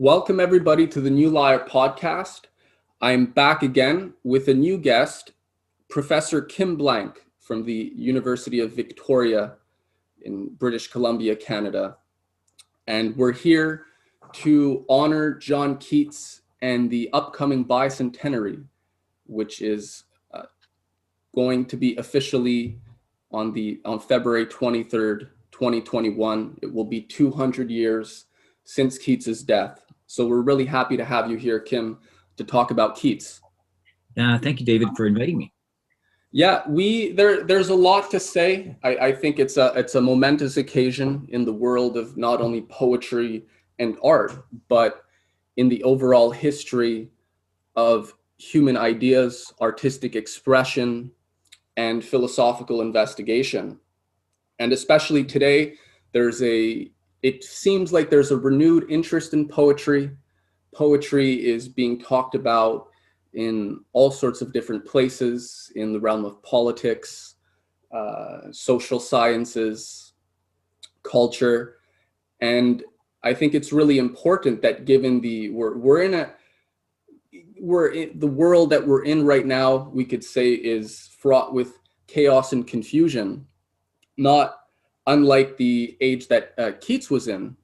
Welcome everybody to the new Lyre Podcast. I'm back again with a new guest, Professor Kim Blank from the University of Victoria in British Columbia, Canada. And we're here to honor John Keats and the upcoming bicentenary, which is going to be officially on February 23rd, 2021. It will be 200 years since Keats's death. So we're really happy to have you here, Kim, to talk about Keats. Thank you, David, for inviting me. Yeah, there's a lot to say. I think it's a momentous occasion in the world of not only poetry and art, but in the overall history of human ideas, artistic expression, and philosophical investigation. And especially today, it seems like there's a renewed interest in poetry. Poetry is being talked about in all sorts of different places in the realm of politics, social sciences, culture. And I think it's really important that given the world that we're in right now, we could say is fraught with chaos and confusion, not unlike the age that Keats was in.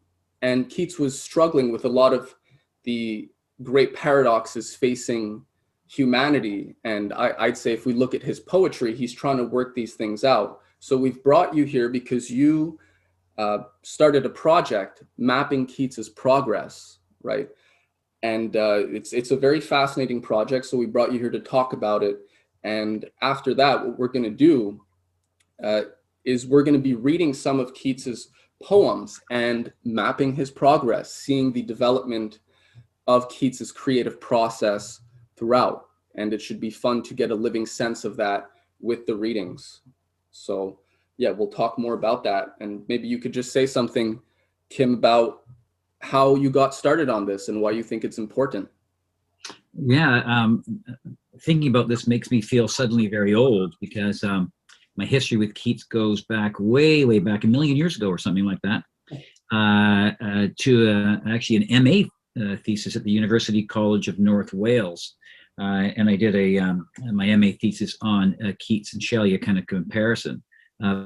And Keats was struggling with a lot of the great paradoxes facing humanity. And I'd say if we look at his poetry, he's trying to work these things out. So we've brought you here because you started a project mapping Keats's progress, right? And it's a very fascinating project. So we brought you here to talk about it. And after that, what we're going to do is we're going to be reading some of Keats's poems and mapping his progress, seeing the development of Keats's creative process throughout. And it should be fun to get a living sense of that with the readings. So yeah, we'll talk more about that. And maybe you could just say something, Kim, about how you got started on this and why you think it's important. Yeah, thinking about this makes me feel suddenly very old because my history with Keats goes back way back, 1,000,000 years ago or something like that, to actually an MA thesis at the University College of North Wales. And I did my MA thesis on Keats and Shelley, a kind of comparison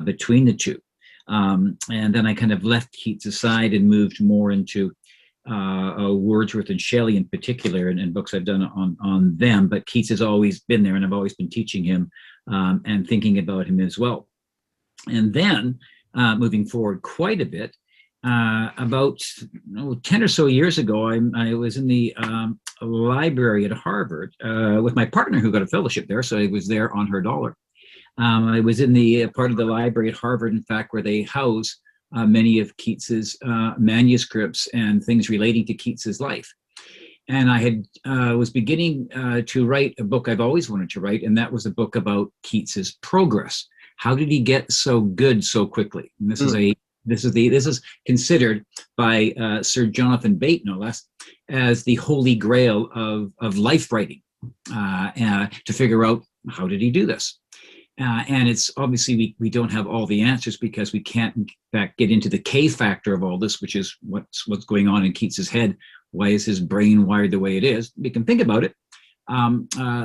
between the two. And then I kind of left Keats aside and moved more into Wordsworth and Shelley in particular, and books I've done on them. But Keats has always been there, and I've always been teaching him and thinking about him as well. And then moving forward quite a bit, about 10 or so years ago, I was in the library at Harvard with my partner who got a fellowship there, so I was there on her dollar. I was in the part of the library at Harvard, in fact, where they house many of Keats's manuscripts and things relating to Keats's life. And I was beginning to write a book I've always wanted to write, and that was a book about Keats's progress. How did he get so good so quickly? And this is considered by Sir Jonathan Bate, no less, as the holy grail of life writing, to figure out how did he do this. And it's obviously we don't have all the answers because we can't in fact get into the K factor of all this, which is what's going on in Keats's head. Why is his brain wired the way it is? We can think about it.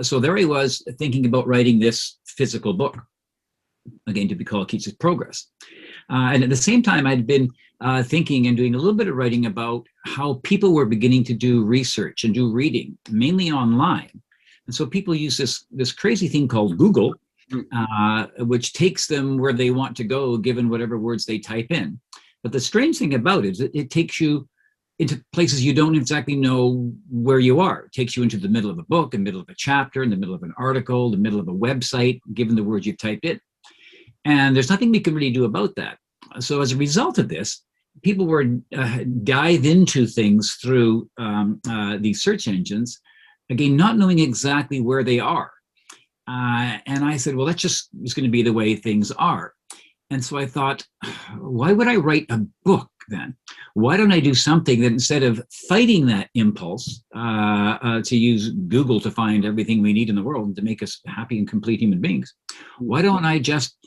So there I was thinking about writing this physical book, again to be called Keats's Progress. And at the same time, I'd been thinking and doing a little bit of writing about how people were beginning to do research and do reading, mainly online. And so people use this crazy thing called Google, which takes them where they want to go, given whatever words they type in. But the strange thing about it is it takes you into places you don't exactly know where you are. It takes you into the middle of a book, in the middle of a chapter, in the middle of an article, the middle of a website, given the words you've typed in. And there's nothing we can really do about that. So as a result of this, people were dive into things through these search engines, again, not knowing exactly where they are. And I said, well, that's just going to be the way things are. And so I thought, why would I write a book then? Why don't I do something that instead of fighting that impulse to use Google to find everything we need in the world and to make us happy and complete human beings, why don't I just,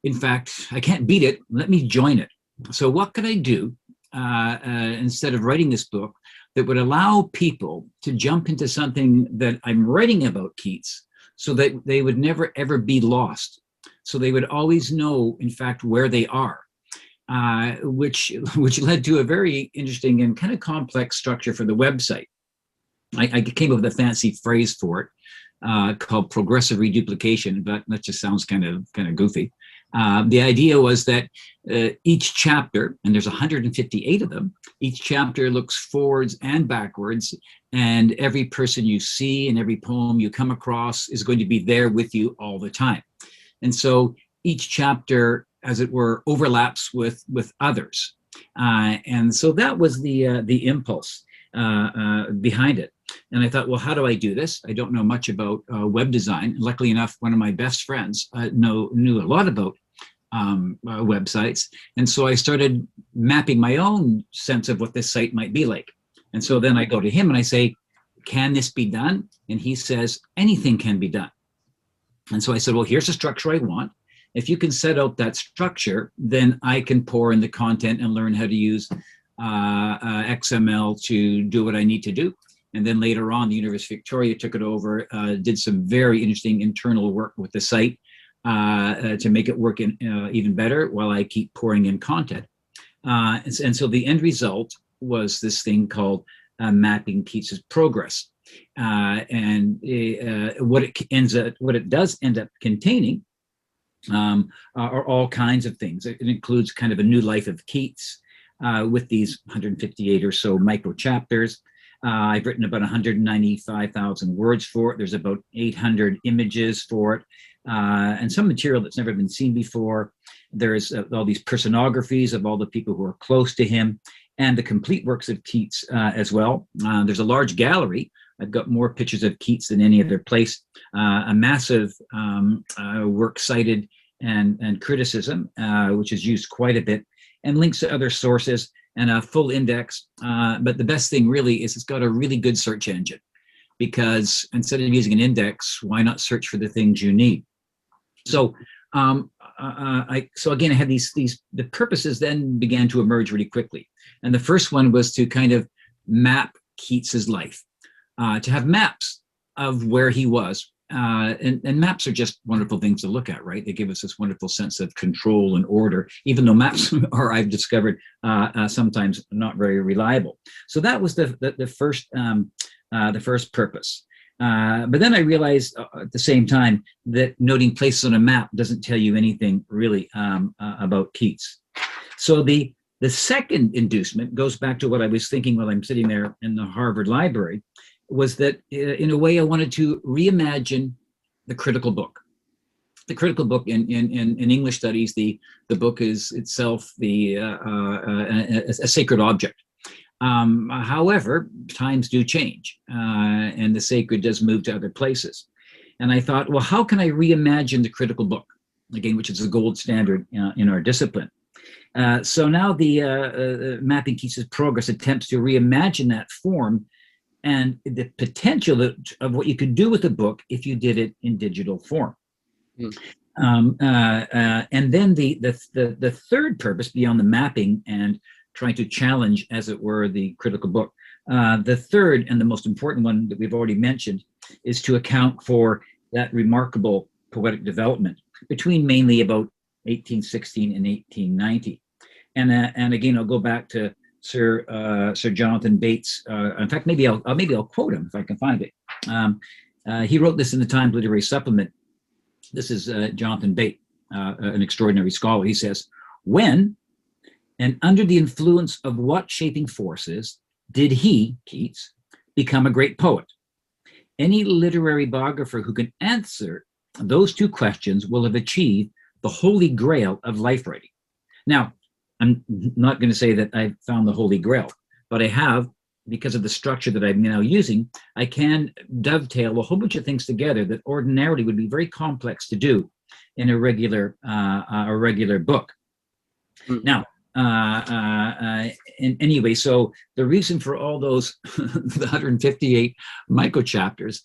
in fact, I can't beat it, let me join it. So what could I do instead of writing this book, that would allow people to jump into something that I'm writing about Keats, so that they would never ever be lost. So they would always know, in fact, where they are, which led to a very interesting and kind of complex structure for the website. I came up with a fancy phrase for it called progressive reduplication, but that just sounds kind of goofy. The idea was that each chapter, and there's 158 of them, each chapter looks forwards and backwards, and every person you see and every poem you come across is going to be there with you all the time. And so each chapter, as it were, overlaps with others. And so that was the impulse behind it. And I thought, well, how do I do this? I don't know much about web design. Luckily enough, one of my best friends knew a lot about websites. And so I started mapping my own sense of what this site might be like. And so then I go to him and I say, can this be done? And he says, anything can be done. And so I said, well, here's the structure I want. If you can set out that structure, then I can pour in the content and learn how to use XML to do what I need to do. And then later on, the University of Victoria took it over, did some very interesting internal work with the site to make it work even better while I keep pouring in content. And so the end result was this thing called Mapping Keats's Progress. And what it does end up containing are all kinds of things. It includes kind of a new life of Keats with these 158 or so micro chapters. I've written about 195,000 words for it. There's about 800 images for it, and some material that's never been seen before. There's all these personographies of all the people who are close to him, and the complete works of Keats as well. There's a large gallery. I've got more pictures of Keats than any other place. A massive works cited and criticism, which is used quite a bit, and links to other sources, and a full index. But the best thing really is it's got a really good search engine, because instead of using an index, why not search for the things you need? So again, I had the purposes then began to emerge really quickly. And the first one was to kind of map Keats's life, to have maps of where he was. And maps are just wonderful things to look at, right? They give us this wonderful sense of control and order, even though maps are, I've discovered, sometimes not very reliable. So that was the first purpose. But then I realized at the same time that noting places on a map doesn't tell you anything really about Keats. So the second inducement goes back to what I was thinking while I'm sitting there in the Harvard Library, was that in a way I wanted to reimagine the critical book. The critical book in English studies, the book is itself a sacred object. However, times do change, and the sacred does move to other places. And I thought, well, how can I reimagine the critical book, again, which is the gold standard in our discipline? So now the Mapping Keats's Progress attempts to reimagine that form and the potential of what you could do with a book if you did it in digital form. And then the third purpose, beyond the mapping and trying to challenge, as it were, the critical book, the third and the most important one that we've already mentioned is to account for that remarkable poetic development between mainly about 1816 and 1890. And again, I'll go back to Sir Jonathan Bates. In fact, maybe I'll quote him if I can find it. He wrote this in the Times Literary Supplement. This is Jonathan Bates, an extraordinary scholar. He says, "When and under the influence of what shaping forces did he, Keats, become a great poet? Any literary biographer who can answer those two questions will have achieved the holy grail of life writing." Now, I'm not going to say that I've found the holy grail, but I have, because of the structure that I'm now using, I can dovetail a whole bunch of things together that ordinarily would be very complex to do in a regular book. Now, anyway, so the reason for all those the 158 micro chapters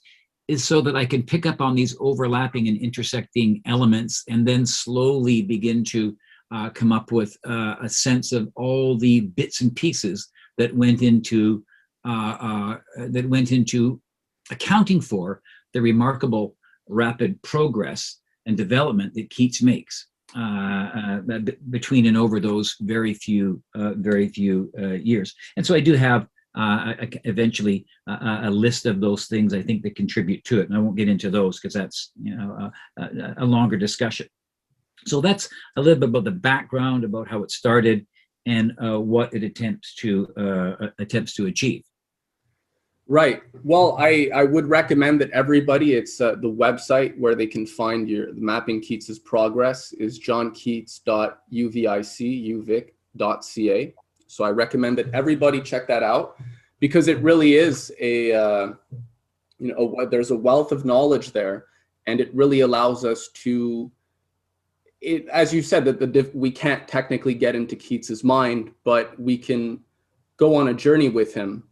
is so that I can pick up on these overlapping and intersecting elements, and then slowly begin to come up with a sense of all the bits and pieces that went into accounting for the remarkable rapid progress and development that Keats makes between and over those very few years. And so I do have eventually a list of those things I think that contribute to it, and I won't get into those because that's a longer discussion. So that's a little bit about the background, about how it started, and what it attempts to achieve. Right. Well, I would recommend that everybody, it's the website where they can find the Mapping Keats's Progress is johnkeats.uvic.ca. So I recommend that everybody check that out, because it really is there's a wealth of knowledge there, and it really allows us to, as you said, that we can't technically get into Keats's mind, but we can go on a journey with him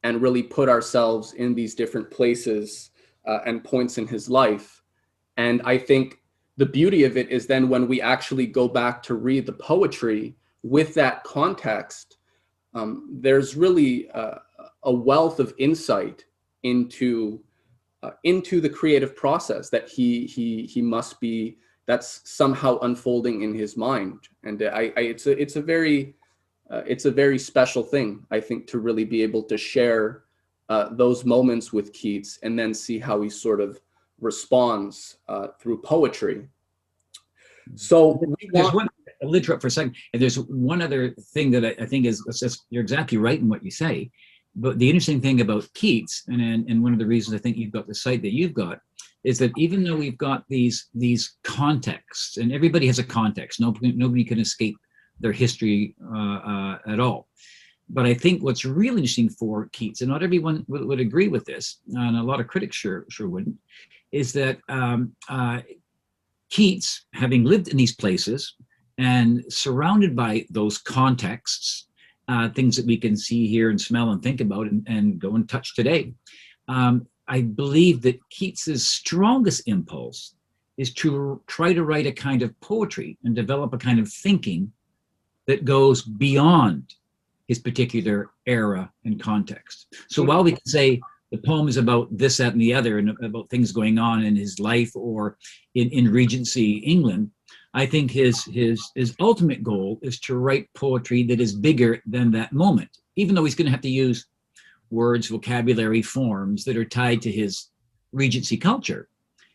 and really put ourselves in these different places and points in his life. And I think the beauty of it is then when we actually go back to read the poetry with that context, there's really a wealth of insight into the creative process that he must be, that's somehow unfolding in his mind. And it's a very special thing, I think, to really be able to share those moments with Keats and then see how he sort of responds through poetry. So I'll interrupt for a second. And there's one other thing that I think is you're exactly right in what you say. But the interesting thing about Keats, and one of the reasons I think you've got the site that you've got, is that even though we've got these contexts, and everybody has a context, nobody can escape their history at all. But I think what's really interesting for Keats, and not everyone would agree with this, and a lot of critics sure wouldn't, is that Keats, having lived in these places and surrounded by those contexts, things that we can see, hear, and smell and think about and go and touch today, I believe that Keats's strongest impulse is to try to write a kind of poetry and develop a kind of thinking that goes beyond his particular era and context. So while we can say the poem is about this, that, and the other, and about things going on in his life or in Regency England, I think his ultimate goal is to write poetry that is bigger than that moment, even though he's going to have to use words, vocabulary, forms that are tied to his Regency culture.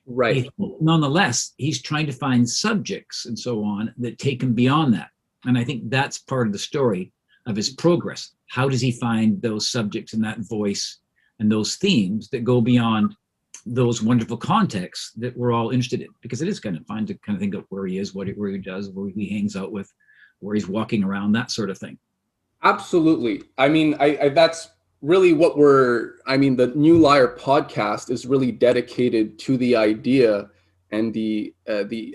Right. Nonetheless, he's trying to find subjects and so on that take him beyond that. And I think that's part of the story of his progress. How does he find those subjects and that voice and those themes that go beyond those wonderful contexts that we're all interested in? Because it is kind of fun to kind of think of where he is, where he does, where he hangs out with, where he's walking around, that sort of thing. Absolutely. I mean, I that's really what the new Lyre podcast is really dedicated to the idea and the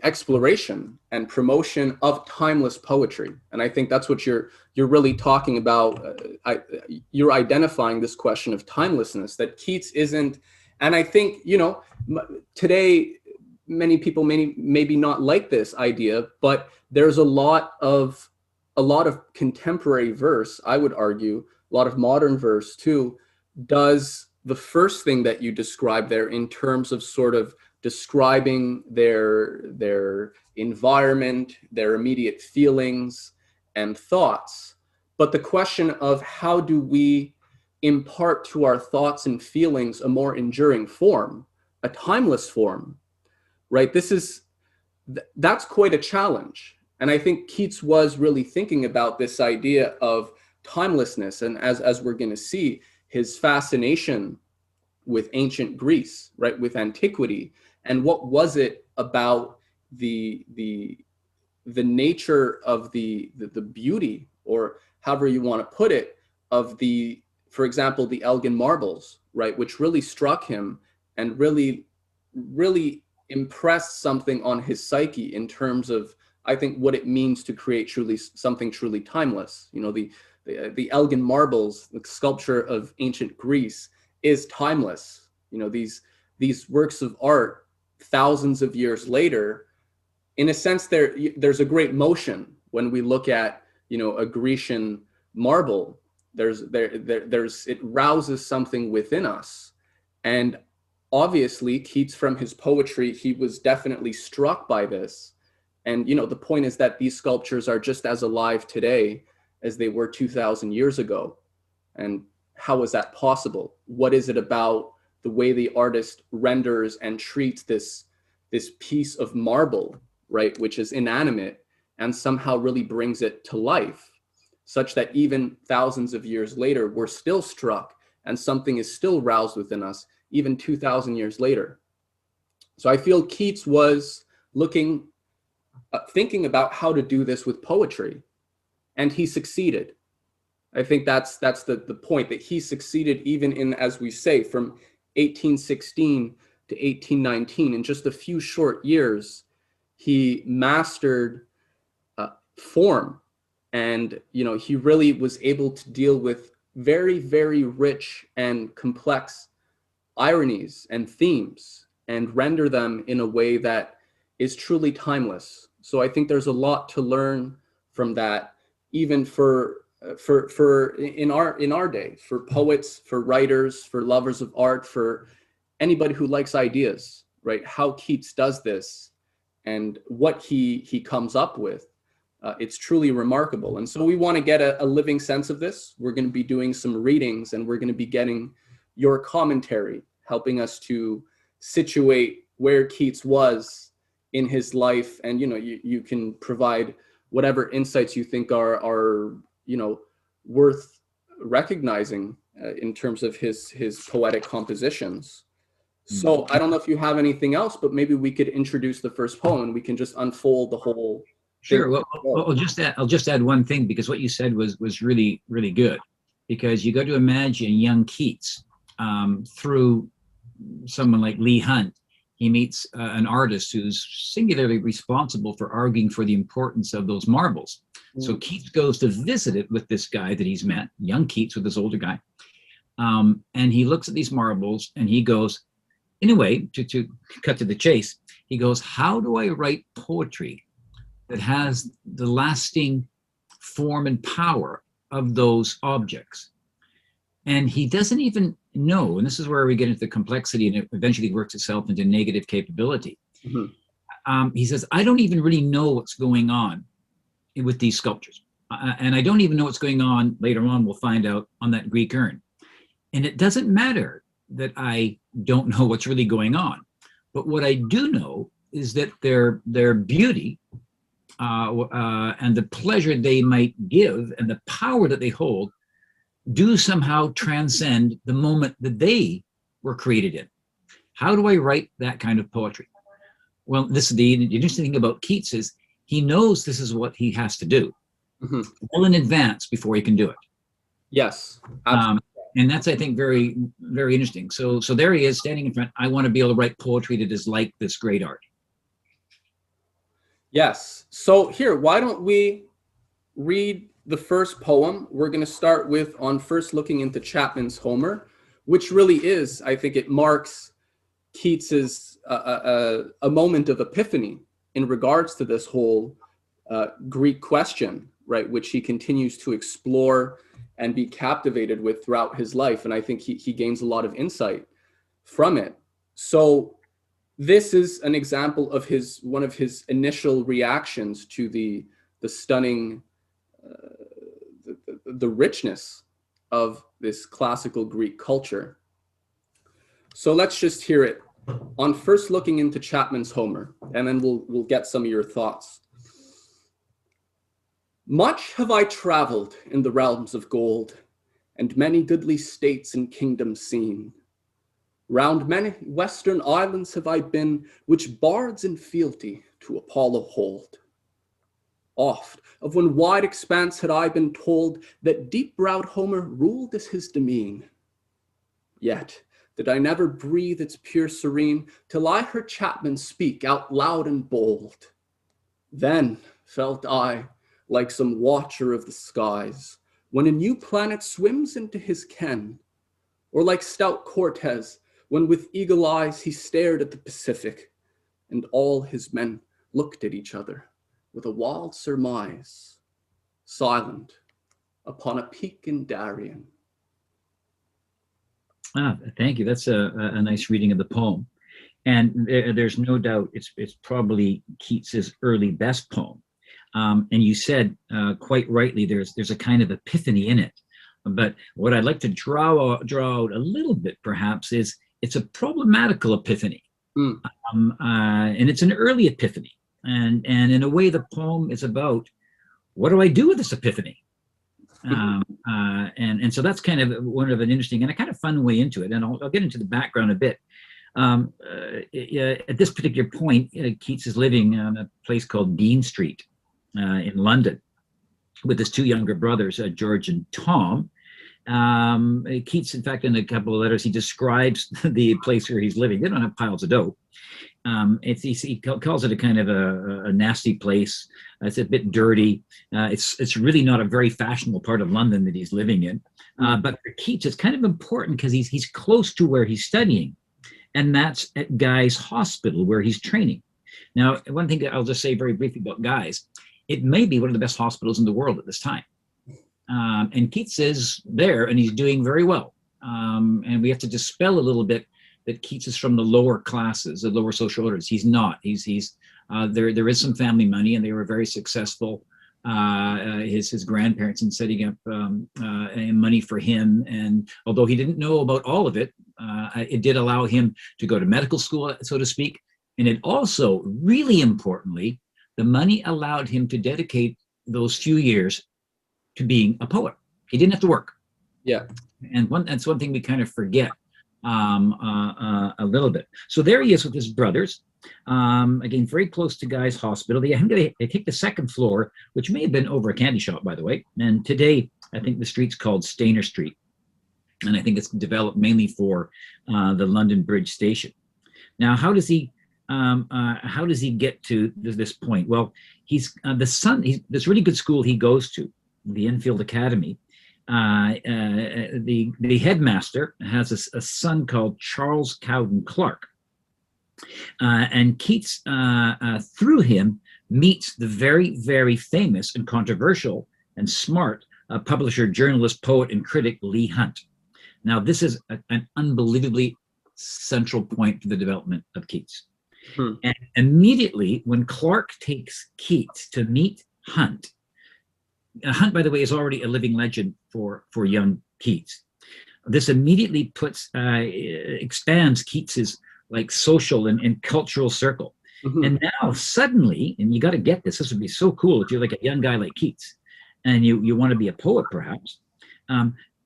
exploration and promotion of timeless poetry. And I think that's what you're really talking about. You're identifying this question of timelessness, that Keats isn't, and I think, today, many people maybe not like this idea, but there's a lot of contemporary verse, I would argue, a lot of modern verse too, does the first thing that you describe there in terms of sort of describing their environment, their immediate feelings and thoughts. But the question of how do we impart to our thoughts and feelings a more enduring form, a timeless form, right? That's quite a challenge. And I think Keats was really thinking about this idea of timelessness. And as we're going to see, his fascination with ancient Greece, right, with antiquity, and what was it about the nature of the beauty, or however you want to put it, of for example, the Elgin marbles, right, which really struck him and really impressed something on his psyche in terms of, I think, what it means to create something truly timeless. The Elgin marbles, the sculpture of ancient Greece, is timeless. These works of art, thousands of years later, in a sense, there's a great motion When we look at, a Grecian marble, it rouses something within us. And obviously Keats, from his poetry, he was definitely struck by this. And, the point is that these sculptures are just as alive today as they were 2,000 years ago. And how is that possible? What is it about the way the artist renders and treats this piece of marble, right, which is inanimate, and somehow really brings it to life, such that even thousands of years later, we're still struck and something is still roused within us, even 2,000 years later. So I feel Keats was thinking about how to do this with poetry, and he succeeded. I think that's the point, that he succeeded even in, as we say, from 1816 to 1819, in just a few short years, he mastered form. And, he really was able to deal with very, very rich and complex ironies and themes and render them in a way that is truly timeless. So I think there's a lot to learn from that, even for in our day, for poets, for writers, for lovers of art, for anybody who likes ideas, right? How Keats does this and what he comes up with. It's truly remarkable. And so we want to get a living sense of this. We're going to be doing some readings, and we're going to be getting your commentary, helping us to situate where Keats was in his life. And, you can provide whatever insights you think are worth recognizing in terms of his poetic compositions. So I don't know if you have anything else, but maybe we could introduce the first poem and we can just unfold the whole. Sure. Well, I'll just add one thing, because what you said was really, really good. Because you got to imagine young Keats through someone like Leigh Hunt. He meets an artist who's singularly responsible for arguing for the importance of those marbles. So Keats goes to visit it with this guy that he's met, young Keats with this older guy. And he looks at these marbles and he goes, in a way, to cut to the chase, he goes, how do I write poetry that has the lasting form and power of those objects? And he doesn't even know, and this is where we get into the complexity, and it eventually works itself into negative capability. He says, I don't even really know what's going on with these sculptures. And I don't even know what's going on, later on we'll find out, on that Greek urn. And it doesn't matter that I don't know what's really going on. But what I do know is that their beauty and the pleasure they might give and the power that they hold do somehow transcend the moment that they were created in. How do I write that kind of poetry? Well, this is the interesting thing about Keats is he knows this is what he has to do well in advance before he can do it. Yes, absolutely. And that's, I think, very, very interesting. So there he is standing in front. I want to be able to write poetry that is like this great art. Yes. So here, why don't we read the first poem? We're going to start with On First Looking into Chapman's Homer, which really is, I think it marks Keats's a moment of epiphany in regards to this whole Greek question, right, which he continues to explore and be captivated with throughout his life. And I think he gains a lot of insight from it. So this is an example of one of his initial reactions to the stunning, the richness of this classical Greek culture. So let's just hear it. On First Looking into Chapman's Homer, and then we'll get some of your thoughts. Much have I traveled in the realms of gold, and many goodly states and kingdoms seen. Round many western islands have I been, which bards in fealty to Apollo hold. Oft of one wide expanse had I been told that deep-browed Homer ruled as his demesne. Yet did I never breathe its pure serene till I heard Chapman speak out loud and bold. Then felt I like some watcher of the skies when a new planet swims into his ken, or like stout Cortez when with eagle eyes he stared at the Pacific, and all his men looked at each other with a wild surmise, silent upon a peak in Darien. Thank you. That's a nice reading of the poem. And there's no doubt it's probably Keats's early best poem. And you said quite rightly, there's a kind of epiphany in it. But what I'd like to draw out a little bit, perhaps, is it's a problematical epiphany. And it's an early epiphany. And in a way, the poem is about, what do I do with this epiphany? And so that's kind of one of an interesting and a kind of fun way into it. And I'll get into the background a bit. At this particular point, Keats is living on a place called Dean Street in London with his two younger brothers, George and Tom. Keats, in fact, in a couple of letters, he describes the place where he's living. They don't have piles of dough. He calls it a kind of a nasty place. It's a bit dirty. It's really not a very fashionable part of London that he's living in. But for Keats, it's kind of important because he's close to where he's studying, and that's at Guy's Hospital where he's training. Now, one thing that I'll just say very briefly about Guy's, it may be one of the best hospitals in the world at this time. And Keats is there, and he's doing very well. And we have to dispel a little bit that Keats is from the lower classes, the lower social orders. He's not. There is some family money, and they were very successful. His grandparents in setting up money for him, and although he didn't know about all of it, it did allow him to go to medical school, so to speak. And it also, really importantly, the money allowed him to dedicate those few years to being a poet. He didn't have to work. Yeah. And that's one thing we kind of forget a little bit. So there he is with his brothers, again, very close to Guy's Hospital. They take the second floor, which may have been over a candy shop, by the way. And today, I think the street's called Stainer Street. And I think it's developed mainly for the London Bridge station. Now, how does he get to this point? Well, he's this really good school he goes to, the Enfield Academy. The headmaster has a son called Charles Cowden Clarke. And Keats, through him, meets the very, very famous and controversial and smart publisher, journalist, poet, and critic Leigh Hunt. Now, this is an unbelievably central point to the development of Keats. And immediately, when Clarke takes Keats to meet Hunt, Hunt, by the way, is already a living legend for young Keats. This immediately expands Keats's social and cultural circle. And now suddenly, and you got to get this would be so cool if you're like a young guy like Keats and you want to be a poet, perhaps.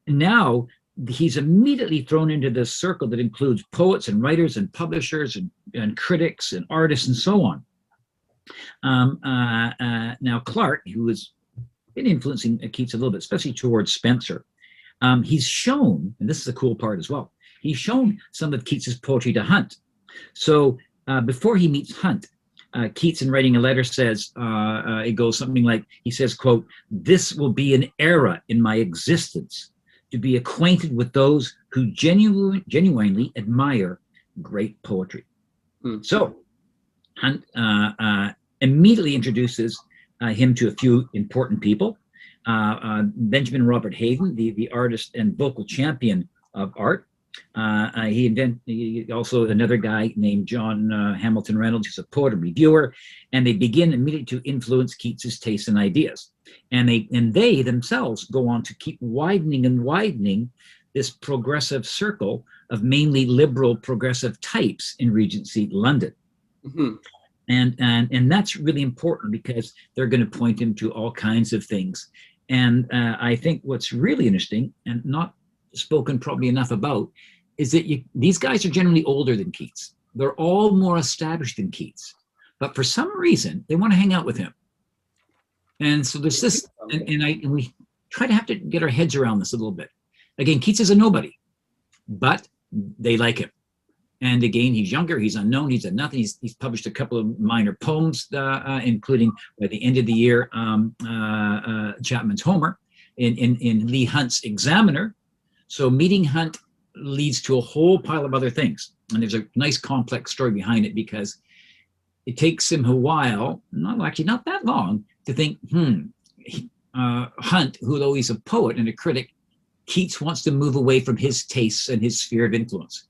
Now he's immediately thrown into this circle that includes poets and writers and publishers and critics and artists and so on. Now Clarke, who has been influencing Keats a little bit, especially towards Spenser, he's shown, and this is the cool part as well, he's shown some of Keats's poetry to Hunt. So before he meets Hunt, Keats, in writing a letter, says, it goes something like, he says, quote, "This will be an era in my existence, to be acquainted with those who genuinely admire great poetry." So Hunt immediately introduces him to a few important people. Benjamin Robert Hayden, the artist and vocal champion of art. He also another guy named John Hamilton Reynolds, who's a poet and reviewer, and they begin immediately to influence Keats's tastes and ideas. And they themselves go on to keep widening and widening this progressive circle of mainly liberal progressive types in Regency London. And that's really important because they're going to point him to all kinds of things. And I think what's really interesting and not spoken probably enough about is that these guys are generally older than Keats. They're all more established than Keats, but for some reason they want to hang out with him. And so there's this, and we try to have to get our heads around this a little bit. Again, Keats is a nobody, but they like him. And again, he's younger, he's unknown, he's a nothing. He's published a couple of minor poems, including by the end of the year, Chapman's Homer, in Leigh Hunt's Examiner. So meeting Hunt leads to a whole pile of other things. And there's a nice complex story behind it because it takes him a while, not that long, to think, Hunt, who though he's a poet and a critic, Keats wants to move away from his tastes and his sphere of influence.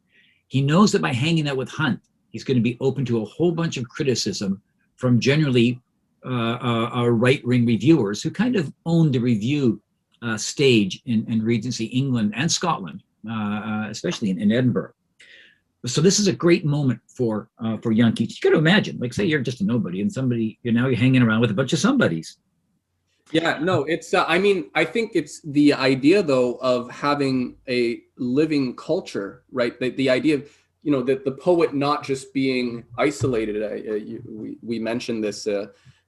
He knows that by hanging out with Hunt, he's going to be open to a whole bunch of criticism from generally right-wing reviewers who kind of own the review stage in Regency England and Scotland, especially in Edinburgh. So this is a great moment for young Keats. You got to imagine, like, say you're just a nobody, and you're hanging around with a bunch of somebodies. Yeah, no, it's, I mean, I think it's the idea, though, of having a living culture, right? The idea of, that the poet not just being isolated. We mentioned this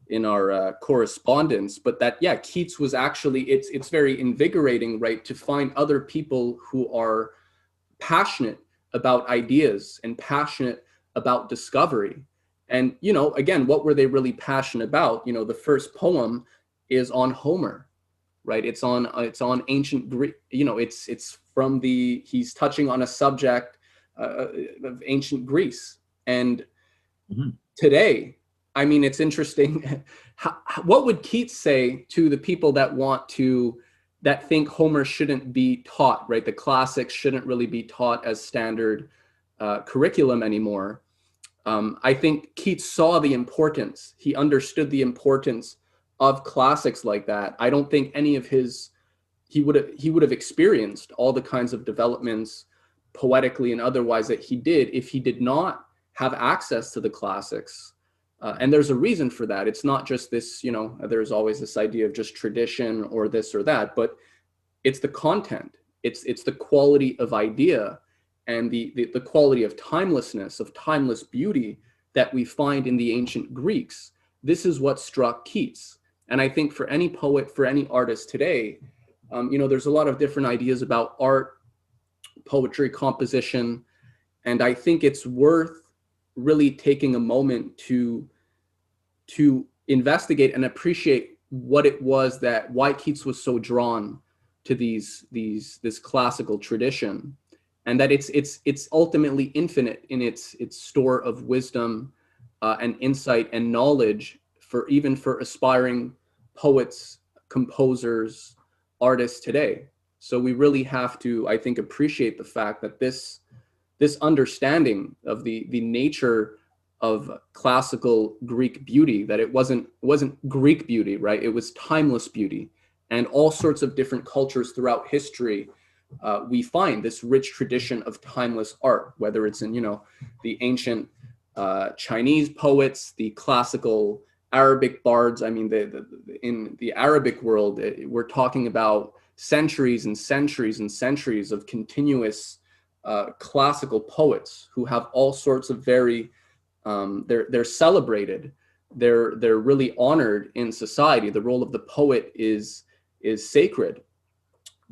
in our correspondence, but that, yeah, Keats was actually, it's very invigorating, right? To find other people who are passionate about ideas and passionate about discovery. And, again, what were they really passionate about? The first poem is on Homer, right? It's on ancient Greek. It's from he's touching on a subject of ancient Greece. And today, I mean, it's interesting. What would Keats say to the people that think Homer shouldn't be taught, right? The classics shouldn't really be taught as standard curriculum anymore. I think Keats saw the importance. He understood the importance of classics like that. I don't think any of he would have experienced all the kinds of developments poetically and otherwise that he did if he did not have access to the classics. And there's a reason for that. It's not just this, there's always this idea of just tradition or this or that, but it's the content. It's the quality of idea and the quality of timelessness, of timeless beauty that we find in the ancient Greeks. This is what struck Keats. And I think for any poet, for any artist today, there's a lot of different ideas about art, poetry, composition. And I think it's worth really taking a moment to investigate and appreciate what it was why Keats was so drawn to this classical tradition, and that it's ultimately infinite in its store of wisdom and insight and knowledge even for aspiring poets, composers, artists today. So we really have to, I think, appreciate the fact that this understanding of the nature of classical Greek beauty, that it wasn't Greek beauty, right? It was timeless beauty. And all sorts of different cultures throughout history, we find this rich tradition of timeless art, whether it's in, the ancient Chinese poets, the classical Arabic bards. I mean, in the Arabic world, we're talking about centuries and centuries and centuries of continuous classical poets who have all sorts of very, they're celebrated. They're really honored in society. The role of the poet is sacred.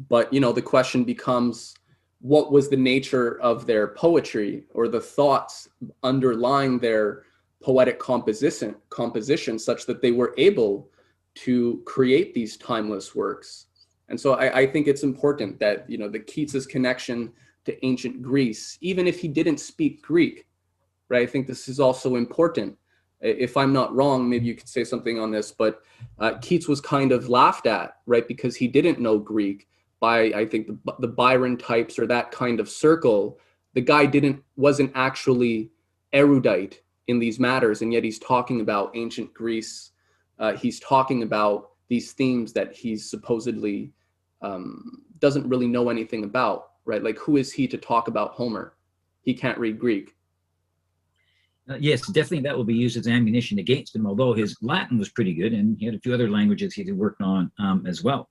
But, the question becomes, what was the nature of their poetry or the thoughts underlying their poetic composition such that they were able to create these timeless works? And so I think it's important that, the Keats's connection to ancient Greece, even if he didn't speak Greek, right? I think this is also important. If I'm not wrong, maybe you could say something on this, but Keats was kind of laughed at, right? Because he didn't know Greek by, I think, the Byron types or that kind of circle. The guy wasn't actually erudite in these matters, and yet he's talking about ancient Greece. He's talking about these themes that he's supposedly doesn't really know anything about, right? Like, who is he to talk about Homer? He can't read Greek. Yes, definitely that will be used as ammunition against him, although his Latin was pretty good and he had a few other languages he had worked on as well.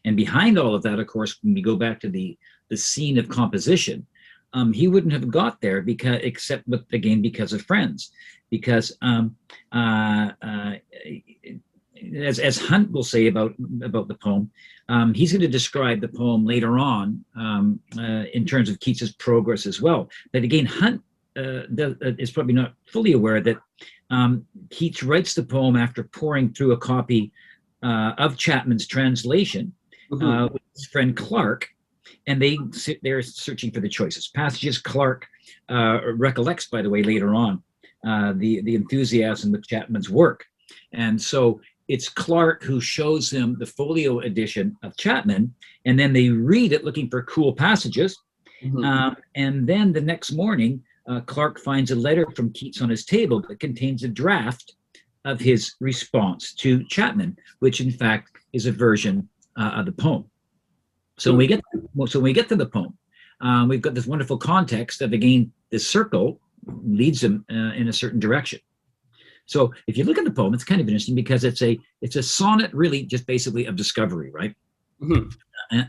And behind all of that, of course, when we go back to the scene of composition, he wouldn't have got there because of friends. Because as Hunt will say about the poem, he's going to describe the poem later on in terms of Keats's progress as well. But again, Hunt is probably not fully aware that Keats writes the poem after poring through a copy of Chapman's translation with his friend Clark, and they're searching for the choices. Passages Clark recollects, by the way, later on, the enthusiasm with Chapman's work. And so it's Clark who shows him the folio edition of Chapman, and then they read it looking for cool passages. And then the next morning, Clark finds a letter from Keats on his table that contains a draft of his response to Chapman, which in fact is a version of the poem. So when we get to the poem, we've got this wonderful context of, again, this circle leads him in a certain direction. So if you look at the poem, it's kind of interesting because it's a sonnet, really just basically of discovery, right?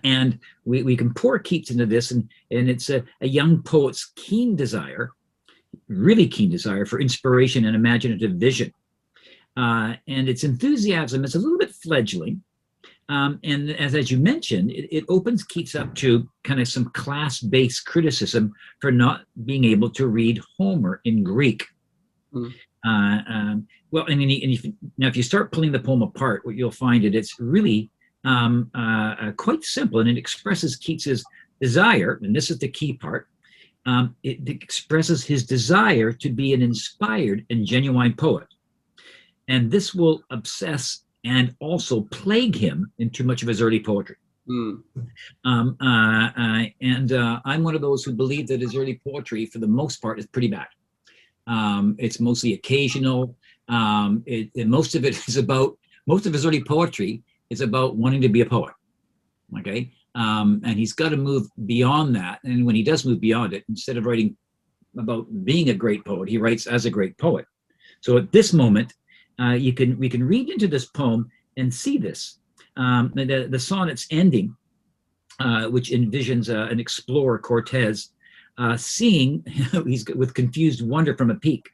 And we can pour Keats into this, and it's a young poet's keen desire, really keen desire for inspiration and imaginative vision. And its enthusiasm is a little bit fledgling. And as you mentioned, it opens Keats up to kind of some class-based criticism for not being able to read Homer in Greek. Well, if you start pulling the poem apart, what you'll find it's really quite simple, and it expresses Keats's desire, and this is the key part. It expresses his desire to be an inspired and genuine poet, and this will obsess and also plague him in too much of his early poetry. I'm one of those who believe that his early poetry, for the most part, is pretty bad. It's mostly occasional. Most of his early poetry is about wanting to be a poet. Okay, and he's got to move beyond that. And when he does move beyond it, instead of writing about being a great poet, he writes as a great poet. So at this moment, we can read into this poem and see this. The sonnet's ending, which envisions an explorer, Cortez, seeing he's with confused wonder from a peak.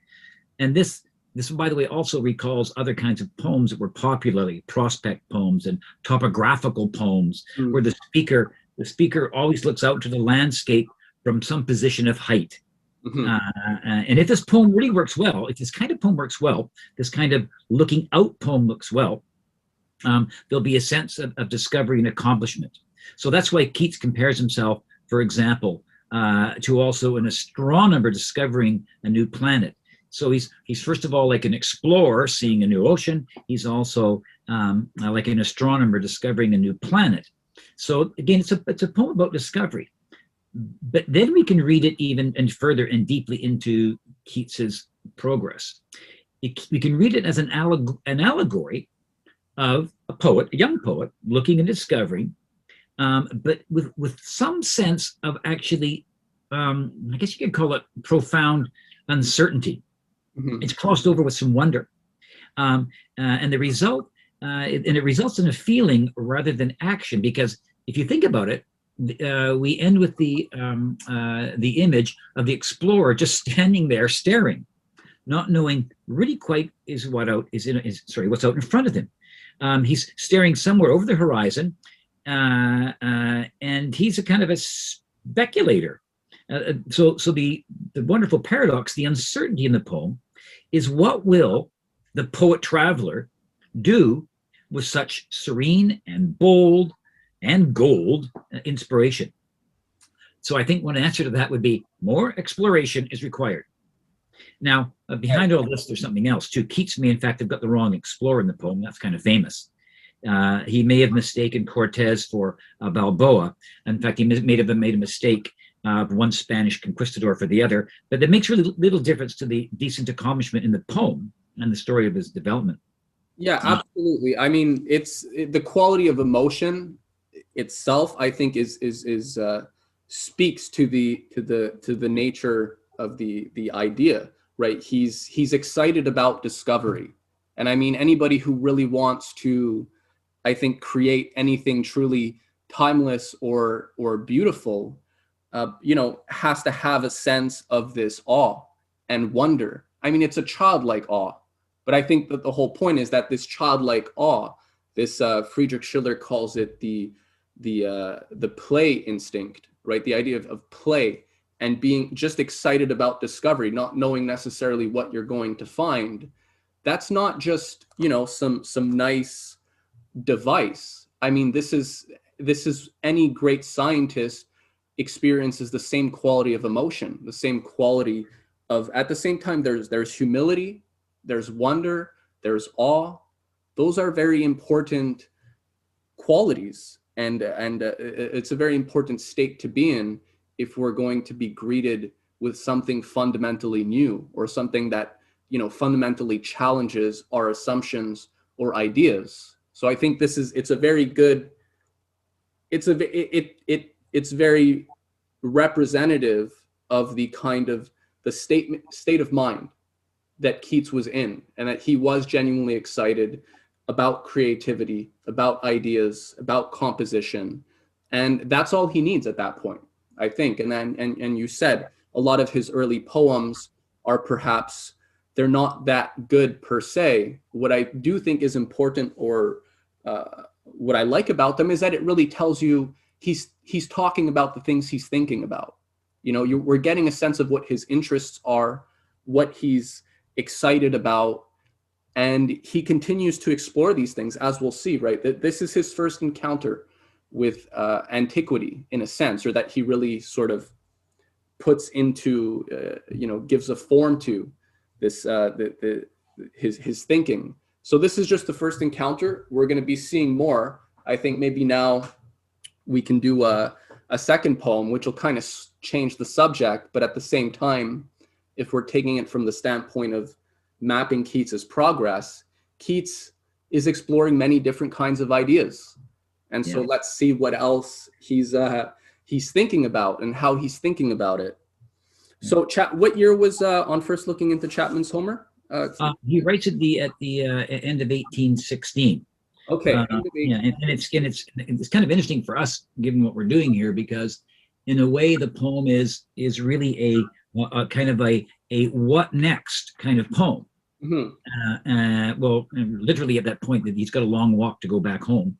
And this, by the way, also recalls other kinds of poems that were popularly prospect poems and topographical poems, where the speaker always looks out to the landscape from some position of height. And if this poem really works well, if this kind of poem works well, this kind of looking out poem looks well, there'll be a sense of discovery and accomplishment. So that's why Keats compares himself, for example, to also an astronomer discovering a new planet. So he's first of all like an explorer seeing a new ocean. He's also like an astronomer discovering a new planet. So again, it's a poem about discovery. But then we can read it even and further and deeply into Keats's progress. We can read it as an allegory of a poet, a young poet, looking and discovering, but with some sense of actually, I guess you could call it profound uncertainty. It's crossed over with some wonder, and the result, it results in a feeling rather than action. Because if you think about it, we end with the image of the explorer just standing there staring, not knowing really quite what's out in front of him. He's staring somewhere over the horizon, and he's a kind of a speculator. So the wonderful paradox, the uncertainty in the poem, is what will the poet traveler do with such serene and bold and gold inspiration? So I think one answer to that would be more exploration is required. Now, behind all this, there's something else too. Keats may, in fact, have got the wrong explorer in the poem. That's kind of famous. He may have mistaken Cortez for Balboa. In fact, he may have made a mistake of one Spanish conquistador for the other. But that makes really little difference to the decent accomplishment in the poem and the story of his development. Yeah, absolutely. I mean, it's the quality of emotion itself, I think, is speaks to the nature of the idea, right? He's excited about discovery, and I mean, anybody who really wants to, I think, create anything truly timeless or beautiful, has to have a sense of this awe and wonder. I mean, it's a childlike awe, but I think that the whole point is that this childlike awe, this Friedrich Schiller calls it the play instinct, right? The idea of play and being just excited about discovery, not knowing necessarily what you're going to find. That's not just, some nice device. I mean, this is any great scientist experiences the same quality of emotion, the same quality at the same time, there's humility, there's wonder, there's awe. Those are very important qualities, and it's a very important state to be in if we're going to be greeted with something fundamentally new, or something that, fundamentally challenges our assumptions or ideas. So I think it's very representative of the kind of the state of mind that Keats was in, and that he was genuinely excited about creativity, about ideas, about composition. And that's all he needs at that point, I think. And then, and you said a lot of his early poems are perhaps, they're not that good per se. What I do think is important, or what I like about them, is that it really tells you he's talking about the things he's thinking about. We're getting a sense of what his interests are, what he's excited about, and he continues to explore these things, as we'll see, right? That this is his first encounter with antiquity, in a sense, or that he really sort of puts into, gives a form to this, his thinking. So this is just the first encounter. We're going to be seeing more. I think maybe now we can do a second poem, which will kind of change the subject, but at the same time, if we're taking it from the standpoint of mapping Keats's progress, Keats is exploring many different kinds of ideas. And so let's see what else he's thinking about, and how he's thinking about it. So what year was on first looking into Chapman's Homer? He writes at the end of 1816. Okay. And it's kind of interesting for us, given what we're doing here, because in a way the poem is really a kind of a what next kind of poem. Mm-hmm. Well, literally at that point that he's got a long walk to go back home,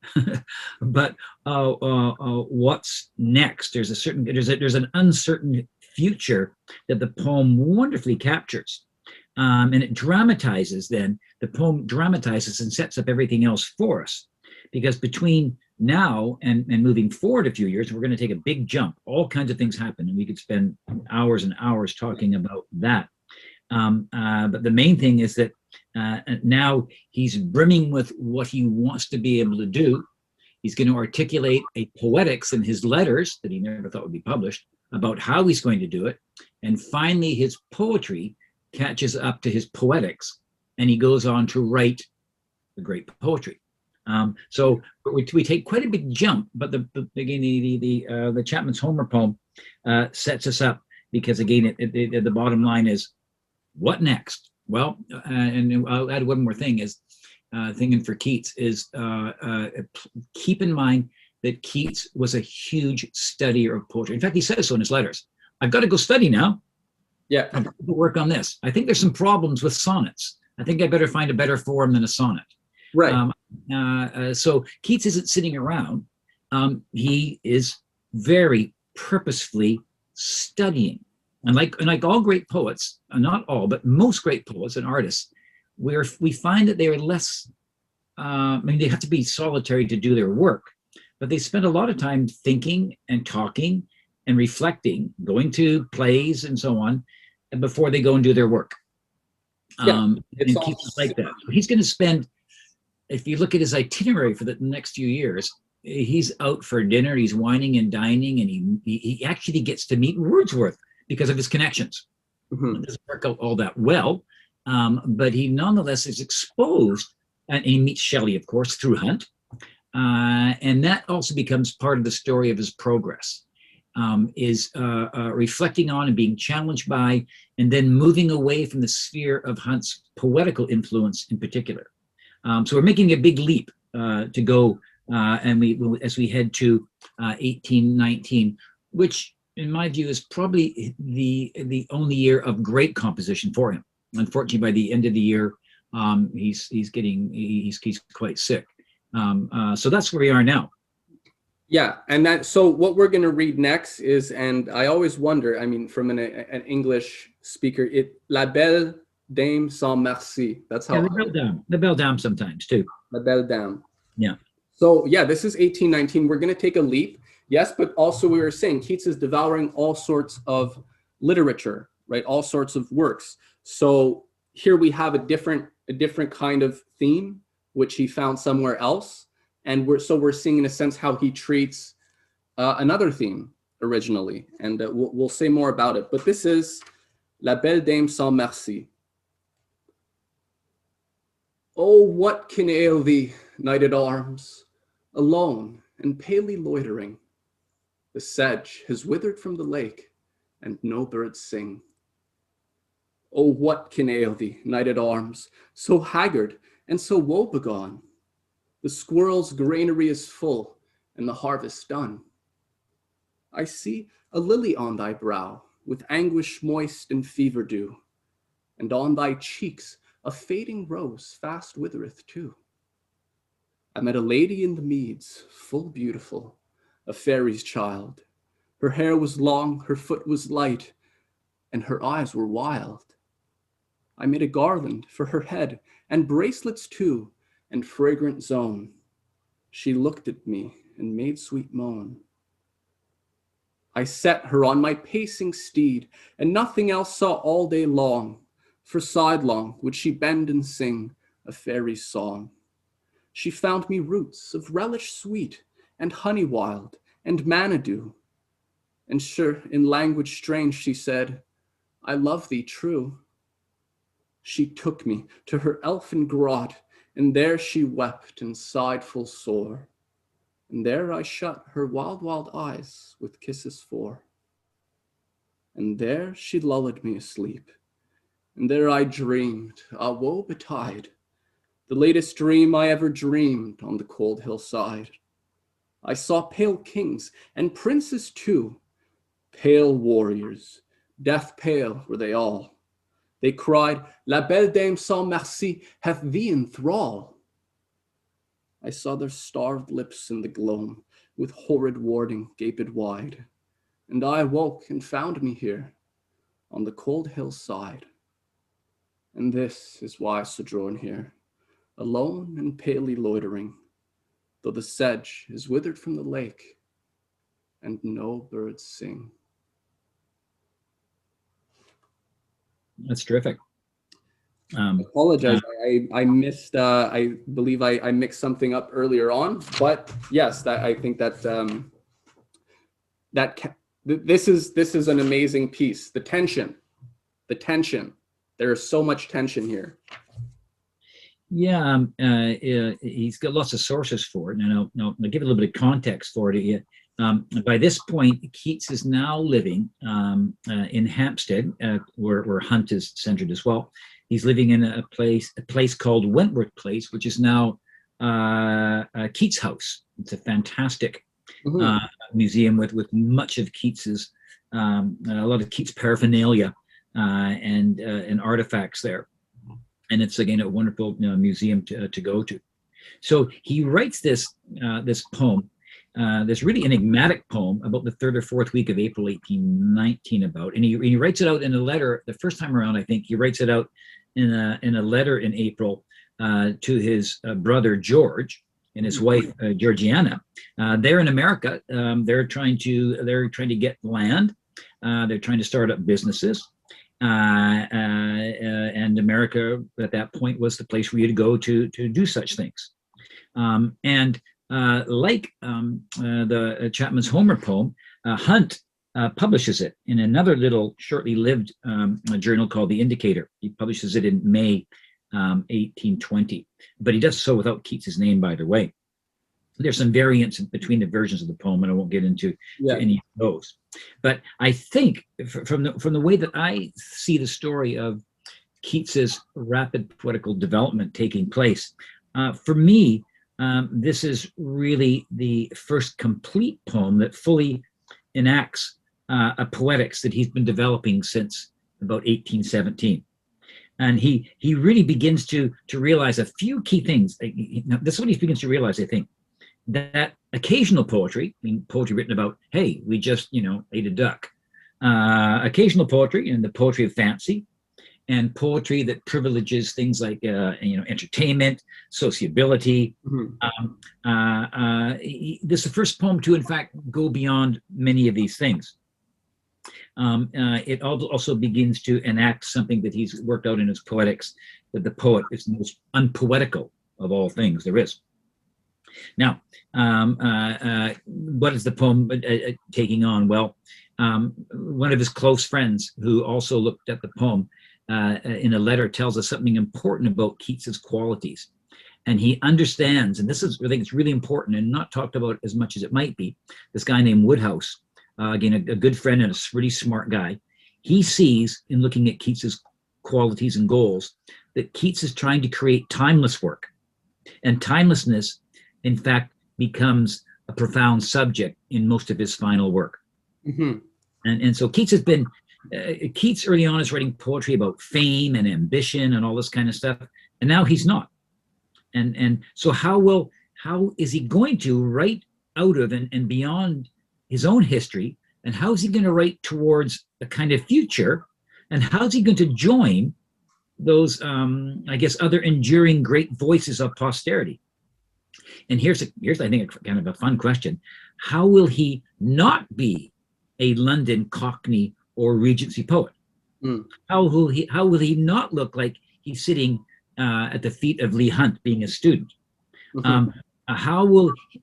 but what's next? There's an uncertain future that the poem wonderfully captures, and it dramatizes. Then the poem dramatizes and sets up everything else for us, because between now and moving forward a few years, we're going to take a big jump. All kinds of things happen, and we could spend hours and hours talking about that. But the main thing is that now he's brimming with what he wants to be able to do. He's going to articulate a poetics in his letters that he never thought would be published about how he's going to do it. And finally, his poetry catches up to his poetics, and he goes on to write the great poetry. So we take quite a big jump, but the Chapman's Homer poem sets us up, because again, the bottom line is, what next? Well, and I'll add one more thing, is thinking for Keats is keep in mind that Keats was a huge studier of poetry. In fact, he says so in his letters. I've got to go study now. Yeah. I've got to work on this. I think there's some problems with sonnets. I think I better find a better form than a sonnet. Right. So Keats isn't sitting around. He is very purposefully studying. And like all great poets, not all, but most great poets and artists, we find that they are less, they have to be solitary to do their work, but they spend a lot of time thinking and talking and reflecting, going to plays and so on, and before they go and do their work. And Keats is like that. So he's going to spend, if you look at his itinerary for the next few years, he's out for dinner, he's wining and dining, and he actually gets to meet Wordsworth because of his connections. Mm-hmm. It doesn't work out all that well, but he nonetheless is exposed, and he meets Shelley, of course, through Hunt. And that also becomes part of the story of his progress, is reflecting on and being challenged by, and then moving away from the sphere of Hunt's poetical influence in particular. So we're making a big leap to go, and as we head to 1819, which in my view is probably the only year of great composition for him. Unfortunately, by the end of the year, he's quite sick. So that's where we are now. Yeah, and so what we're going to read next is, and I always wonder, I mean, from an English speaker, La Belle Dame sans Merci. That's how. Yeah, the Belle Dame sometimes too. La Belle Dame. Yeah. So yeah, this is 1819. We're going to take a leap. Yes, but also we were saying Keats is devouring all sorts of literature. right? All sorts of works. So here we have a different kind of theme, which he found somewhere else. And we're seeing in a sense how he treats another theme originally. And we'll say more about it. But this is La Belle Dame sans Merci. Oh, what can ail thee, knight at arms, alone and palely loitering? The sedge has withered from the lake, and no birds sing. Oh, what can ail thee, knight at arms, so haggard and so woebegone? The squirrel's granary is full, and the harvest done. I see a lily on thy brow, with anguish moist and fever dew, and on thy cheeks a fading rose fast withereth too. I met a lady in the meads, full beautiful, a fairy's child. Her hair was long, her foot was light, and her eyes were wild. I made a garland for her head, and bracelets too, and fragrant zone. She looked at me and made sweet moan. I set her on my pacing steed, and nothing else saw all day long, for sidelong would she bend and sing a fairy's song. She found me roots of relish sweet, and honey wild, and manadew. And sure, in language strange, she said, I love thee true. She took me to her elfin grot, and there she wept and sighed full sore. And there I shut her wild, wild eyes with kisses four. And there she lulled me asleep, and there I dreamed, ah, woe betide, the latest dream I ever dreamed on the cold hillside. I saw pale kings and princes too, pale warriors, death pale were they all. They cried, La Belle Dame sans Merci hath thee in thrall. I saw their starved lips in the gloam, with horrid warding gaped wide, and I awoke and found me here, on the cold hillside. And this is why I sojourn here, alone and palely loitering, though the sedge is withered from the lake, and no birds sing. That's terrific. I apologize. I missed. I believe I mixed something up earlier on. But yes, I think that this is an amazing piece. The tension. There is so much tension here. Yeah, he's got lots of sources for it. Now, I'll give a little bit of context for it. By this point, Keats is now living in Hampstead, where Hunt is centered as well. He's living in a place called Wentworth Place, which is now Keats House. It's a fantastic museum with much of Keats's, a lot of Keats paraphernalia and artifacts there. And it's, again, a wonderful museum to go to. So he writes this poem, this really enigmatic poem about the third or fourth week of April 1819 about. And he writes it out in a letter. The first time around, I think, he writes it out in a letter in April to his brother George and his wife Georgiana. They're in America. They're trying to get land. They're trying to start up businesses. And America at that point was the place for you to go to do such things. And like the Chapman's Homer poem, Hunt publishes it in another little shortly lived journal called The Indicator. He publishes it in May 1820, but he does so without Keats's name, by the way. There's some variants between the versions of the poem, and I won't get into any of those. But I think from the way that I see the story of Keats's rapid poetical development taking place, for me, this is really the first complete poem that fully enacts a poetics that he's been developing since about 1817. And he really begins to realize a few key things. This is what he begins to realize, I think. That occasional poetry, poetry written about, hey, we just, ate a duck. Occasional poetry and the poetry of fancy, and poetry that privileges things like, entertainment, sociability. This is the first poem to, in fact, go beyond many of these things. It also begins to enact something that he's worked out in his poetics, that the poet is the most unpoetical of all things there is. Now, what is the poem taking on? Well, one of his close friends who also looked at the poem in a letter tells us something important about Keats's qualities. And he understands, and this is, I think it's really important and not talked about as much as it might be, this guy named Woodhouse, again, a good friend and a really smart guy. He sees, in looking at Keats's qualities and goals, that Keats is trying to create timeless work. And timelessness, in fact, becomes a profound subject in most of his final work. Mm-hmm. And so Keats has been, Keats early on is writing poetry about fame and ambition and all this kind of stuff. And now he's not. And so how is he going to write out of and beyond his own history? And how is he going to write towards a kind of future? And how is he going to join those, I guess, other enduring great voices of posterity? And here's I think, kind of a fun question. How will he not be a London Cockney or Regency poet? Mm. How will he not look like he's sitting at the feet of Leigh Hunt being a student? Mm-hmm.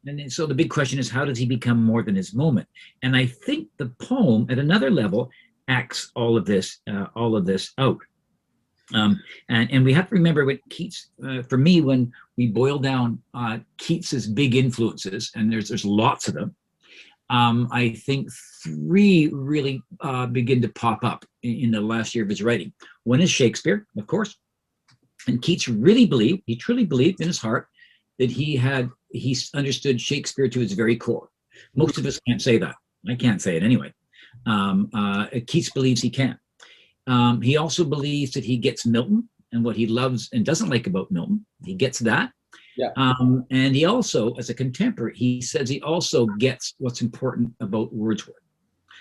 And so the big question is, how does he become more than his moment? And I think the poem, at another level, acts all of this out. And we have to remember what Keats, for me, when we boil down Keats's big influences, and there's lots of them, I think three really begin to pop up in the last year of his writing. One is Shakespeare, of course. And Keats truly believed in his heart that he understood Shakespeare to its very core. Most of us can't say that. I can't say it anyway. Keats believes he can. He also believes that he gets Milton and what he loves and doesn't like about Milton. He gets that. Yeah. And he also, as a contemporary, he says he also gets what's important about Wordsworth.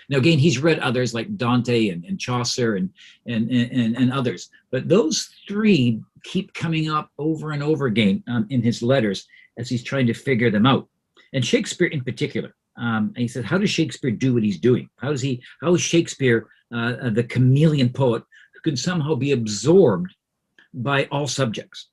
Now, again, he's read others like Dante and Chaucer and others, but those three keep coming up over and over again in his letters as he's trying to figure them out. And Shakespeare in particular, and he said, how does Shakespeare do what he's doing? How is Shakespeare the chameleon poet who can somehow be absorbed by all subjects?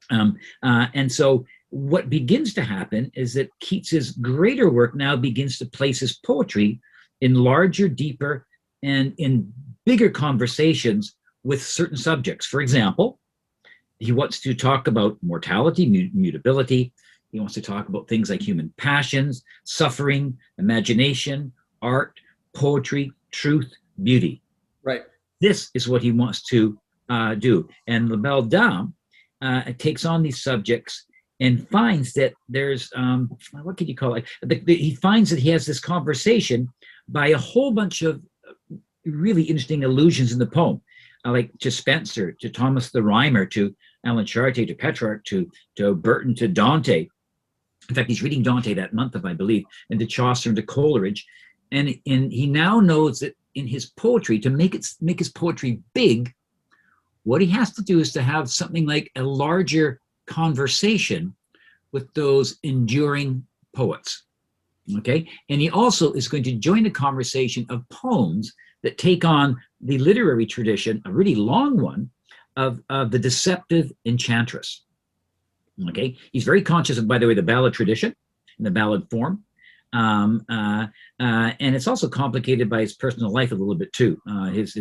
And so what begins to happen is that Keats's greater work now begins to place his poetry in larger, deeper, and in bigger conversations with certain subjects. For example, he wants to talk about mortality, mutability. He wants to talk about things like human passions, suffering, imagination, art, poetry, truth, beauty. Right. This is what he wants to do. And La Belle Dame takes on these subjects and finds that there's, what could you call it? He finds that he has this conversation by a whole bunch of really interesting allusions in the poem, like to Spenser, to Thomas the Rhymer, to Alan Chartier, to Petrarch, to Burton, to Dante. In fact, he's reading Dante that month, I believe, and to Chaucer and to Coleridge. And he now knows that in his poetry, to make his poetry big, what he has to do is to have something like a larger conversation with those enduring poets. Okay, and he also is going to join a conversation of poems that take on the literary tradition, a really long one, of the deceptive enchantress. Okay, he's very conscious of, by the way, the ballad tradition and the ballad form, and it's also complicated by his personal life a little bit too. His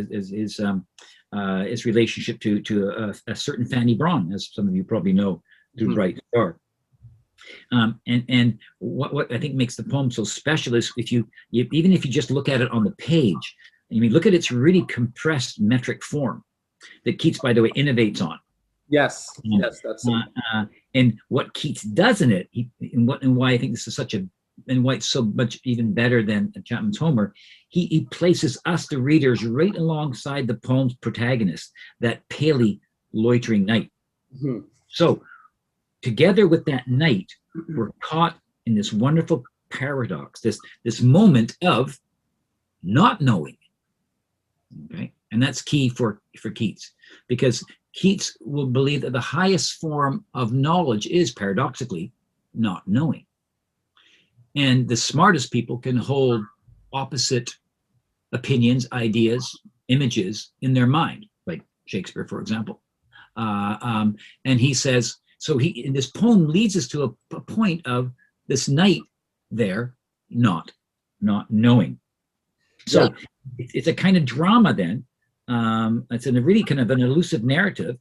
relationship to a certain Fanny Braun, as some of you probably know through Bright Star. And what I think makes the poem so special is even if you just look at it on the page, look at its really compressed metric form that Keats, by the way, innovates on. Yes, yes, that's and what Keats does in it, and why I think this is and why it's so much even better than Chapman's Homer, he places us, the readers, right alongside the poem's protagonist, that palely loitering knight. Mm-hmm. So together with that knight, we're caught in this wonderful paradox, this moment of not knowing. Okay, and that's key for Keats, because Keats will believe that the highest form of knowledge is paradoxically not knowing. And the smartest people can hold opposite opinions, ideas, images in their mind, like Shakespeare, for example. And he says, so in this poem leads us to a point of this knight there not knowing. So it's a kind of drama then. It's a really kind of an elusive narrative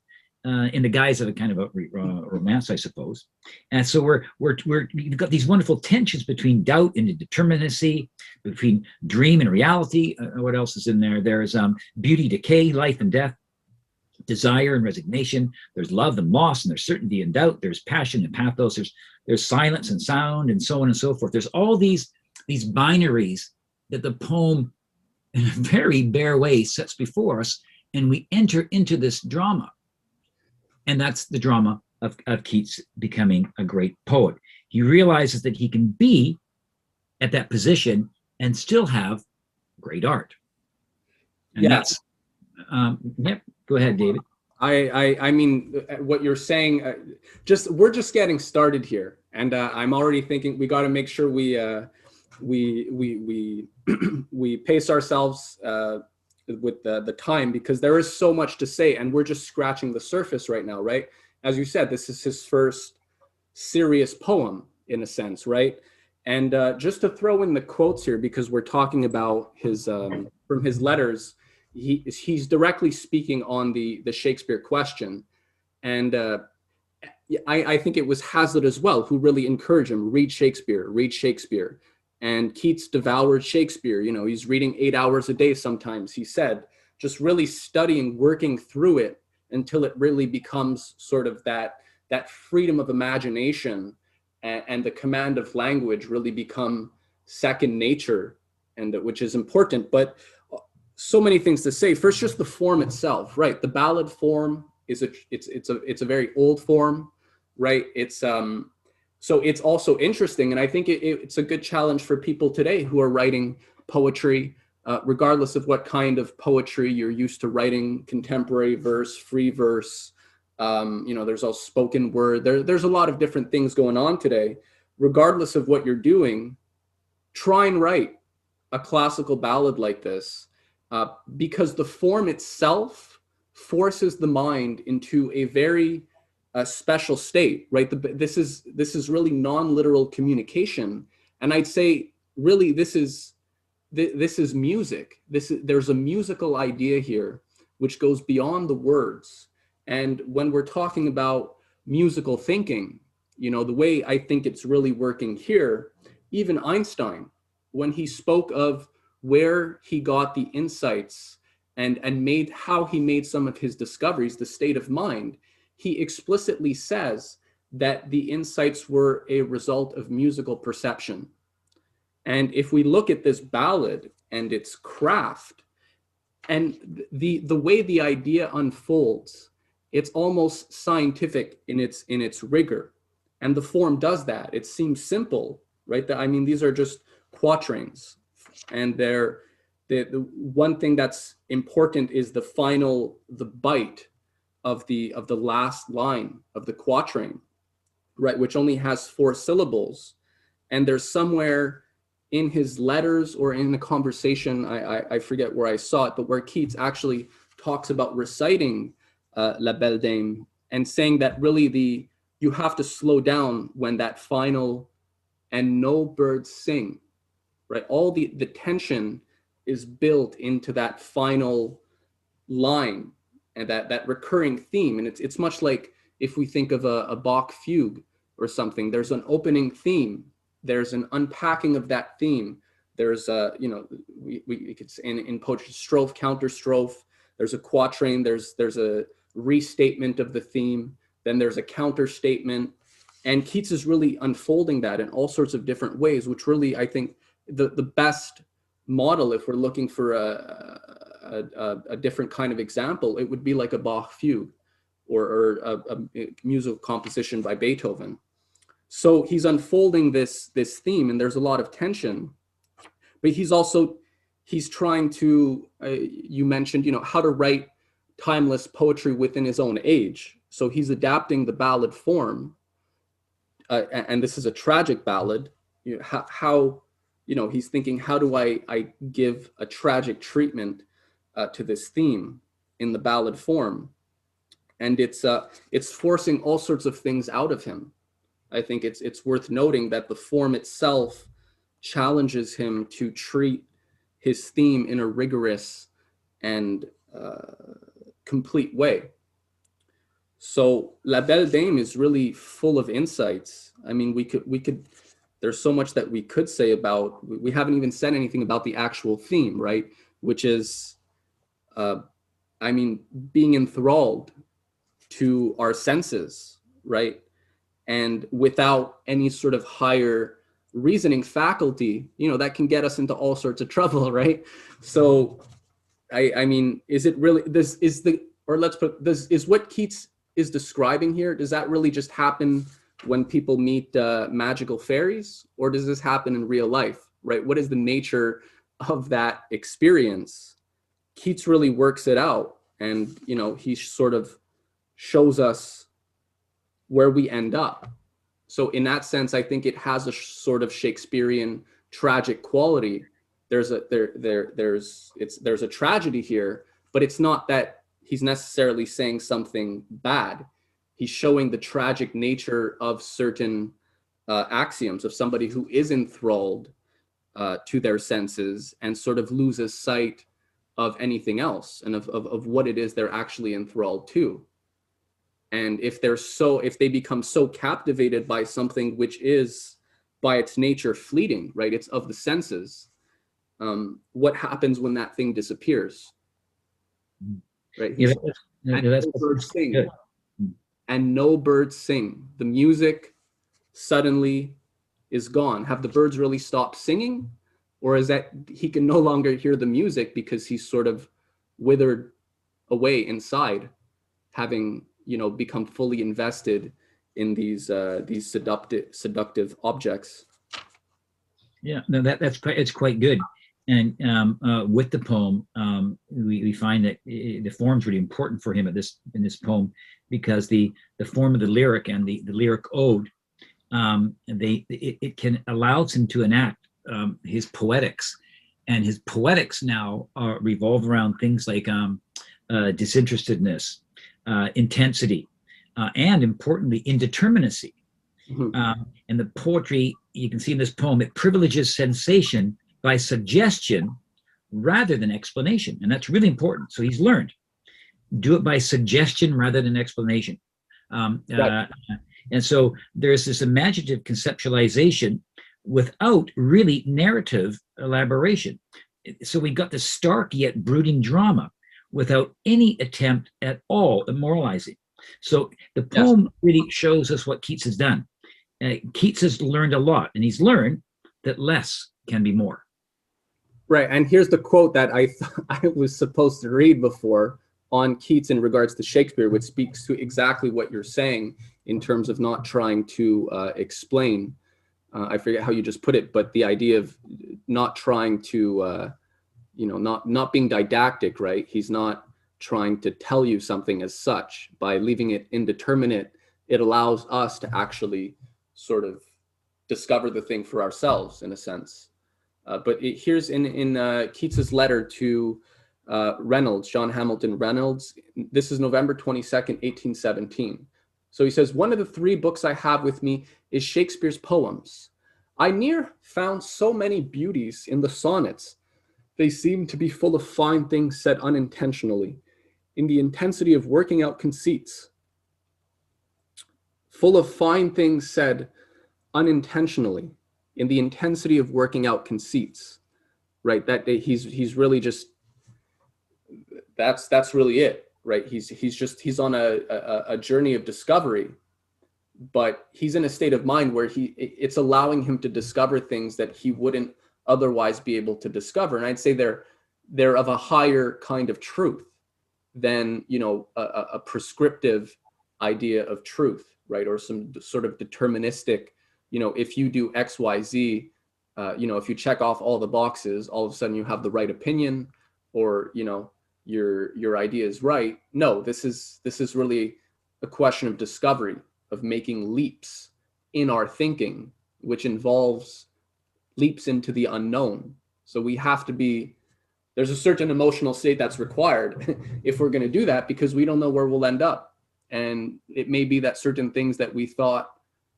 in the guise of a kind of a romance, I suppose. And so we've got these wonderful tensions between doubt and indeterminacy, between dream and reality. What else is in there? There's beauty, decay, life and death, desire and resignation. There's love and loss, and there's certainty and doubt. There's passion and pathos. There's silence and sound, and so on and so forth. There's all these binaries that the poem, in a very bare way, sets before us, and we enter into this drama. And that's the drama of Keats becoming a great poet. He realizes that he can be at that position and still have great art. And that's, go ahead, David. I mean, what you're saying, we're just getting started here, and I'm already thinking we got to make sure we pace ourselves with the time, because there is so much to say, and we're just scratching the surface right now, right? As you said, this is his first serious poem in a sense, right? And just to throw in the quotes here, because we're talking about his from his letters, he's directly speaking on the Shakespeare question, and I think it was Hazlitt as well who really encouraged him, read Shakespeare. And Keats devoured Shakespeare. You know, he's reading 8 hours a day sometimes, he said, just really studying, working through it until it really becomes sort of that freedom of imagination and the command of language really become second nature, and which is important. But so many things to say. First, just the form itself, right? The ballad form is it's a very old form, right? So it's also interesting, and I think it's a good challenge for people today who are writing poetry, regardless of what kind of poetry you're used to writing, contemporary verse, free verse, there's all spoken word. There's a lot of different things going on today. Regardless of what you're doing, try and write a classical ballad like this, because the form itself forces the mind into a very special state, right? This is really non-literal communication, and I'd say really this is music. There's a musical idea here which goes beyond the words. And when we're talking about musical thinking, the way I think it's really working here, even Einstein, when he spoke of where he got the insights and how he made some of his discoveries, the state of mind, he explicitly says that the insights were a result of musical perception. And if we look at this ballad and its craft and the way the idea unfolds, it's almost scientific in its rigor. And the form does that. It seems simple, right? I mean, these are just quatrains. And the one thing that's important is the bite of the last line of the quatrain, right, which only has 4 syllables. And there's somewhere in his letters or in the conversation, I forget where I saw it, but where Keats actually talks about reciting La Belle Dame and saying that really you have to slow down when that final "and no birds sing," right? All the tension is built into that final line and that recurring theme. And it's much like if we think of a Bach fugue or something, there's an opening theme, there's an unpacking of that theme. There's we could say in poetry, strophe, counterstrophe, there's a quatrain, there's a restatement of the theme, then there's a counter statement. And Keats is really unfolding that in all sorts of different ways, which really, I think, the best model, if we're looking for a different kind of example, it would be like a Bach fugue or a musical composition by Beethoven. So he's unfolding this theme, and there's a lot of tension, but he's trying to, you mentioned, how to write timeless poetry within his own age. So he's adapting the ballad form, and this is a tragic ballad. How he's thinking, how do I give a tragic treatment to this theme in the ballad form? And it's forcing all sorts of things out of him. I think it's worth noting that the form itself challenges him to treat his theme in a rigorous and complete way. So La Belle Dame is really full of insights. I mean, we could there's so much that we could say about, we haven't even said anything about the actual theme, right? Which is, being enthralled to our senses, right? And without any sort of higher reasoning faculty, that can get us into all sorts of trouble, right? So, I mean, is it really, is what Keats is describing here, does that really just happen when people meet magical fairies, or does this happen in real life, right? What is the nature of that experience? Keats really works it out, and he sort of shows us where we end up. So in that sense, I think it has a sort of Shakespearean tragic quality. There's a tragedy here, but it's not that he's necessarily saying something bad. He's showing the tragic nature of certain axioms, of somebody who is enthralled to their senses and sort of loses sight of anything else, and of what it is they're actually enthralled to. And if they become so captivated by something which is by its nature fleeting, right? It's of the senses. What happens when that thing disappears? Right? Yeah, no birds sing. And no birds sing. The music suddenly is gone. Have the birds really stopped singing? Or is that he can no longer hear the music because he's sort of withered away inside, having become fully invested in these seductive objects? Yeah, no, it's quite good. And with the poem, we find that the form's really important for him in this poem, because the form of the lyric and the lyric ode, it can allows him to enact his poetics, and his poetics now revolve around things like disinterestedness, intensity, and importantly, indeterminacy. Mm-hmm. And the poetry, you can see in this poem, it privileges sensation by suggestion rather than explanation. And that's really important. So he's learned, do it by suggestion rather than explanation. Right. And so there's this imaginative conceptualization without really narrative elaboration. So we've got this stark yet brooding drama without any attempt at all at moralizing. So the poem really shows us what Keats has done. Keats has learned a lot, and he's learned that less can be more. Right, and here's the quote that I was supposed to read before on Keats in regards to Shakespeare, which speaks to exactly what you're saying in terms of not trying to explain. I forget how you just put it, but the idea of not trying to, not being didactic, right? He's not trying to tell you something as such. By leaving it indeterminate, it allows us to actually sort of discover the thing for ourselves, in a sense. But here's in Keats's letter to Reynolds, John Hamilton Reynolds. This is November 22nd, 1817. So he says, "One of the three books I have with me is Shakespeare's poems. I near found so many beauties in the sonnets. They seem to be full of fine things said unintentionally, in the intensity of working out conceits." Full of fine things said unintentionally, in the intensity of working out conceits, right? That he's really just, that's really it, right? He's on a journey of discovery, but he's in a state of mind where it's allowing him to discover things that he wouldn't otherwise be able to discover. And I'd say they're of a higher kind of truth than, a prescriptive idea of truth, right? Or some sort of deterministic, if you do X, Y, Z, if you check off all the boxes, all of a sudden you have the right opinion, or, your idea is right. No, this is really a question of discovery, of making leaps in our thinking, which involves leaps into the unknown. So we have to be, there's a certain emotional state that's required if we're going to do that, because we don't know where we'll end up. And it may be that certain things that we thought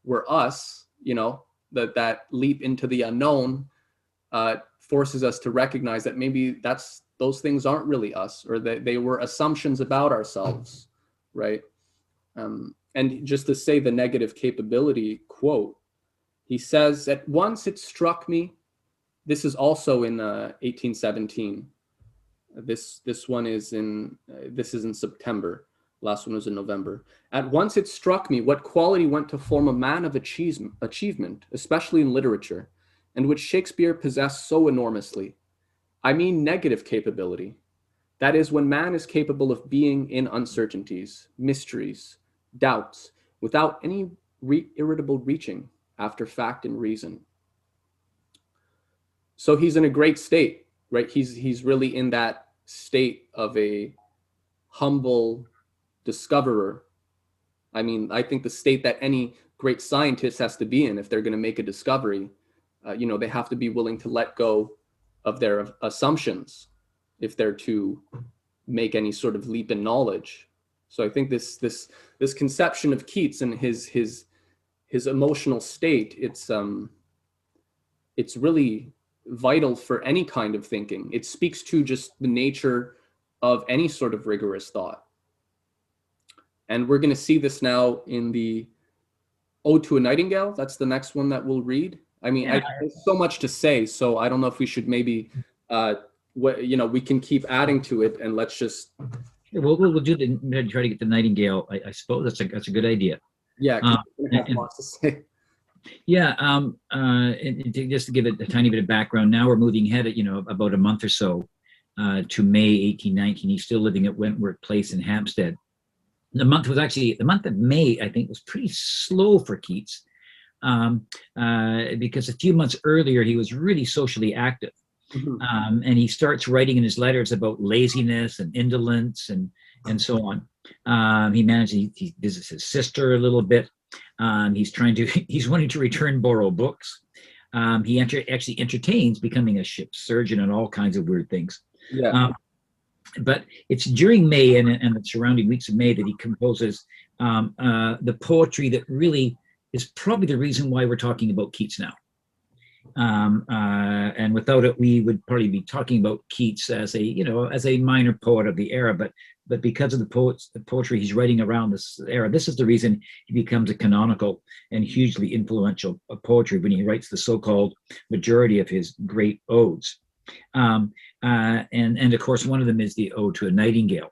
were us, you know, that leap into the unknown forces us to recognize that maybe those things aren't really us, or that they were assumptions about ourselves, right? And just to say the negative capability quote, he says, "At once it struck me," this is also in 1817. This one is this is in September. Last one was in November. "At once it struck me what quality went to form a man of achievement, especially in literature, and which Shakespeare possessed so enormously. I mean negative capability. That is, when man is capable of being in uncertainties, mysteries, doubts, without any irritable reaching after fact and reason." So he's in a great state, right? He's really in that state of a humble discoverer. I mean, I think the state that any great scientist has to be in if they're going to make a discovery, they have to be willing to let go of their assumptions if they're to make any sort of leap in knowledge. So I think this conception of Keats and his emotional state, it's really vital for any kind of thinking. It speaks to just the nature of any sort of rigorous thought. And we're going to see this now in the Ode to a Nightingale. That's the next one that we'll read. I mean, there's so much to say, so I don't know if we should maybe, we can keep adding to it, and let's just. We'll do try to get the Nightingale. I suppose that's a good idea. Yeah, have lots to say. Yeah, and just to give it a tiny bit of background, now we're moving ahead, about a month or so to May 1819. He's still living at Wentworth Place in Hampstead. The month of May, I think, was pretty slow for Keats, because a few months earlier he was really socially active. Mm-hmm. And he starts writing in his letters about laziness and indolence and so on. He visits his sister a little bit. He's wanting to return borrowed books. He actually entertains becoming a ship's surgeon and all kinds of weird things. Yeah. But it's during May and the surrounding weeks of May that he composes the poetry that really is probably the reason why we're talking about Keats now. And without it, we would probably be talking about Keats as a minor poet of the era. But because of the poetry he's writing around this era, this is the reason he becomes a canonical and hugely influential poetry when he writes the so-called majority of his great odes. And of course, one of them is the Ode to a Nightingale.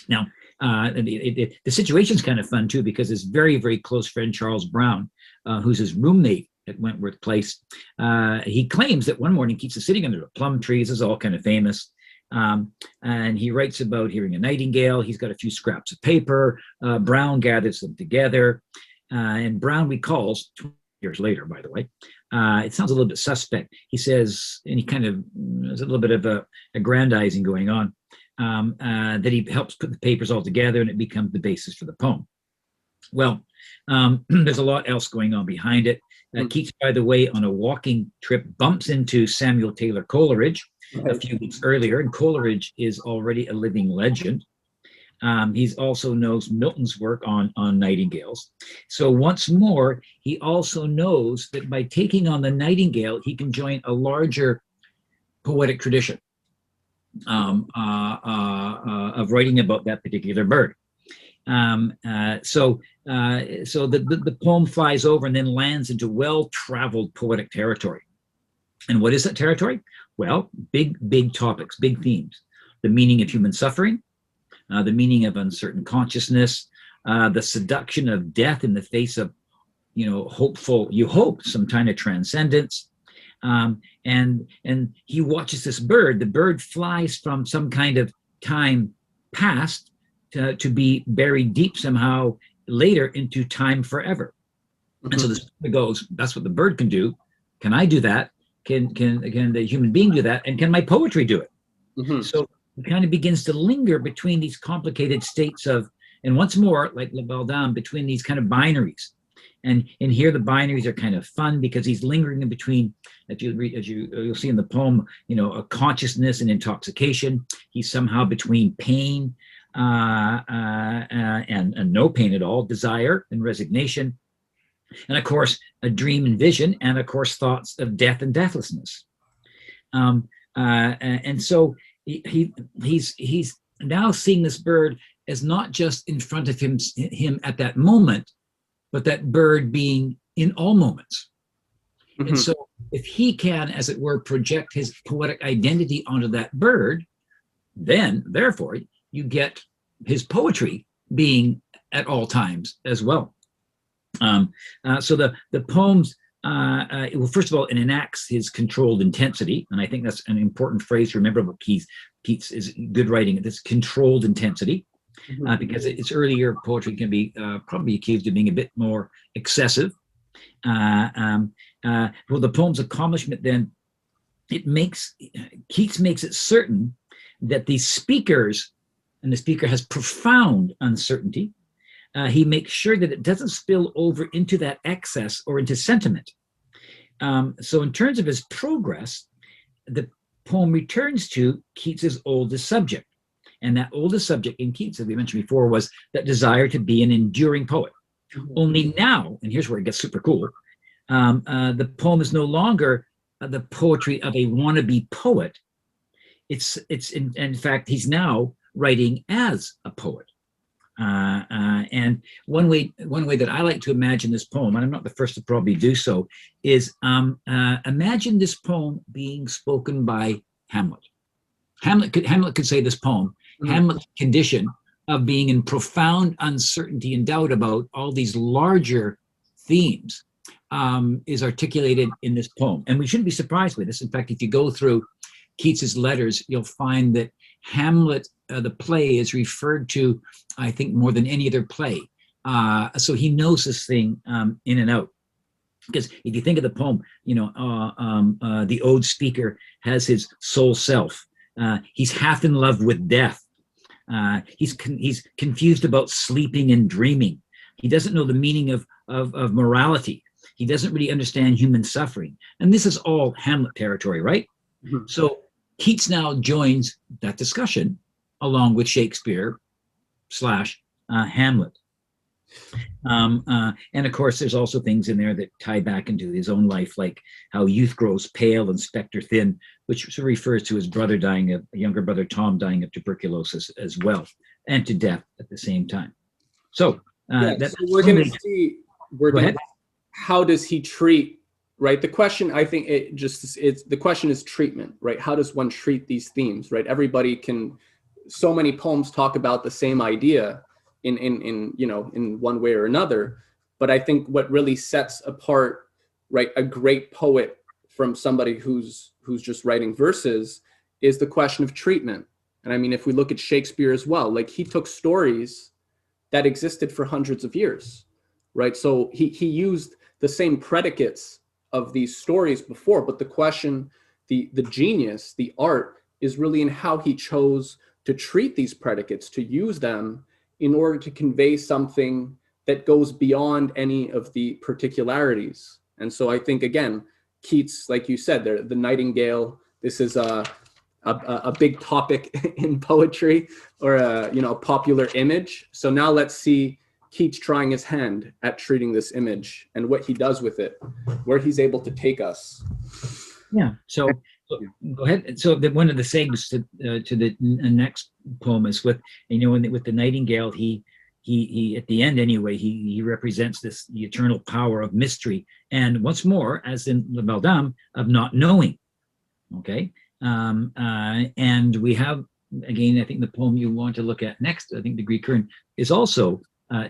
Now, the situation's kind of fun too, because his very, very close friend Charles Brown, who's his roommate at Wentworth Place, he claims that one morning Keats is sitting under a plum tree. This is all kind of famous. And he writes about hearing a nightingale. He's got a few scraps of paper. Brown gathers them together. And Brown recalls, 20 years later, by the way, it sounds a little bit suspect. He says, and he kind of, there's a little bit of aggrandizing going on, that he helps put the papers all together and it becomes the basis for the poem. Well, there's a lot else going on behind it. Keats, by the way, on a walking trip, bumps into Samuel Taylor Coleridge a few weeks earlier, and Coleridge is already a living legend. He also knows Milton's work on nightingales. So once more, he also knows that by taking on the nightingale, he can join a larger poetic tradition of writing about that particular bird. So the poem flies over and then lands into well-traveled poetic territory. And what is that territory? Well, big topics, big themes. The meaning of human suffering, the meaning of uncertain consciousness, the seduction of death in the face of, some kind of transcendence. And he watches this bird. The bird flies from some kind of time past to be buried deep somehow later into time forever. Mm-hmm. And so this goes, that's what the bird can do. Can I do that? Can the human being do that? And can my poetry do it? Mm-hmm. So it kind of begins to linger between these complicated states of, and once more, like La Belle Dame, between these kind of binaries. And here the binaries are kind of fun because he's lingering in between. If you read, you'll see in the poem, a consciousness and intoxication. He's somehow between pain and no pain at all, desire and resignation, and of course a dream and vision, and of course thoughts of death and deathlessness. And so he's now seeing this bird as not just in front of him at that moment, but that bird being in all moments. Mm-hmm. And so if he can, as it were, project his poetic identity onto that bird, then therefore you get his poetry being at all times as well. So the poems, well, first of all, it enacts his controlled intensity, and I think that's an important phrase to remember about Keats. Keats is good writing at this controlled intensity, because its earlier poetry can be probably accused of being a bit more excessive. Well, the poem's accomplishment then, Keats makes it certain that the speakers, and the speaker has profound uncertainty. He makes sure that it doesn't spill over into that excess or into sentiment. So in terms of his progress, the poem returns to Keats's oldest subject. And that oldest subject in Keats, as we mentioned before, was that desire to be an enduring poet. Mm-hmm. Only now, and here's where it gets super cool, the poem is no longer the poetry of a wannabe poet. It's in fact, he's now writing as a poet. And one way that I like to imagine this poem, and I'm not the first to probably do so, is imagine this poem being spoken by Hamlet. Hamlet could say this poem. Mm-hmm. Hamlet's condition of being in profound uncertainty and doubt about all these larger themes is articulated in this poem. And we shouldn't be surprised by this. In fact, if you go through Keats's letters, you'll find that Hamlet, the play, is referred to, I think, more than any other play. So he knows this thing in and out. Because if you think of the poem, the ode speaker has his soul self. He's half in love with death. He's confused about sleeping and dreaming. He doesn't know the meaning of morality. He doesn't really understand human suffering. And this is all Hamlet territory, right? Mm-hmm. So Keats now joins that discussion along with Shakespeare / Hamlet. And of course, there's also things in there that tie back into his own life, like how youth grows pale and spectre thin, which refers to his brother younger brother Tom dying of tuberculosis as well, and to death at the same time. So, so we're going to see. How does he treat? Right. The question, I think, the question is treatment. Right. How does one treat these themes? Right. Everybody can. So many poems talk about the same idea in one way or another. But I think what really sets apart, right, a great poet from somebody who's just writing verses is the question of treatment. And I mean, if we look at Shakespeare as well, like he took stories that existed for hundreds of years, right? So he used the same predicates of these stories before, but the question, the genius, the art is really in how he chose to treat these predicates, to use them in order to convey something that goes beyond any of the particularities. And so I think, again, Keats, like you said, the Nightingale, this is a big topic in poetry, or a popular image. So now let's see Keats trying his hand at treating this image and what he does with it, where he's able to take us. Yeah. So go ahead. So one of the segues to the next poem is with the Nightingale. He at the end anyway, he represents the eternal power of mystery, and once more, as in La Belle Dame, of not knowing. Okay. And we have, again, I think the poem you want to look at next, I think the Greek Urn, is also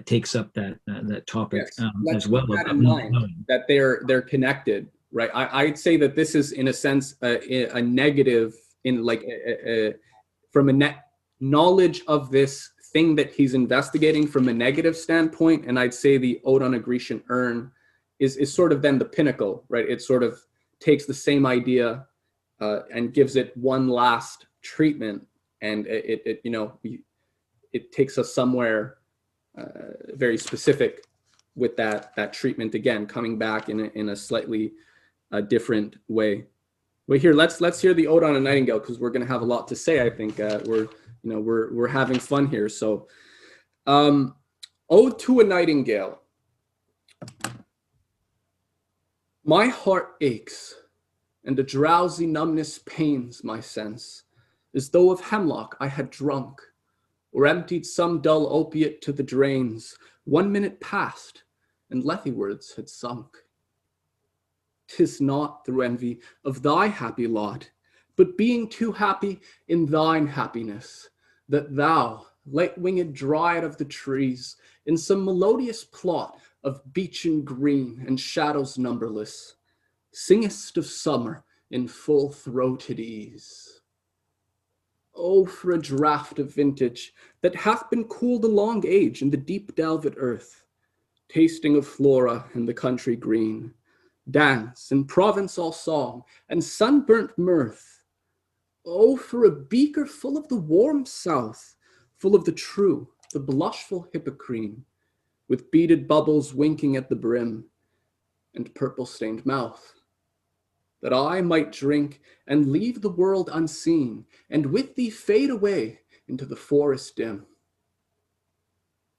takes up that topic. Yes. As well. Keep that in mind, that they're connected, right? I'd say that this is, in a sense, a negative in from a knowledge of this thing that he's investigating from a negative standpoint. And I'd say the Ode on a Grecian Urn is sort of then the pinnacle, right? It sort of takes the same idea and gives it one last treatment, and it takes us somewhere very specific with that treatment again, coming back in a slightly different way. But here, let's hear the Ode on a Nightingale, because we're going to have a lot to say. I think we're having fun here. So, Ode to a Nightingale. My heart aches, and a drowsy numbness pains my sense, as though of hemlock I had drunk, or emptied some dull opiate to the drains. 1 minute passed, and Lethywards had sunk. 'Tis not through envy of thy happy lot, but being too happy in thine happiness, that thou, light-winged dryad of the trees, in some melodious plot of beechen green and shadows numberless, singest of summer in full-throated ease. Oh, for a draught of vintage that hath been cooled a long age in the deep delved earth, tasting of flora and the country green, dance and Provençal song and sunburnt mirth. Oh, for a beaker full of the warm south, full of the true, the blushful Hippocrene, with beaded bubbles winking at the brim, and purple-stained mouth, that I might drink and leave the world unseen, and with thee fade away into the forest dim.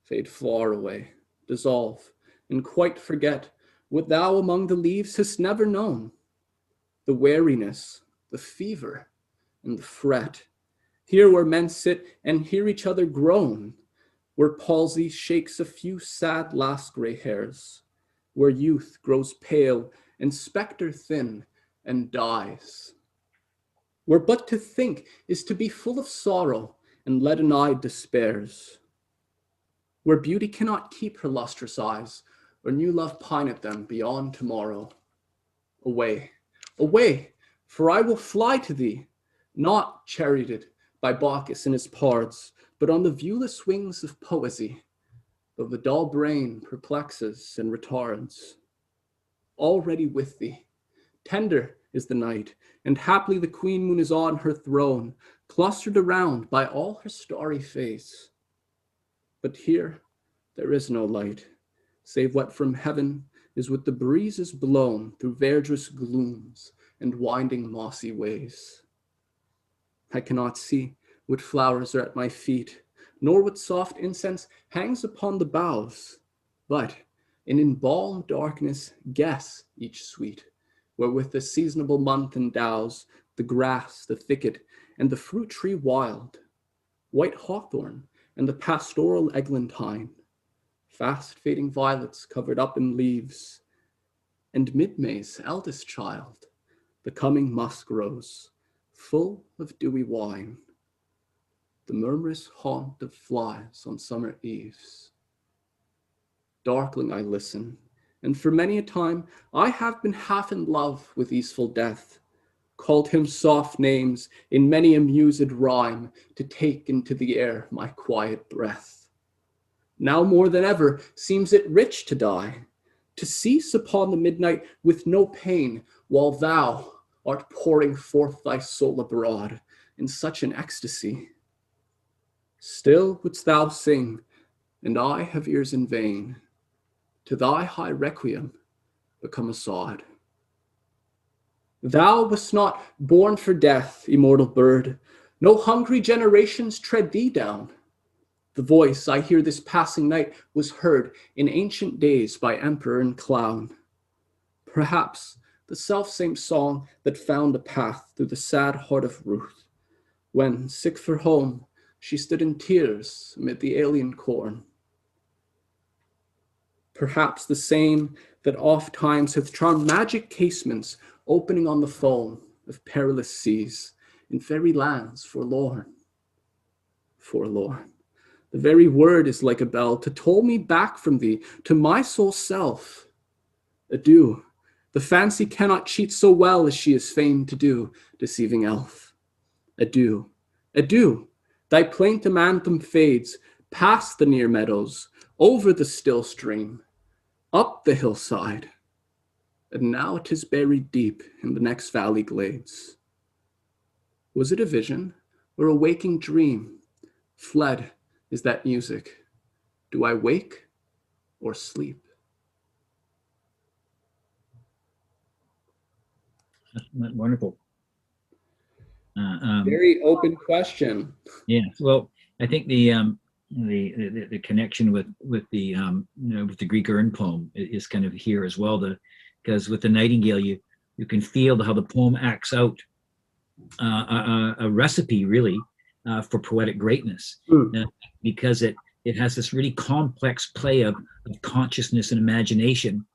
Fade far away, dissolve, and quite forget what thou among the leaves hast never known, the weariness, the fever, and the fret, here where men sit and hear each other groan, where palsy shakes a few sad last gray hairs, where youth grows pale and spectre thin and dies, where but to think is to be full of sorrow and leaden-eyed despairs, where beauty cannot keep her lustrous eyes, or new love pine at them beyond tomorrow. Away, away, for I will fly to thee, not charioted by Bacchus and his pards, but on the viewless wings of poesy, though the dull brain perplexes and retards. Already with thee, tender is the night, and haply the queen moon is on her throne, clustered around by all her starry face. But here there is no light, save what from heaven is with the breezes blown through verdurous glooms and winding mossy ways. I cannot see what flowers are at my feet, nor what soft incense hangs upon the boughs, but in embalmed darkness guess each sweet, wherewith the seasonable month endows the grass, the thicket, and the fruit tree wild, white hawthorn and the pastoral eglantine, fast fading violets covered up in leaves, and mid-May's eldest child, the coming musk rose, full of dewy wine, the murmurous haunt of flies on summer eves. Darkling I listen, and for many a time I have been half in love with easeful death, called him soft names in many a mused rhyme to take into the air my quiet breath. Now more than ever seems it rich to die, to cease upon the midnight with no pain, while thou art pouring forth thy soul abroad in such an ecstasy. Still wouldst thou sing, and I have ears in vain, to thy high requiem become a sod. Thou wast not born for death, immortal bird, no hungry generations tread thee down. The voice I hear this passing night was heard in ancient days by emperor and clown. Perhaps the selfsame song that found a path through the sad heart of Ruth, when, sick for home, she stood in tears amid the alien corn. Perhaps the same that oft times hath charmed magic casements opening on the foam of perilous seas in fairy lands forlorn. Forlorn. The very word is like a bell to toll me back from thee to my sole self. Adieu. The fancy cannot cheat so well as she is fain to do, deceiving elf. Adieu. Adieu. Thy plaintive anthem fades past the near meadows, over the still stream, up the hillside, and now 'tis buried deep in the next valley glades. Was it a vision or a waking dream? Fled is that music. Do I wake or sleep? That's wonderful. Very open question. Yeah. Well, I think the connection with with the Greek urn poem is kind of here as well. Because with the Nightingale, you can feel how the poem acts out a recipe really for poetic greatness, because it has this really complex play of consciousness and imagination,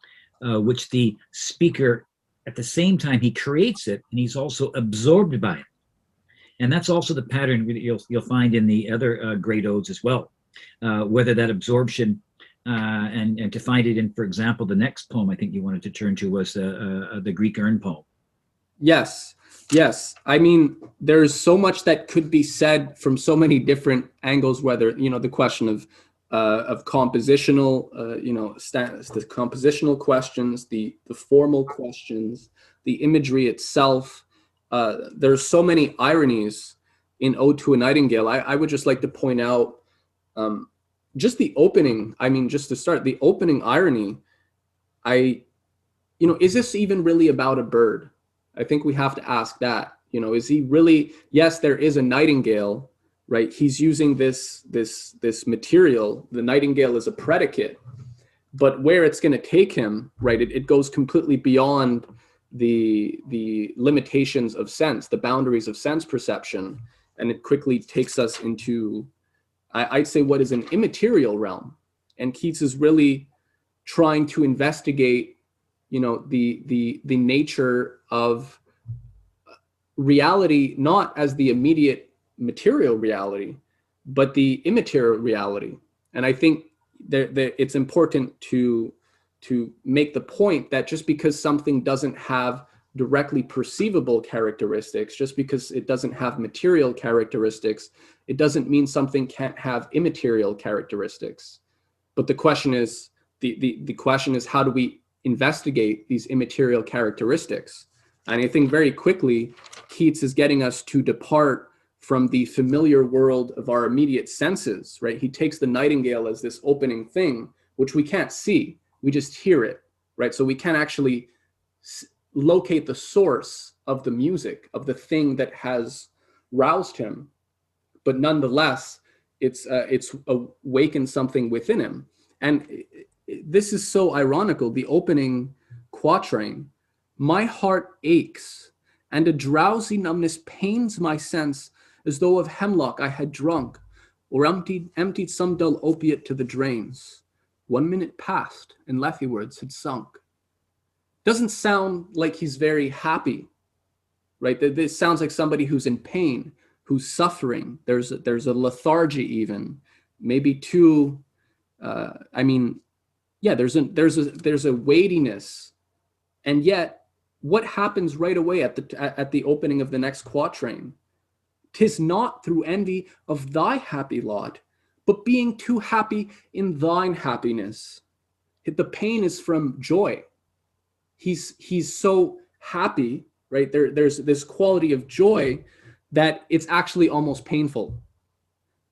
which the speaker, at the same time he creates it, and he's also absorbed by it. And that's also the pattern that you'll find in the other great odes as well. Whether that absorption and to find it in, for example, the next poem I think you wanted to turn to was the Greek urn poem. Yes, yes. I mean, there's so much that could be said from so many different angles. Whether the question of compositional, the compositional questions, the formal questions, the imagery itself. There's so many ironies in Ode to a Nightingale. I would just like to point out just the opening. I mean, just to start, the opening irony. Is this even really about a bird? I think we have to ask that. Is he really? Yes, there is a nightingale, right? He's using this material. The nightingale is a predicate, but where it's going to take him, right? It goes completely beyond the limitations of sense, the boundaries of sense perception, and it quickly takes us into, I'd say, what is an immaterial realm. And Keats is really trying to investigate, the nature of reality, not as the immediate material reality, but the immaterial reality. And I think that it's important to make the point that just because something doesn't have directly perceivable characteristics, just because it doesn't have material characteristics, it doesn't mean something can't have immaterial characteristics. But the question is, the question is, how do we investigate these immaterial characteristics? And I think very quickly, Keats is getting us to depart from the familiar world of our immediate senses, right? He takes the nightingale as this opening thing, which we can't see. We just hear it, right? So we can't actually locate the source of the music, of the thing that has roused him. But nonetheless, it's awakened something within him. And this is so ironical. The opening quatrain, my heart aches, and a drowsy numbness pains my sense, as though of hemlock I had drunk, or emptied some dull opiate to the drains. 1 minute passed, and Lethywards had sunk. Doesn't sound like he's very happy, right? This sounds like somebody who's in pain, who's suffering. There's a lethargy even, maybe too. There's a weightiness, and yet what happens right away at the opening of the next quatrain? 'Tis not through envy of thy happy lot, but being too happy in thine happiness. The pain is from joy. He's so happy, right? There's this quality of joy that it's actually almost painful.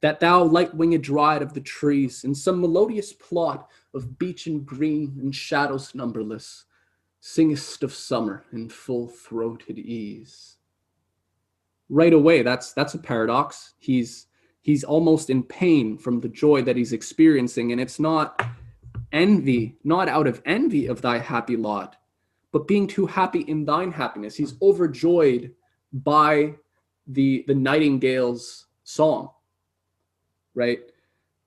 That thou light-winged dryad of the trees, in some melodious plot of beech and green and shadows numberless, singest of summer in full-throated ease. Right away, that's a paradox. He's almost in pain from the joy that he's experiencing, and it's not envy, not out of envy of thy happy lot, but being too happy in thine happiness. He's overjoyed by the nightingale's song, right?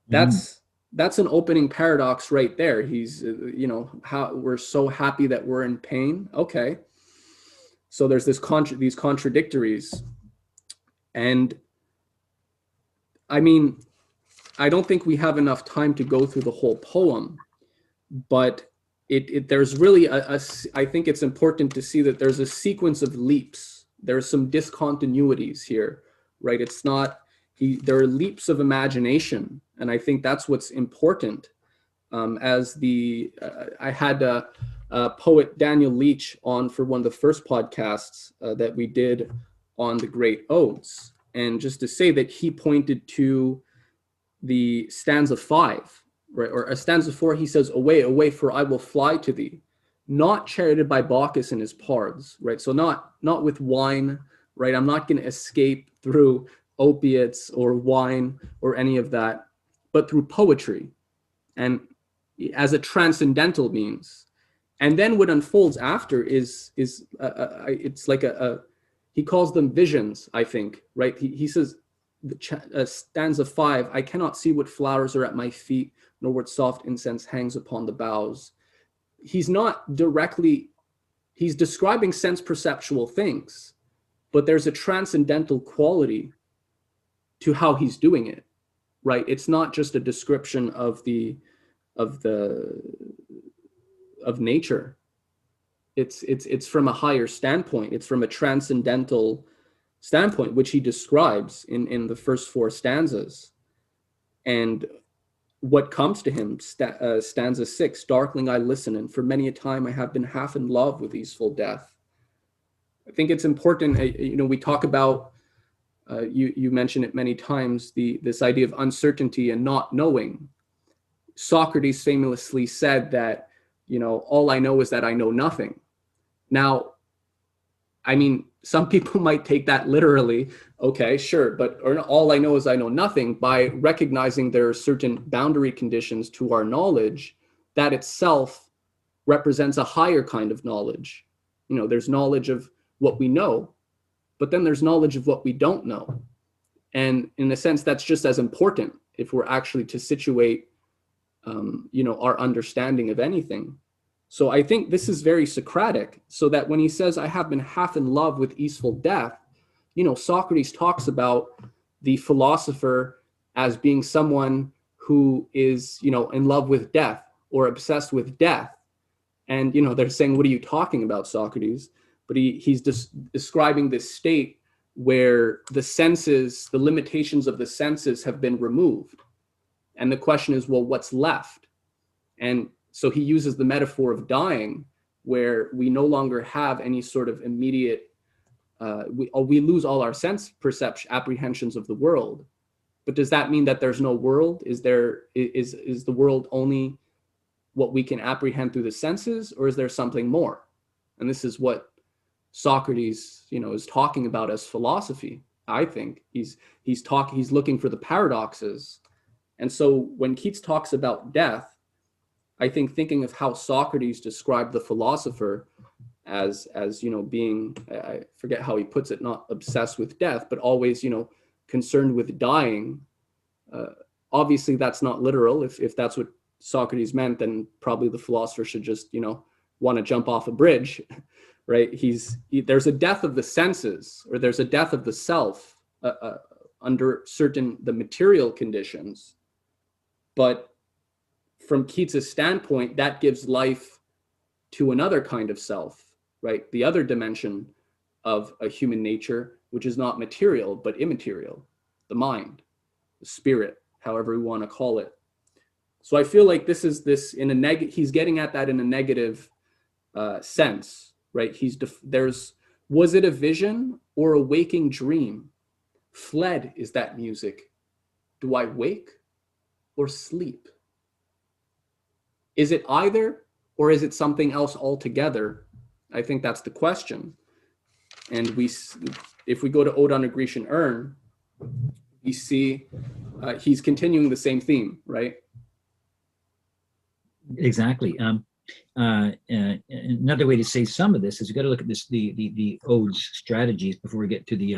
That's an opening paradox right there. He's, how we're so happy that we're in pain. Okay. So there's these contradictories. And I mean, I don't think we have enough time to go through the whole poem, but there's really I think it's important to see that there's a sequence of leaps. There's some discontinuities here, right? It's not, there are leaps of imagination. And I think that's what's important. I had poet Daniel Leach on for one of the first podcasts that we did on the Great Odes. And just to say that he pointed to the stanza 5, right? Or a stanza 4, he says, away, away, for I will fly to thee. not charioted by Bacchus and his pards, right? So not with wine, right? I'm not going to escape through opiates or wine or any of that, but through poetry and as a transcendental means. And then what unfolds after is it's like he calls them visions, I think, right? He says, stanza 5, I cannot see what flowers are at my feet, nor what soft incense hangs upon the boughs. He's not directly, he's describing sense perceptual things, but there's a transcendental quality to how he's doing it, right? It's not just a description of nature. It's from a higher standpoint. It's from a transcendental standpoint, which he describes in the first 4 stanzas. And what comes to him, stanza 6, darkling I listen, and for many a time I have been half in love with easeful death. I think it's important, we talk about, you mentioned it many times, this idea of uncertainty and not knowing. Socrates famously said that, all I know is that I know nothing. Now, I mean, some people might take that literally. Okay, sure. But all I know is I know nothing. By recognizing there are certain boundary conditions to our knowledge, that itself represents a higher kind of knowledge. There's knowledge of what we know, but then there's knowledge of what we don't know. And in a sense, that's just as important if we're actually to situate, our understanding of anything. So I think this is very Socratic, so that when he says, I have been half in love with easeful death, Socrates talks about the philosopher as being someone who is, in love with death or obsessed with death. And, they're saying, what are you talking about, Socrates? But he's describing this state where the senses, the limitations of the senses have been removed. And the question is, well, what's left? And so he uses the metaphor of dying, where we no longer have any sort of immediate, we lose all our sense perception, apprehensions of the world. But does that mean that there's no world? Is the world only what we can apprehend through the senses, or is there something more? And this is what Socrates, is talking about as philosophy. I think he's looking for the paradoxes. And so when Keats talks about death, I think thinking of how Socrates described the philosopher as being, I forget how he puts it, not obsessed with death, but always, concerned with dying. Obviously, that's not literal. If that's what Socrates meant, then probably the philosopher should just, want to jump off a bridge, right? There's a death of the senses, or there's a death of the self under the material conditions. But from Keats' standpoint, that gives life to another kind of self, right? The other dimension of a human nature, which is not material, but immaterial, the mind, the spirit, however we want to call it. So I feel like this he's getting at that in a negative sense, right? Was it a vision or a waking dream? Fled is that music. Do I wake or sleep? Is it either, or is it something else altogether? I think that's the question. And if we go to Ode on a Grecian Urn, we see he's continuing the same theme, right? Exactly. Another way to say some of this is you got to look at the Ode's strategies before we get to the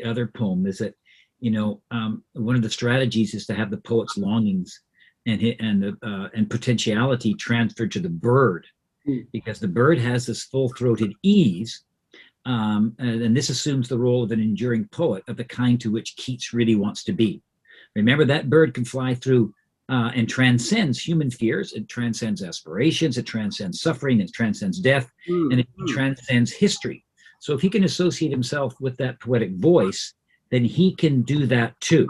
other poem. Is that one of the strategies is to have the poet's longings and potentiality transferred to the bird, because the bird has this full-throated ease, and this assumes the role of an enduring poet of the kind to which Keats really wants to be. Remember, that bird can fly through and transcends human fears. It transcends aspirations. It transcends suffering. It transcends death, and it transcends history. So if he can associate himself with that poetic voice, then he can do that too.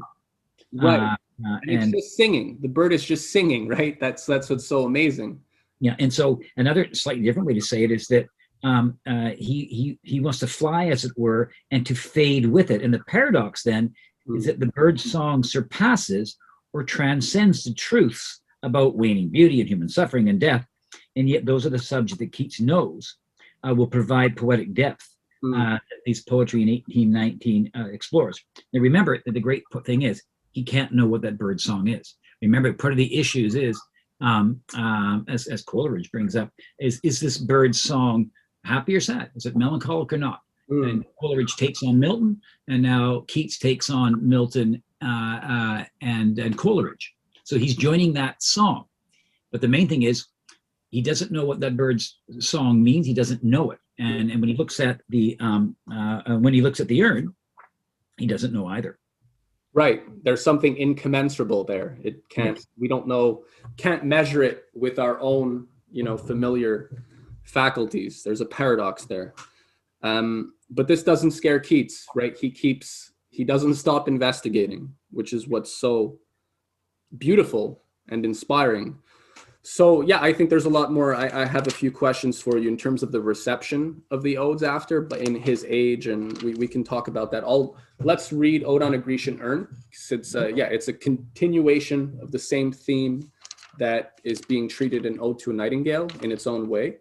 Right. And it's just singing. The bird is just singing, right? That's what's so amazing. Yeah. And so another slightly different way to say it is that he wants to fly, as it were, and to fade with it. And the paradox then is that the bird's song surpasses or transcends the truths about waning beauty and human suffering and death, and yet those are the subjects that Keats knows will provide poetic depth. These poetry in 1819 explores. Now remember that the great thing is he can't know what that bird song is. Remember, part of the issues is, as Coleridge brings up, is this bird song happy or sad? Is it melancholic or not? And Coleridge takes on Milton, and now Keats takes on Milton and Coleridge. So he's joining that song. But the main thing is, he doesn't know what that bird's song means. He doesn't know it. And when he looks at the urn, he doesn't know either. Right. There's something incommensurable there. It can't, we don't know, can't measure it with our own, familiar faculties. There's a paradox there. But this doesn't scare Keats, right? He doesn't stop investigating, which is what's so beautiful and inspiring. So yeah, I think there's a lot more. I have a few questions for you in terms of the reception of the odes after, but in his age, and we can talk about that. Let's read Ode on a Grecian Urn. It's a continuation of the same theme that is being treated in Ode to a Nightingale in its own way.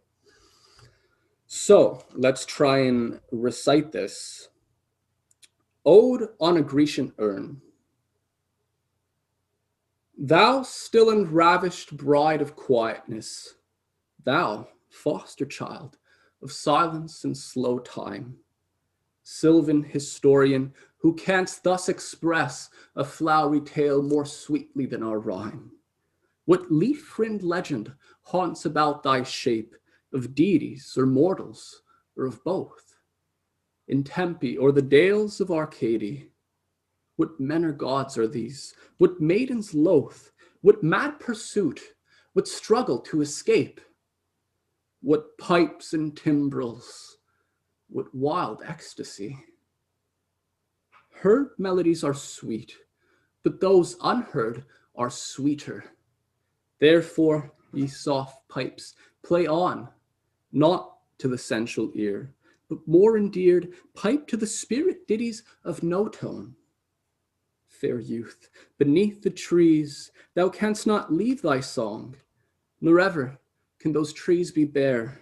So let's try and recite this. Ode on a Grecian Urn. Thou still and ravished bride of quietness, thou foster child of silence and slow time, sylvan historian, who canst thus express a flowery tale more sweetly than our rhyme. What leaf-fringed legend haunts about thy shape, of deities or mortals, or of both? In Tempe or the dales of Arcady, what men or gods are these? What maidens loath? What mad pursuit? What struggle to escape? What pipes and timbrels? What wild ecstasy? Heard melodies are sweet, but those unheard are sweeter. Therefore, ye soft pipes, play on, not to the sensual ear, but more endeared, pipe to the spirit ditties of no tone. Fair youth, beneath the trees, thou canst not leave thy song, nor ever can those trees be bare.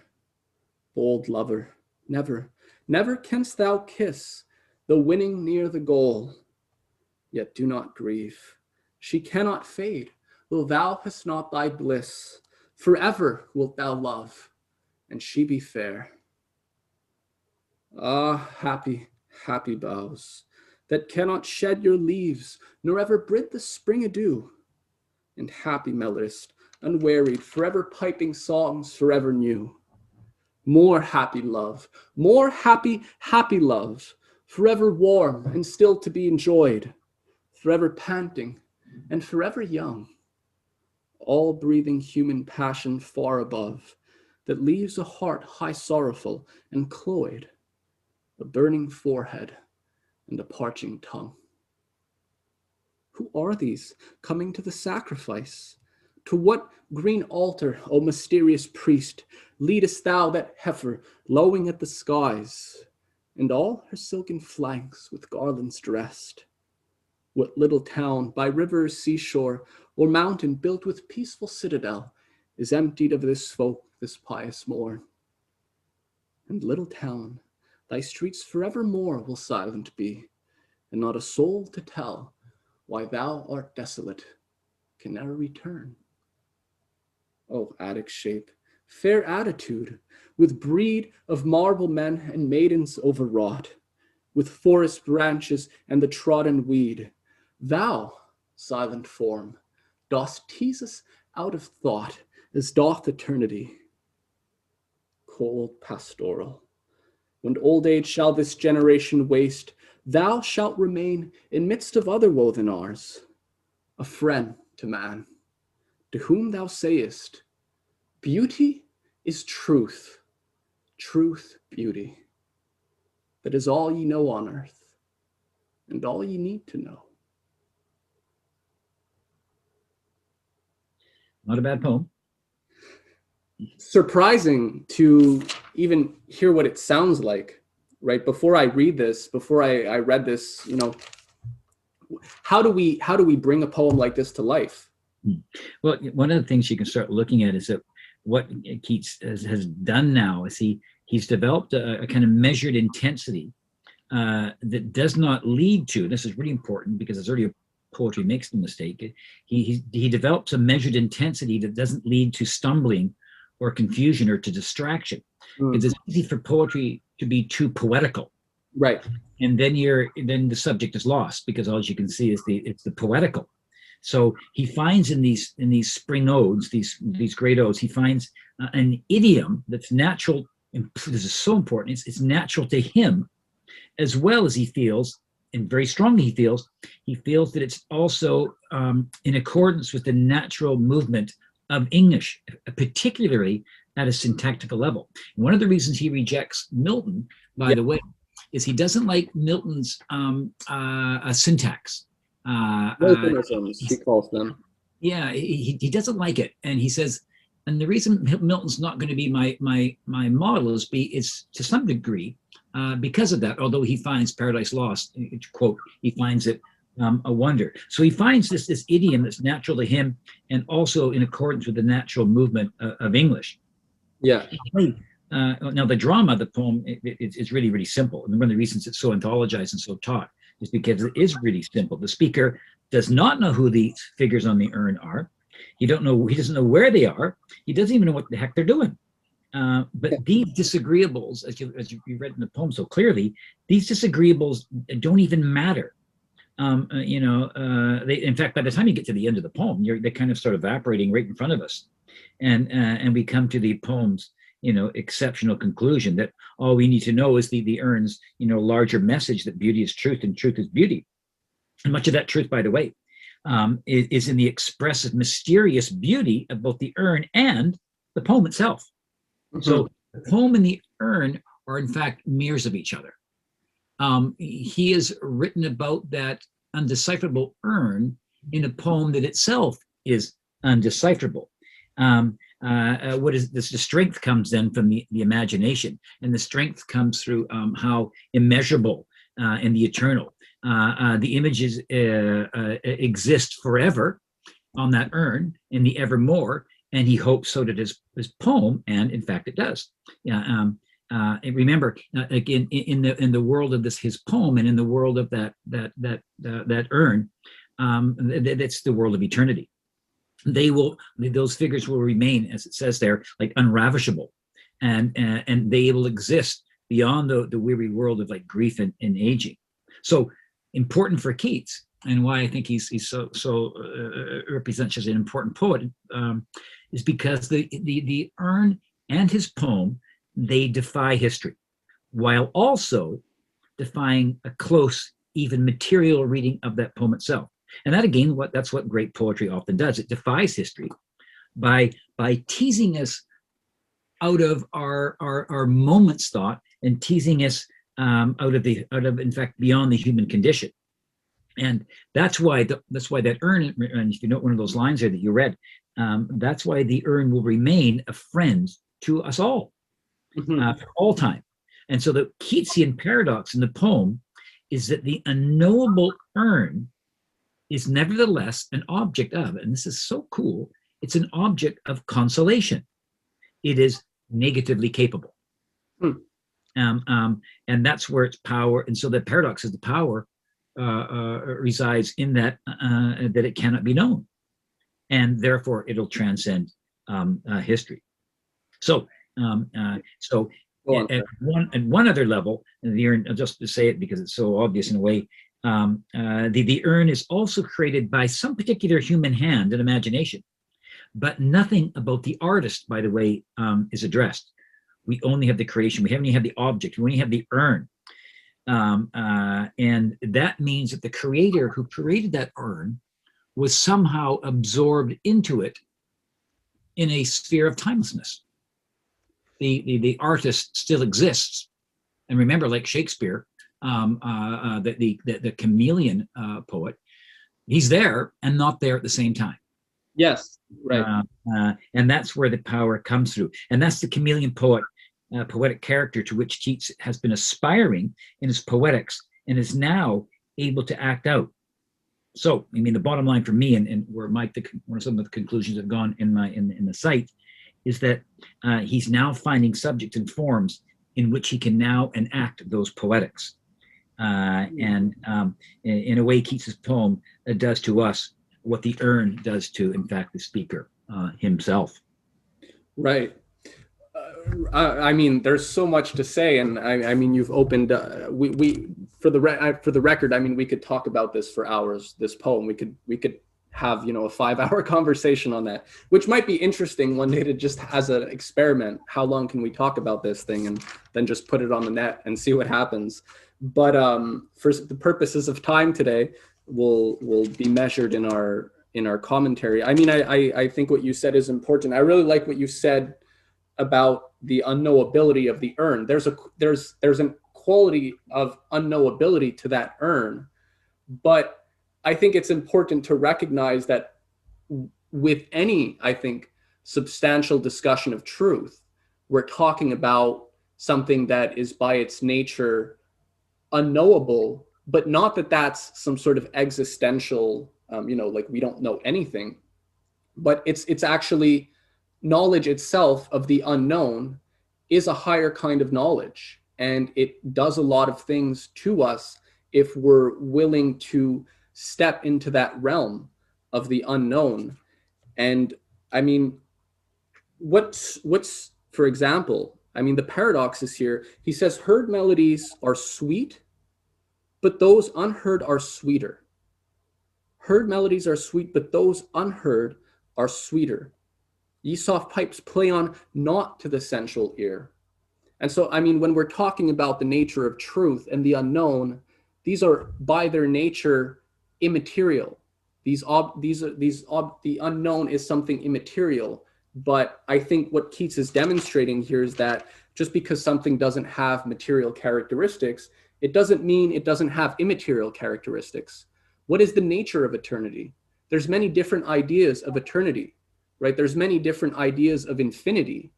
Bold lover, never, never canst thou kiss, though winning near the goal. Yet do not grieve, she cannot fade, though thou hast not thy bliss. Forever wilt thou love, and she be fair. Ah, happy, happy boughs, that cannot shed your leaves, nor ever bid the spring adieu. And happy melodist, unwearied, forever piping songs forever new. More happy love, more happy, happy love, forever warm and still to be enjoyed, forever panting and forever young. All breathing human passion far above, that leaves a heart high sorrowful and cloyed, a burning forehead, and a parching tongue. Who are these coming to the sacrifice? To what green altar, O mysterious priest, leadest thou that heifer lowing at the skies, and all her silken flanks with garlands dressed? What little town by river or seashore or mountain built with peaceful citadel is emptied of this folk this pious morn? And little town, thy streets forevermore will silent be, and not a soul to tell why thou art desolate can never return. O Attic shape, fair attitude, with breed of marble men and maidens overwrought, with forest branches and the trodden weed, thou, silent form, dost tease us out of thought as doth eternity. Cold pastoral, when old age shall this generation waste, thou shalt remain in midst of other woe than ours, a friend to man, to whom thou sayest, beauty is truth, truth beauty. That is all ye know on earth, and all ye need to know. Not a bad poem. Surprising to even hear what it sounds like, right? Before I read this, before I read this, how do we bring a poem like this to life? Well, one of the things you can start looking at is that what Keats has done now is he's developed a kind of measured intensity that does not lead to, this is really important because as earlier poetry makes the mistake, he develops a measured intensity that doesn't lead to stumbling or confusion or to distraction. Because it's easy for poetry to be too poetical. Right. And then the subject is lost because all you can see is it's the poetical. So he finds in these spring odes, these great odes, he finds an idiom that's natural. And this is so important. It's natural to him, as well as he feels, and very strongly he feels that it's also in accordance with the natural movement of English, particularly at a syntactical level. And one of the reasons he rejects Milton, by the way, is he doesn't like Milton's syntax. Euphemisms, he calls them. Yeah, he doesn't like it, and he says, and the reason Milton's not going to be my model is to some degree because of that. Although he finds Paradise Lost, quote, he finds it a wonder. So he finds this idiom that's natural to him, and also in accordance with the natural movement of English. Yeah. Now the drama of the poem is really, really simple, and one of the reasons it's so anthologized and so taught is because it is really simple. The speaker does not know who the figures on the urn are. He doesn't know where they are. He doesn't even know what the heck they're doing. But these disagreeables, as you read in the poem so clearly, these disagreeables don't even matter. In fact, by the time you get to the end of the poem, they kind of start evaporating right in front of us, and we come to the poem's exceptional conclusion that all we need to know is the urn's larger message that beauty is truth and truth is beauty. And much of that truth, by the way, is in the expressive, mysterious beauty of both the urn and the poem itself. Mm-hmm. So the poem and the urn are in fact mirrors of each other. He has written about that undecipherable urn in a poem that itself is undecipherable. What is this? The strength comes then from the imagination, and the strength comes through how immeasurable and the eternal. The images exist forever on that urn in the evermore, and he hopes so that his poem, and in fact it does. And remember, again, in the world of his poem, and in the world of that urn, that's the world of eternity. Those figures will remain, as it says there, like unravishable, and they will exist beyond the weary world of like grief and aging. So important for Keats, and why I think he's so represents as an important poet, is because the urn and his poem, they defy history, while also defying a close, even material reading of that poem itself. And that again, that's what great poetry often does. It defies history by teasing us out of our moment's thought, and teasing us out of in fact beyond the human condition. And that's why that urn, and if you note one of those lines there that you read, that's why the urn will remain a friend to us all, for all time. And so the Keatsian paradox in the poem is that the unknowable urn is nevertheless an object of, and this is so cool, it's an object of consolation. It is negatively capable. And that's where its power, and so the paradox is the power resides in that it cannot be known, and therefore it'll transcend history. So at one other level, the urn, just to say it because it's so obvious in a way, the urn is also created by some particular human hand and imagination, but nothing about the artist, by the way, is addressed. We only have the creation. We haven't even had the object. We only have the urn. And that means that the creator who created that urn was somehow absorbed into it in a sphere of timelessness. The artist still exists. And remember, like Shakespeare, the chameleon poet, he's there and not there at the same time. Yes, right. And that's where the power comes through. And that's the chameleon poetic character to which Keats has been aspiring in his poetics, and is now able to act out. So, I mean, the bottom line for me, and where some of the conclusions have gone in the site, is that he's now finding subjects and forms in which he can now enact those poetics. And in a way, Keats's poem does to us what the urn does to, in fact, the speaker himself. Right. I mean, there's so much to say, and I mean, you've opened. We for the record. I mean, we could talk about this for hours. This poem, we could have, you know, a 5-hour conversation on that, which might be interesting one day to just as an experiment. How long can we talk about this thing, and then just put it on the net and see what happens? But for the purposes of time today, we'll be measured in our commentary. I mean, I think what you said is important. I really like what you said about the unknowability of the urn. There's a quality of unknowability to that urn, but I think it's important to recognize that with any, I think, substantial discussion of truth, we're talking about something that is by its nature unknowable, but not that that's some sort of existential, you know, like we don't know anything, but it's actually knowledge itself of the unknown is a higher kind of knowledge, and it does a lot of things to us if we're willing to step into that realm of the unknown. And I mean, what's for example, I mean, the paradox is here. He says, heard melodies are sweet, but those unheard are sweeter. Heard melodies are sweet, but those unheard are sweeter. Ye soft pipes play on not to the sensual ear. And so, I mean, when we're talking about the nature of truth and the unknown, these are by their nature immaterial. The unknown is something immaterial. But I think what Keats is demonstrating here is that just because something doesn't have material characteristics, it doesn't mean it doesn't have immaterial characteristics. What is the nature of eternity? There's many different ideas of eternity, right? There's many different ideas of infinity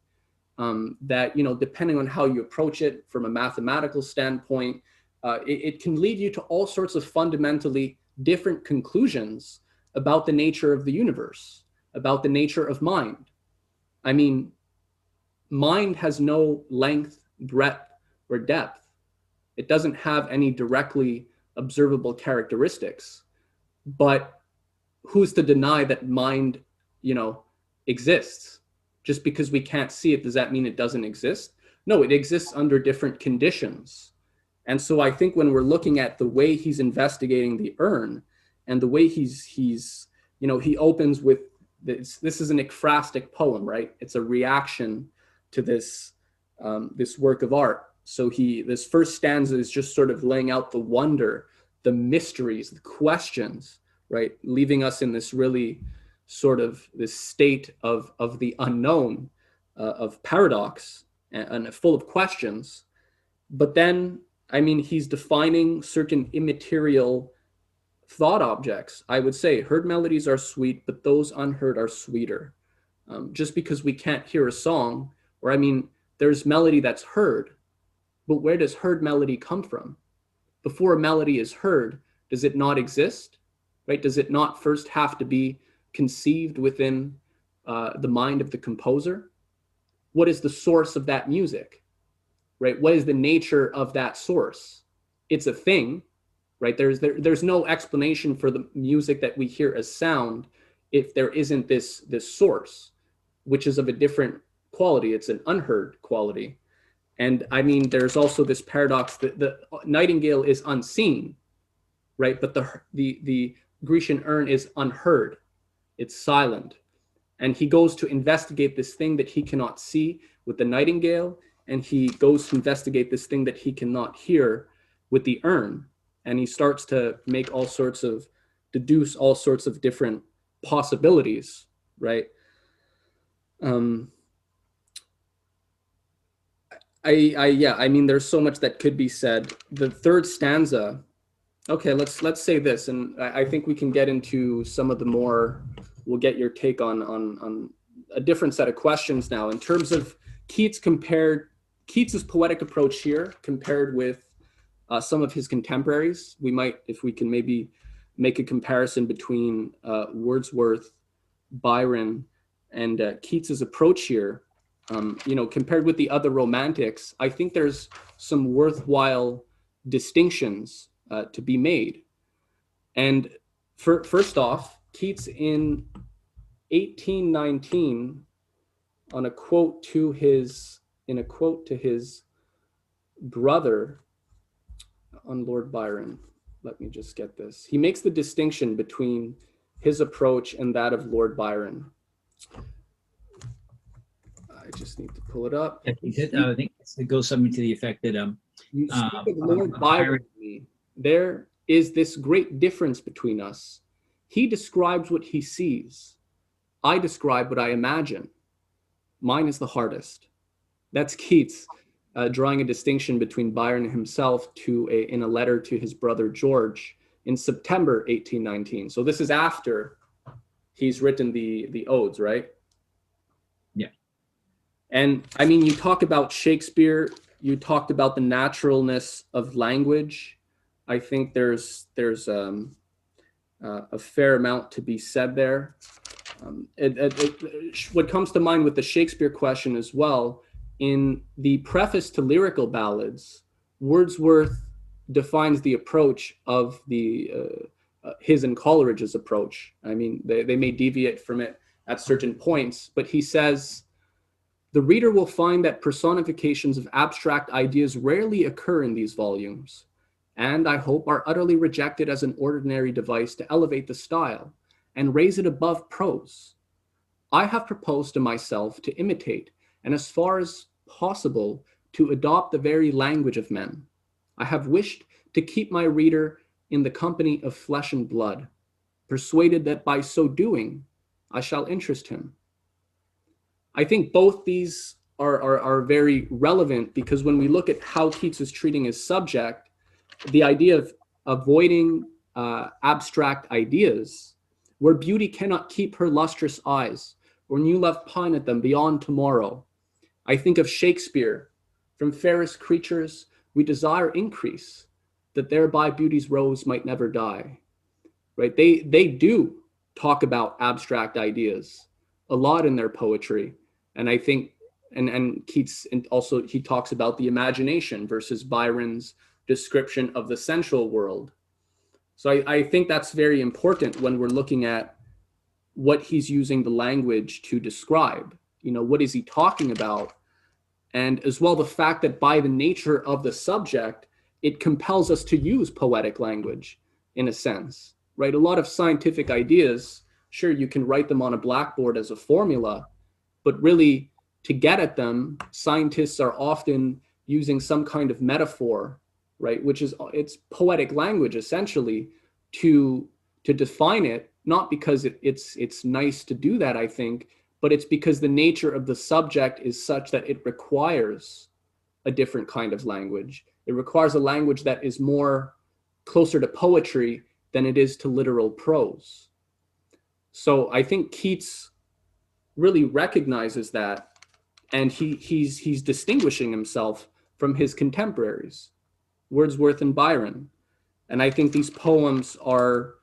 that, you know, depending on how you approach it from a mathematical standpoint, it can lead you to all sorts of fundamentally different conclusions about the nature of the universe, about the nature of mind. I mean, mind has no length, breadth, or depth. It doesn't have any directly observable characteristics. But who's to deny that mind, you know, exists? Just because we can't see it, does that mean it doesn't exist? No, it exists under different conditions. And so I think when we're looking at the way he's investigating the urn and the way he's you know, he opens with this is an ekphrastic poem, right? It's a reaction to this work of art. So this first stanza is just sort of laying out the wonder, the mysteries, the questions, right? Leaving us in this really sort of this state of the unknown, of paradox and full of questions. But then, I mean, he's defining certain immaterial thought objects. I would say heard melodies are sweet, but those unheard are sweeter. Just because we can't hear a song, or I mean, there's melody that's heard, but where does heard melody come from? Before a melody is heard, does it not exist, right? Does it not first have to be conceived within the mind of the composer? What is the source of that music, right? What is the nature of that source? It's a thing, right? There's no explanation for the music that we hear as sound if there isn't this source, which is of a different quality. It's an unheard quality. And I mean, there's also this paradox that the Nightingale is unseen, right? But the Grecian urn is unheard. It's silent. And he goes to investigate this thing that he cannot see with the Nightingale, and he goes to investigate this thing that he cannot hear with the urn. And he starts to deduce all sorts of different possibilities, right? I mean, there's so much that could be said. The third stanza, okay, let's say this, and I think we can get into some of the more, we'll get your take on a different set of questions now in terms of Keats's poetic approach here compared with some of his contemporaries. We might, if we can maybe make a comparison between Wordsworth, Byron, and Keats's approach here, compared with the other romantics, I think there's some worthwhile distinctions to be made. And first off, Keats in 1819, in a quote to his brother on Lord Byron, let me just get this. He makes the distinction between his approach and that of Lord Byron. I just need to pull it up. I think it goes something to the effect that you speak of Lord Byron to me. There is this great difference between us. He describes what he sees. I describe what I imagine. Mine is the hardest. That's Keats drawing a distinction between Byron and himself in a letter to his brother George in September 1819. So this is after he's written the odes, right? Yeah. And I mean, you talk about Shakespeare, you talked about the naturalness of language. I think there's a fair amount to be said there. What comes to mind with the Shakespeare question as well, in the preface to Lyrical Ballads, Wordsworth defines the approach of his and Coleridge's approach. I mean, they may deviate from it at certain points, but he says, the reader will find that personifications of abstract ideas rarely occur in these volumes, and I hope are utterly rejected as an ordinary device to elevate the style and raise it above prose. I have proposed to myself to imitate, and as far as possible, to adopt the very language of men. I have wished to keep my reader in the company of flesh and blood, persuaded that by so doing, I shall interest him. I think both these are very relevant, because when we look at how Keats is treating his subject, the idea of avoiding abstract ideas, where beauty cannot keep her lustrous eyes, when you left pine at them beyond tomorrow. I think of Shakespeare, from fairest creatures we desire increase, that thereby beauty's rose might never die. Right? They do talk about abstract ideas a lot in their poetry. And I think, and Keats, and also he talks about the imagination versus Byron's description of the sensual world. So I think that's very important when we're looking at what he's using the language to describe. What is he talking about? And as well, the fact that by the nature of the subject, it compels us to use poetic language in a sense, right? A lot of scientific ideas, sure, you can write them on a blackboard as a formula, but really to get at them, scientists are often using some kind of metaphor, right? It's poetic language essentially to define it, not because it's nice to do that, I think, but it's because the nature of the subject is such that it requires a different kind of language. It requires a language that is more closer to poetry than it is to literal prose. So I think Keats really recognizes that, and he's distinguishing himself from his contemporaries, Wordsworth and Byron. And I think these poems are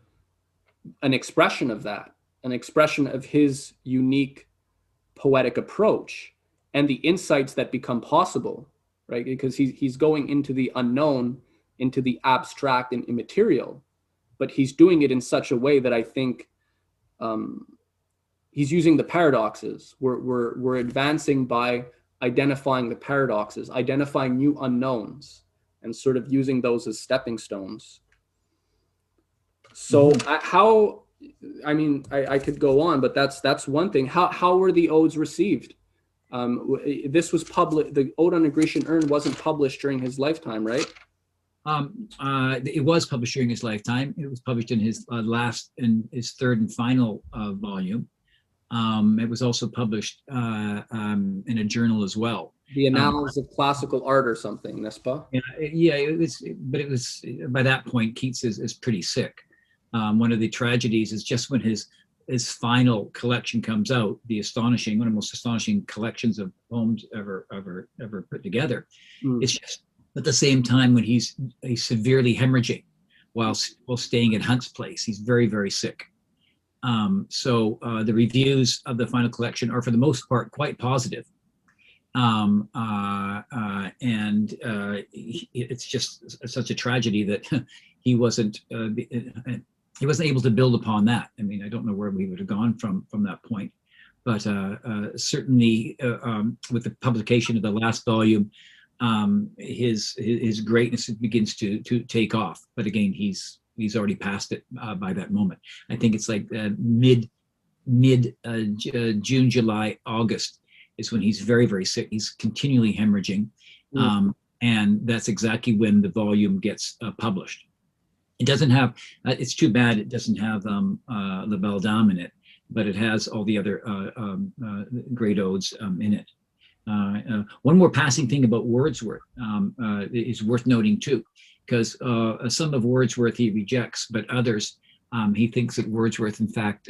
an expression of that, an expression of his unique poetic approach and the insights that become possible, right? Because he's going into the unknown, into the abstract and immaterial, but he's doing it in such a way that I think he's using the paradoxes. We're advancing by identifying the paradoxes, identifying new unknowns, and sort of using those as stepping stones. So I could go on, but that's one thing. How were the odes received? This was published. The Ode on a Grecian Urn wasn't published during his lifetime, right? It was published during his lifetime. It was published in his his third and final volume. It was also published in a journal as well. The Annals of Classical Art or something, n'est-ce pas? Yeah, it was. But it was, by that point, Keats is pretty sick. One of the tragedies is just when his final collection comes out, one of the most astonishing collections of poems ever put together. It's just at the same time when he's severely hemorrhaging while staying at Hunt's place. He's very, very sick. So the reviews of the final collection are, for the most part, quite positive. It's just such a tragedy that he wasn't able to build upon that. I mean, I don't know where we would have gone from that point, but certainly with the publication of the last volume, his greatness begins to take off. But again, he's already past it by that moment. I think it's like mid June, July, August is when he's very, very sick. He's continually hemorrhaging. And that's exactly when the volume gets published. It doesn't have, it's too bad it doesn't have the Belle in it, but it has all the other great odes in it. One more passing thing about Wordsworth is worth noting too, because some of Wordsworth he rejects, but others he thinks that Wordsworth, in fact,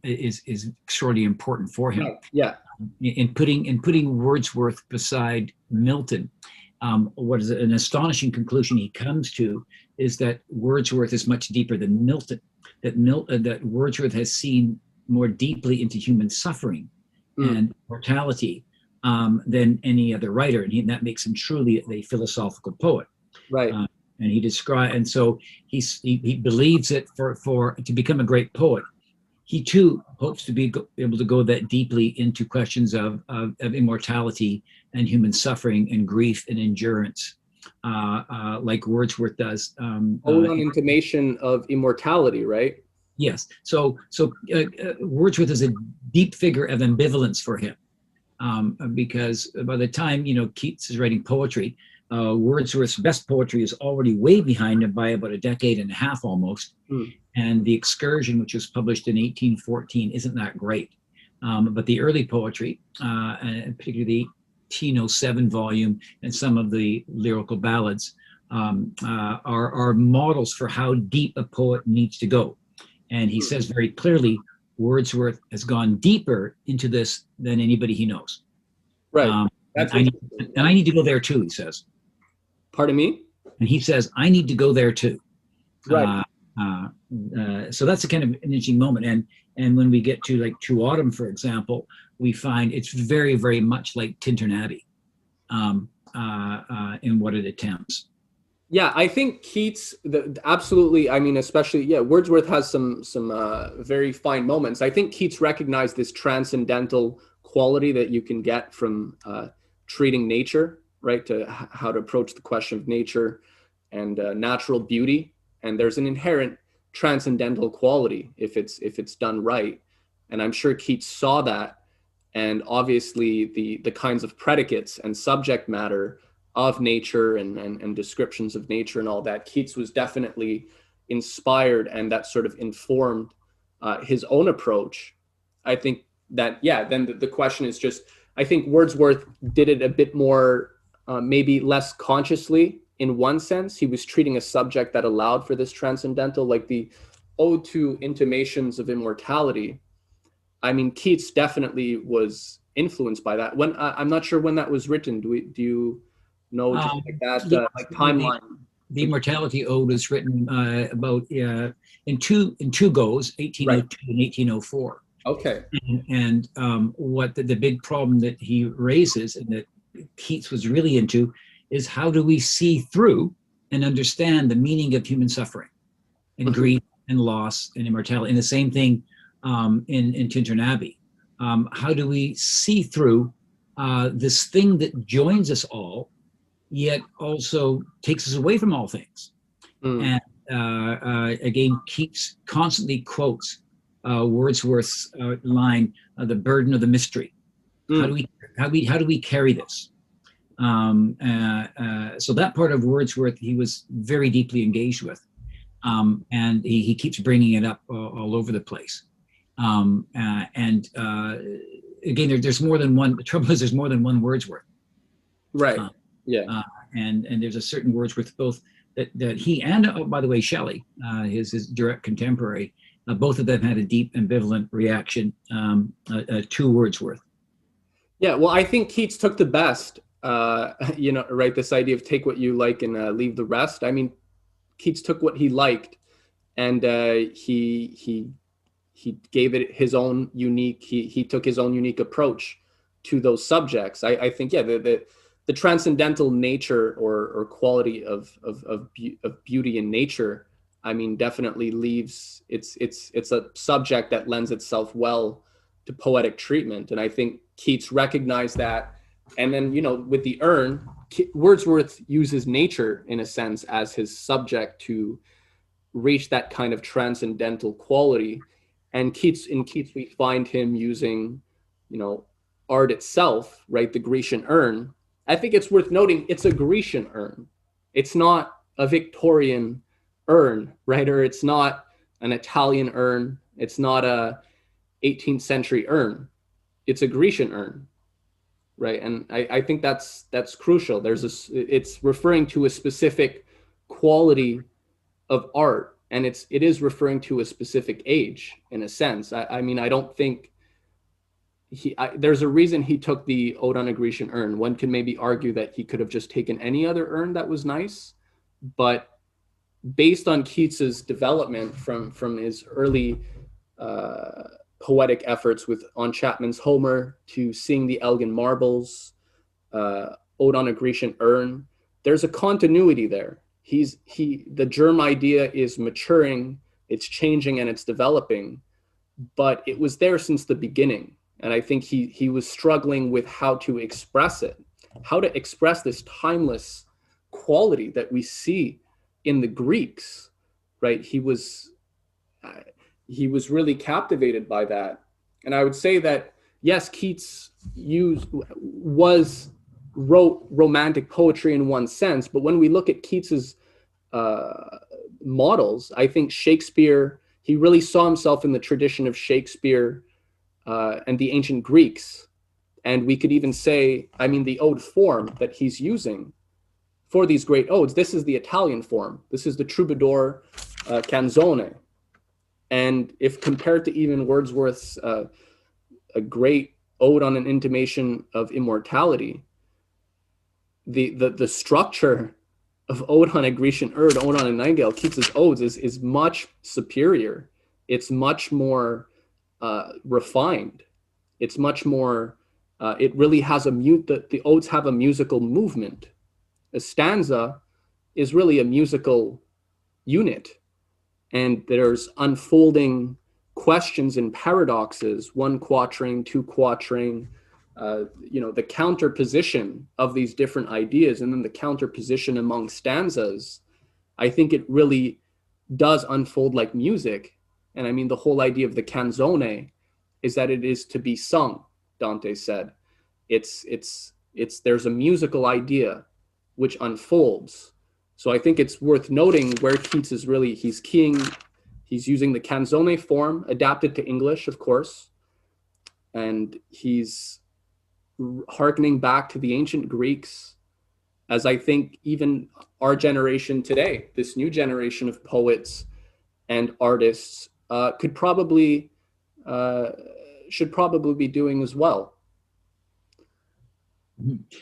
is extraordinarily important for him. Right. Yeah. In putting Wordsworth beside Milton, what is an astonishing conclusion he comes to is that Wordsworth is much deeper than Milton. That Wordsworth has seen more deeply into human suffering and mortality than any other writer, and that makes him truly a philosophical poet. Right. And and so he believes that to become a great poet, he too hopes to be able to go that deeply into questions of immortality and human suffering and grief and endurance, like Wordsworth does. An intimation of immortality, right? Yes. So Wordsworth is a deep figure of ambivalence for him, because by the time Keats is writing poetry, Wordsworth's best poetry is already way behind him by about a decade and a half almost. And The Excursion, which was published in 1814, isn't that great. But the early poetry, and particularly the 1807 volume and some of the lyrical ballads, are models for how deep a poet needs to go. And he says very clearly, Wordsworth has gone deeper into this than anybody he knows. Right. I need to go there too, he says. Pardon me? And he says, I need to go there too. Right. So that's a kind of an interesting moment. And when we get to like True Autumn, for example, we find it's very, very much like Tintern Abbey in what it attempts. Yeah, I think Keats, absolutely. I mean, especially, Wordsworth has some very fine moments. I think Keats recognized this transcendental quality that you can get from treating nature, right? To how to approach the question of nature and natural beauty. And there's an inherent transcendental quality if it's done right. And I'm sure Keats saw that. And obviously the kinds of predicates and subject matter of nature and descriptions of nature and all that, Keats was definitely inspired, and that sort of informed his own approach. I think that, then the question is just, I think Wordsworth did it a bit more, maybe less consciously in one sense. He was treating a subject that allowed for this transcendental, like the Ode to Intimations of Immortality. I mean, Keats definitely was influenced by that. When I'm not sure when that was written. Do you know, just like that, like timeline? The Immortality Ode was written about in two goes, 1802 and 1804. Okay. And what the big problem that he raises and that Keats was really into is how do we see through and understand the meaning of human suffering and grief and loss and immortality. And the same thing in Tintern Abbey. How do we see through this thing that joins us all, yet also takes us away from all things? And again, Keats constantly quotes Wordsworth's line, "The burden of the mystery." How do we carry this? So that part of Wordsworth he was very deeply engaged with, and he keeps bringing it up all over the place. Again, there's more than one. The trouble is, there's more than one Wordsworth. Right. And there's a certain Wordsworth both that he and by the way Shelley, his direct contemporary, both of them had a deep ambivalent reaction to Wordsworth. Yeah, well, I think Keats took the best. Right? This idea of take what you like and leave the rest. I mean, Keats took what he liked, and he he gave it his own unique, he took his own unique approach to those subjects. I think, yeah, the transcendental nature or quality of beauty in nature, I mean, definitely leaves, it's a subject that lends itself well to poetic treatment. And I think Keats recognized that. And then, you know, with the urn, Wordsworth uses nature in a sense as his subject to reach that kind of transcendental quality. And in Keats, we find him using, you know, art itself, right? The Grecian urn. I think it's worth noting it's a Grecian urn. It's not a Victorian urn, right? Or it's not an Italian urn. It's not a 18th century urn. It's a Grecian urn, right? And I think that's crucial. It's referring to a specific quality of art, and it is referring to a specific age in a sense. I mean, I don't think there's a reason he took the Ode on a Grecian Urn. One can maybe argue that he could have just taken any other urn that was nice, but based on Keats's development from his early poetic efforts on Chapman's Homer to seeing the Elgin Marbles, Ode on a Grecian Urn, there's a continuity there. The germ idea is maturing, it's changing, and it's developing, but it was there since the beginning. And I think he was struggling with how to express it, how to express this timeless quality that we see in the Greeks, right? He was really captivated by that. And I would say that, yes, Keats wrote romantic poetry in one sense, but when we look at Keats's models, I think Shakespeare, he really saw himself in the tradition of Shakespeare and the ancient Greeks. And we could even say, I mean, the ode form that he's using for these great odes, this is the Italian form. This is the troubadour canzone. And if compared to even Wordsworth's a great ode on an intimation of immortality, the structure of Ode on a Grecian Urn, Ode on a Nightingale, Keats's odes is much superior. It's much more refined. It's much more, it really has the odes have a musical movement. A stanza is really a musical unit, and there's unfolding questions and paradoxes, one quatrain, two quatrain, the counterposition of these different ideas, and then the counterposition among stanzas. I think it really does unfold like music. And I mean, the whole idea of the canzone is that it is to be sung, Dante said. There's a musical idea which unfolds. So I think it's worth noting where Keats is really, he's using the canzone form, adapted to English, of course, and he's hearkening back to the ancient Greeks, as I think even our generation today, this new generation of poets and artists should probably be doing as well.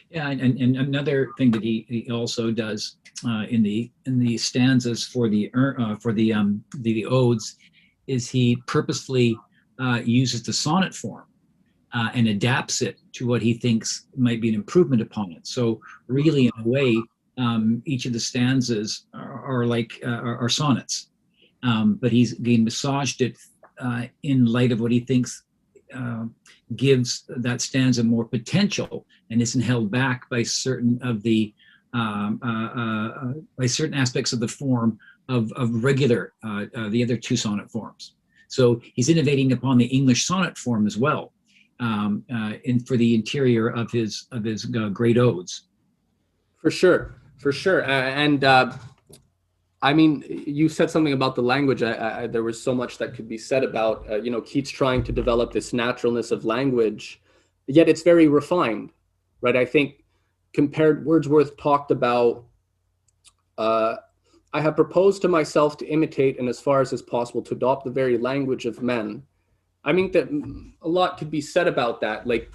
Yeah, and another thing that he also does in the stanzas for the odes is he purposefully uses the sonnet form and adapts it to what he thinks might be an improvement upon it. So really, in a way, each of the stanzas are sonnets, but he's massaged it in light of what he thinks gives that stanza more potential and isn't held back by certain of the by certain aspects of the form of regular the other two sonnet forms. So he's innovating upon the English sonnet form as well, for the interior of his great odes. For sure. And I mean, you said something about the language. There was so much that could be said about, Keats trying to develop this naturalness of language, yet it's very refined, right? I think Wordsworth talked about, I have proposed to myself to imitate and as far as is possible to adopt the very language of men. I mean that a lot could be said about that. Like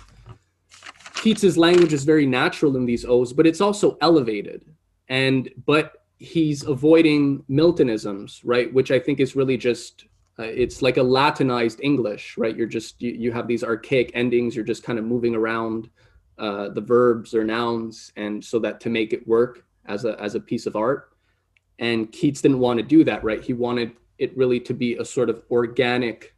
Keats's language is very natural in these odes, but it's also elevated. But he's avoiding Miltonisms, right? Which I think is really just it's like a Latinized English, right? You have these archaic endings. You're just kind of moving around the verbs or nouns, and so that to make it work as a piece of art. And Keats didn't want to do that, right? He wanted it really to be a sort of organic,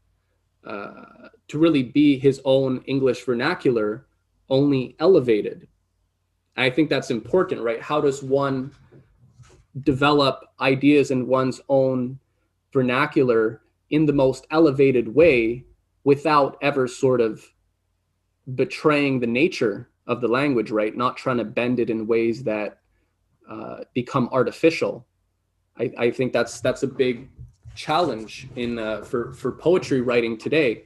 to really be his own English vernacular, only elevated. And I think that's important, right? How does one develop ideas in one's own vernacular in the most elevated way without ever sort of betraying the nature of the language, right? Not trying to bend it in ways that become artificial. I think that's a big challenge in for poetry writing today,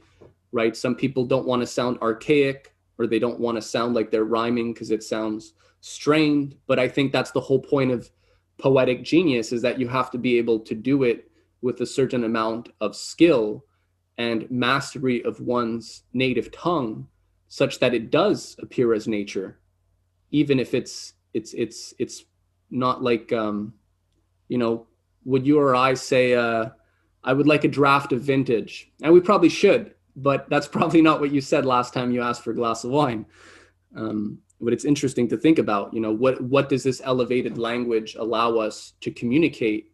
right? Some people don't want to sound archaic, or they don't want to sound like they're rhyming because it sounds strained. But I think that's the whole point of poetic genius, is that you have to be able to do it with a certain amount of skill and mastery of one's native tongue, such that it does appear as nature, even if it's not like would you or I say I would like a draft of vintage? And we probably should, but that's probably not what you said last time you asked for a glass of wine. But it's interesting to think about, what does this elevated language allow us to communicate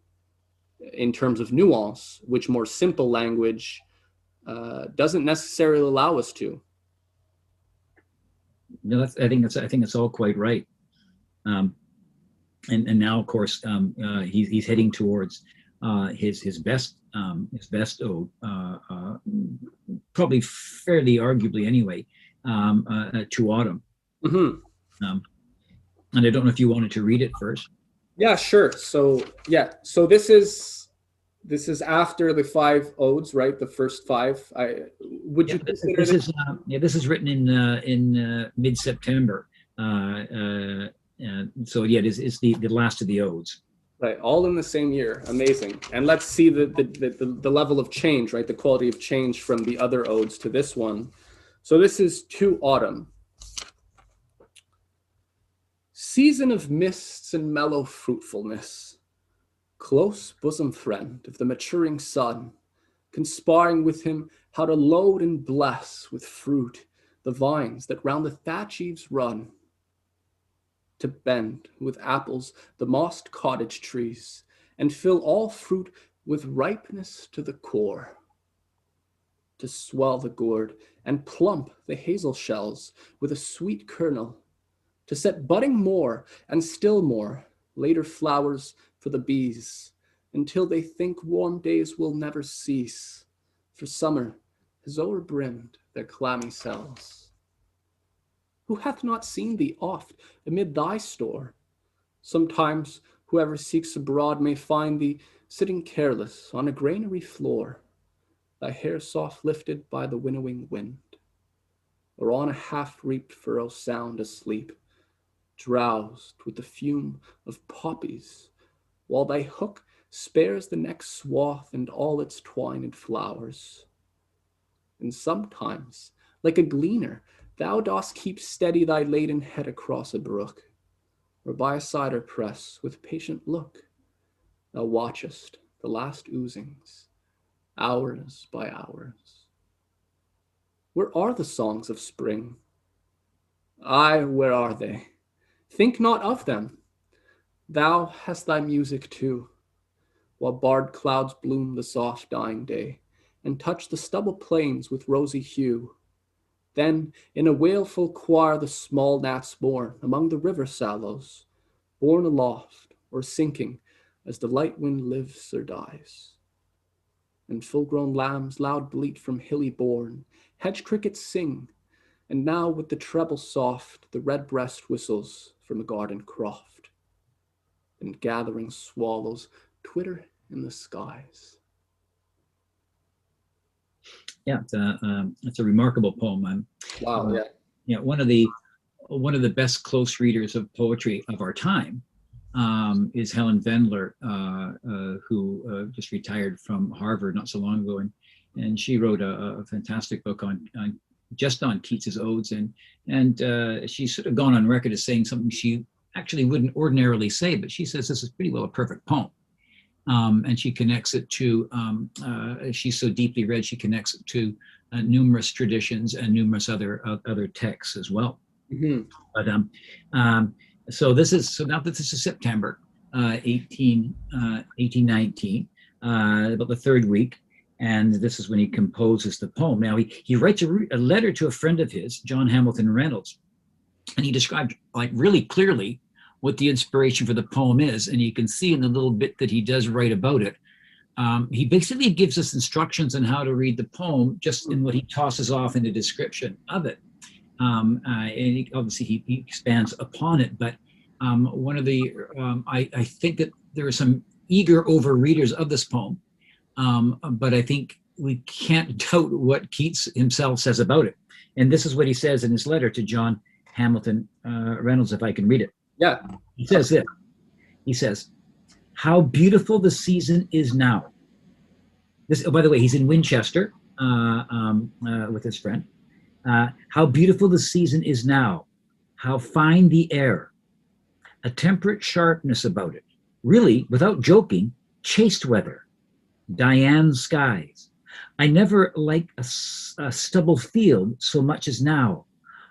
in terms of nuance, which more simple language doesn't necessarily allow us to. No, I think it's all quite right. And now, of course, he's heading towards his best ode, probably fairly arguably anyway, to Autumn. Mm-hmm. And I don't know if you wanted to read it first. Yeah, sure. So this is after the 5 odes, right? The first 5. This is written in mid-September. So yeah, it's the last of the odes. Right, all in the same year. Amazing. And let's see the level of change, right? The quality of change from the other odes to this one. So this is To Autumn. Season of mists and mellow fruitfulness, close bosom friend of the maturing sun, conspiring with him how to load and bless with fruit the vines that round the thatch eaves run, to bend with apples the mossed cottage trees, and fill all fruit with ripeness to the core, to swell the gourd and plump the hazel shells with a sweet kernel, to set budding more and still more later flowers for the bees, until they think warm days will never cease, for summer has o'erbrimmed their clammy cells. Who hath not seen thee oft amid thy store? Sometimes whoever seeks abroad may find thee sitting careless on a granary floor, thy hair soft lifted by the winnowing wind, or on a half-reaped furrow sound asleep, drowsed with the fume of poppies, while thy hook spares the next swath and all its twined flowers. And sometimes, like a gleaner, thou dost keep steady thy laden head across a brook, or by a cider press with patient look thou watchest the last oozings, hours by hours. Where are the songs of spring? Aye, where are they? Think not of them. Thou hast thy music too, while barred clouds bloom the soft dying day, and touch the stubble plains with rosy hue. Then in a wailful choir the small gnats born among the river sallows, borne aloft or sinking as the light wind lives or dies. And full-grown lambs loud bleat from hilly bourne, hedge crickets sing, and now with the treble soft the redbreast whistles from a garden croft, and gathering swallows twitter in the skies. Yeah, it's a remarkable poem. Wow, yeah. One of the best close readers of poetry of our time is Helen Vendler, who just retired from Harvard not so long ago, and she wrote a fantastic book on Keats's odes, and she's sort of gone on record as saying something she actually wouldn't ordinarily say, but she says this is pretty well a perfect poem. and she connects it to, she's so deeply read, she connects it to numerous traditions and numerous other texts as well. Mm-hmm. But so now that this is September 1819, about the third week, and this is when he composes the poem. Now he writes a letter to a friend of his, John Hamilton Reynolds, and he described like really clearly what the inspiration for the poem is, and you can see in the little bit that he does write about it. He basically gives us instructions on how to read the poem, just in what he tosses off in a description of it. And obviously he expands upon it, but one of the I think that there are some eager overreaders of this poem, but I think we can't doubt what Keats himself says about it. And this is what he says in his letter to John Hamilton Reynolds, if I can read it. Yeah. He says this. He says, "How beautiful the season is now." This, oh, by the way, he's in Winchester with his friend. "How beautiful the season is now. How fine the air. A temperate sharpness about it. Really, without joking, chaste weather. Diane skies. I never liked a stubble field so much as now.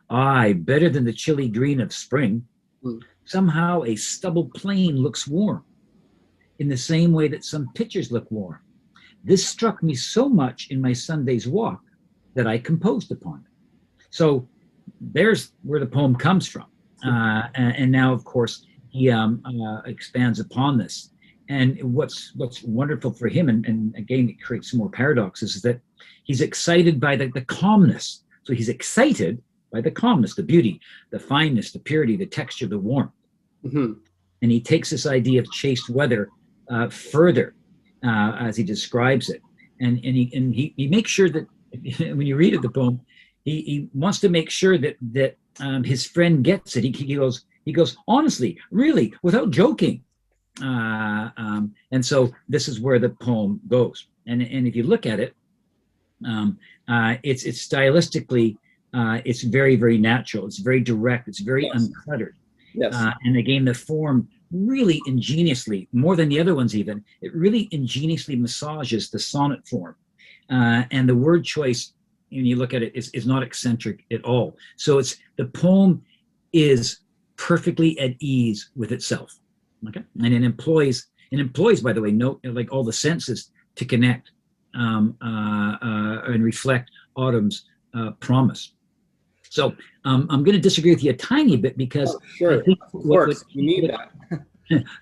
Aye, better than the chilly green of spring. Somehow a stubble plain looks warm, in the same way that some pictures look warm. This struck me so much in my Sunday's walk that I composed upon it." So there's where the poem comes from. And now, of course, he expands upon this. And what's wonderful for him, and again, it creates some more paradoxes, is that he's excited by the calmness. So he's excited by the calmness, the beauty, the fineness, the purity, the texture, the warmth. Mm-hmm. And he takes this idea of chaste weather further as he describes it. And he makes sure that when you read the poem, he wants to make sure that his friend gets it. He goes, honestly, really, without joking. And so this is where the poem goes. And if you look at it, it's stylistically, it's very, very natural. It's very direct. It's very uncluttered. Yes. And again, the form really ingeniously, more than the other ones even, it really ingeniously massages the sonnet form. And the word choice, when you look at it, is not eccentric at all. So the poem is perfectly at ease with itself. Okay, and it employs, by the way, like all the senses to connect and reflect Autumn's promise. So I'm going to disagree with you a tiny bit, because sure, I think of course, you need that.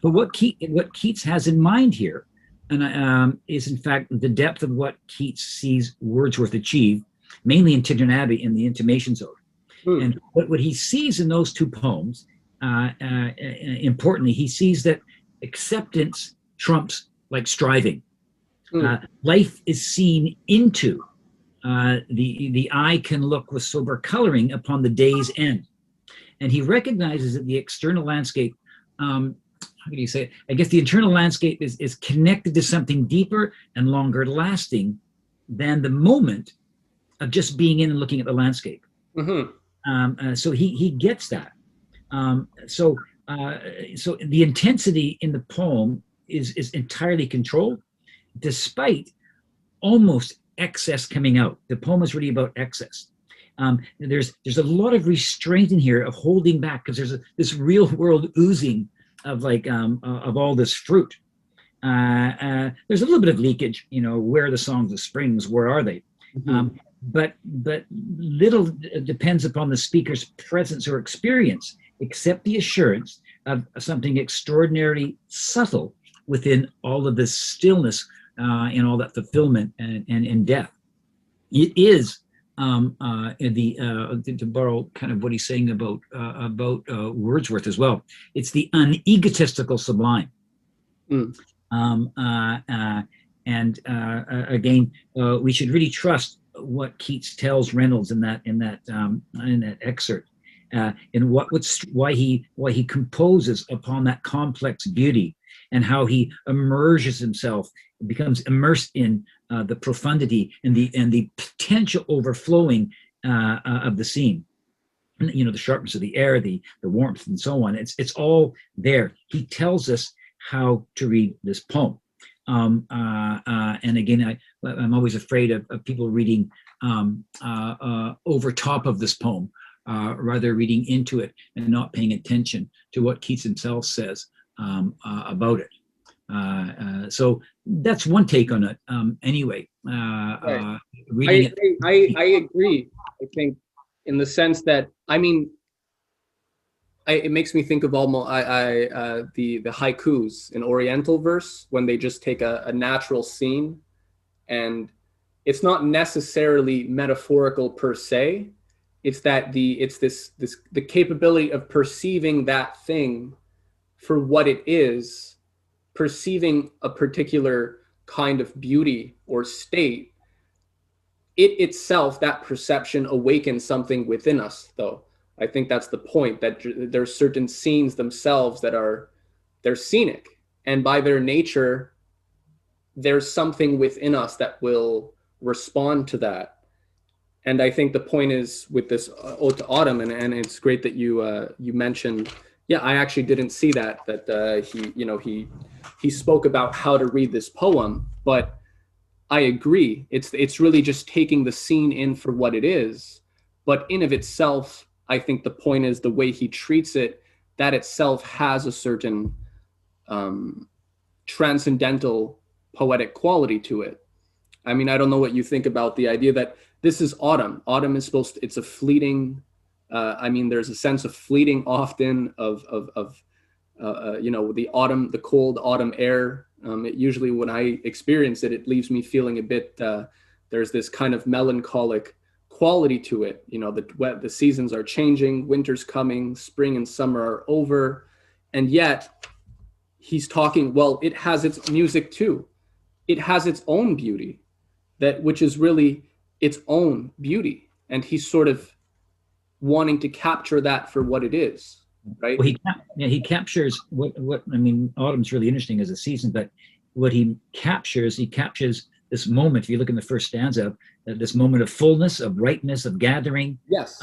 But what Keats has in mind here, and is in fact the depth of what Keats sees Wordsworth achieve, mainly in Tintern Abbey and the Intimations Ode. And what he sees in those two poems, importantly, he sees that acceptance trumps like striving. Life is seen into. The eye can look with sober coloring upon the day's end. And he recognizes that the external landscape, how do you say it? I guess the internal landscape is connected to something deeper and longer lasting than the moment of just being in and looking at the landscape. So he gets that. So the intensity in the poem is entirely controlled, despite almost excess coming out. The poem is really about excess. There's a lot of restraint in here of holding back, because there's this real world oozing of of all this fruit. There's a little bit of leakage, where are the songs of springs, where are they? But little depends upon the speaker's presence or experience, except the assurance of something extraordinarily subtle within all of this stillness and all that fulfillment and death. It is to borrow kind of what he's saying about Wordsworth as well. It's the unegotistical sublime. Again, we should really trust what Keats tells Reynolds in that excerpt, and why he composes upon that complex beauty, and how he immerses himself, becomes immersed in the profundity and the potential overflowing of the scene. The sharpness of the air, the warmth, and so on. It's all there. He tells us how to read this poem. And again, I'm always afraid of people reading over top of this poem, rather reading into it and not paying attention to what Keats himself says about it. So that's one take on it. Anyway, Right. reading it. I agree. I think in the sense that, I mean, it makes me think of almost the haikus in Oriental verse, when they just take a natural scene, and it's not necessarily metaphorical per se. It's that the capability of perceiving that thing for what it is, perceiving a particular kind of beauty or state. It itself, that perception, awakens something within us, though. I think that's the point, that there's certain scenes themselves that they're scenic, and by their nature, there's something within us that will respond to that. And I think the point is with this Ode to Autumn, and it's great that you mentioned. Yeah, I actually didn't see that he spoke about how to read this poem, but I agree. It's really just taking the scene in for what it is, but in of itself, I think the point is the way he treats it. That itself has a certain transcendental poetic quality to it. I mean, I don't know what you think about the idea that this is autumn. Autumn is it's a fleeting. I mean, there's a sense of fleeting often of the autumn, the cold autumn air. It usually, when I experience it, it leaves me feeling a bit. There's this kind of melancholic quality to it. The seasons are changing, winter's coming, spring and summer are over, and yet he's talking. Well, it has its music too. It has its own beauty, which is really its own beauty, and he's sort of wanting to capture that for what it is, right? Well, he captures what I mean. Autumn's really interesting as a season, but what he captures this moment. If you look in the first stanza, this moment of fullness, of ripeness, of gathering. Yes.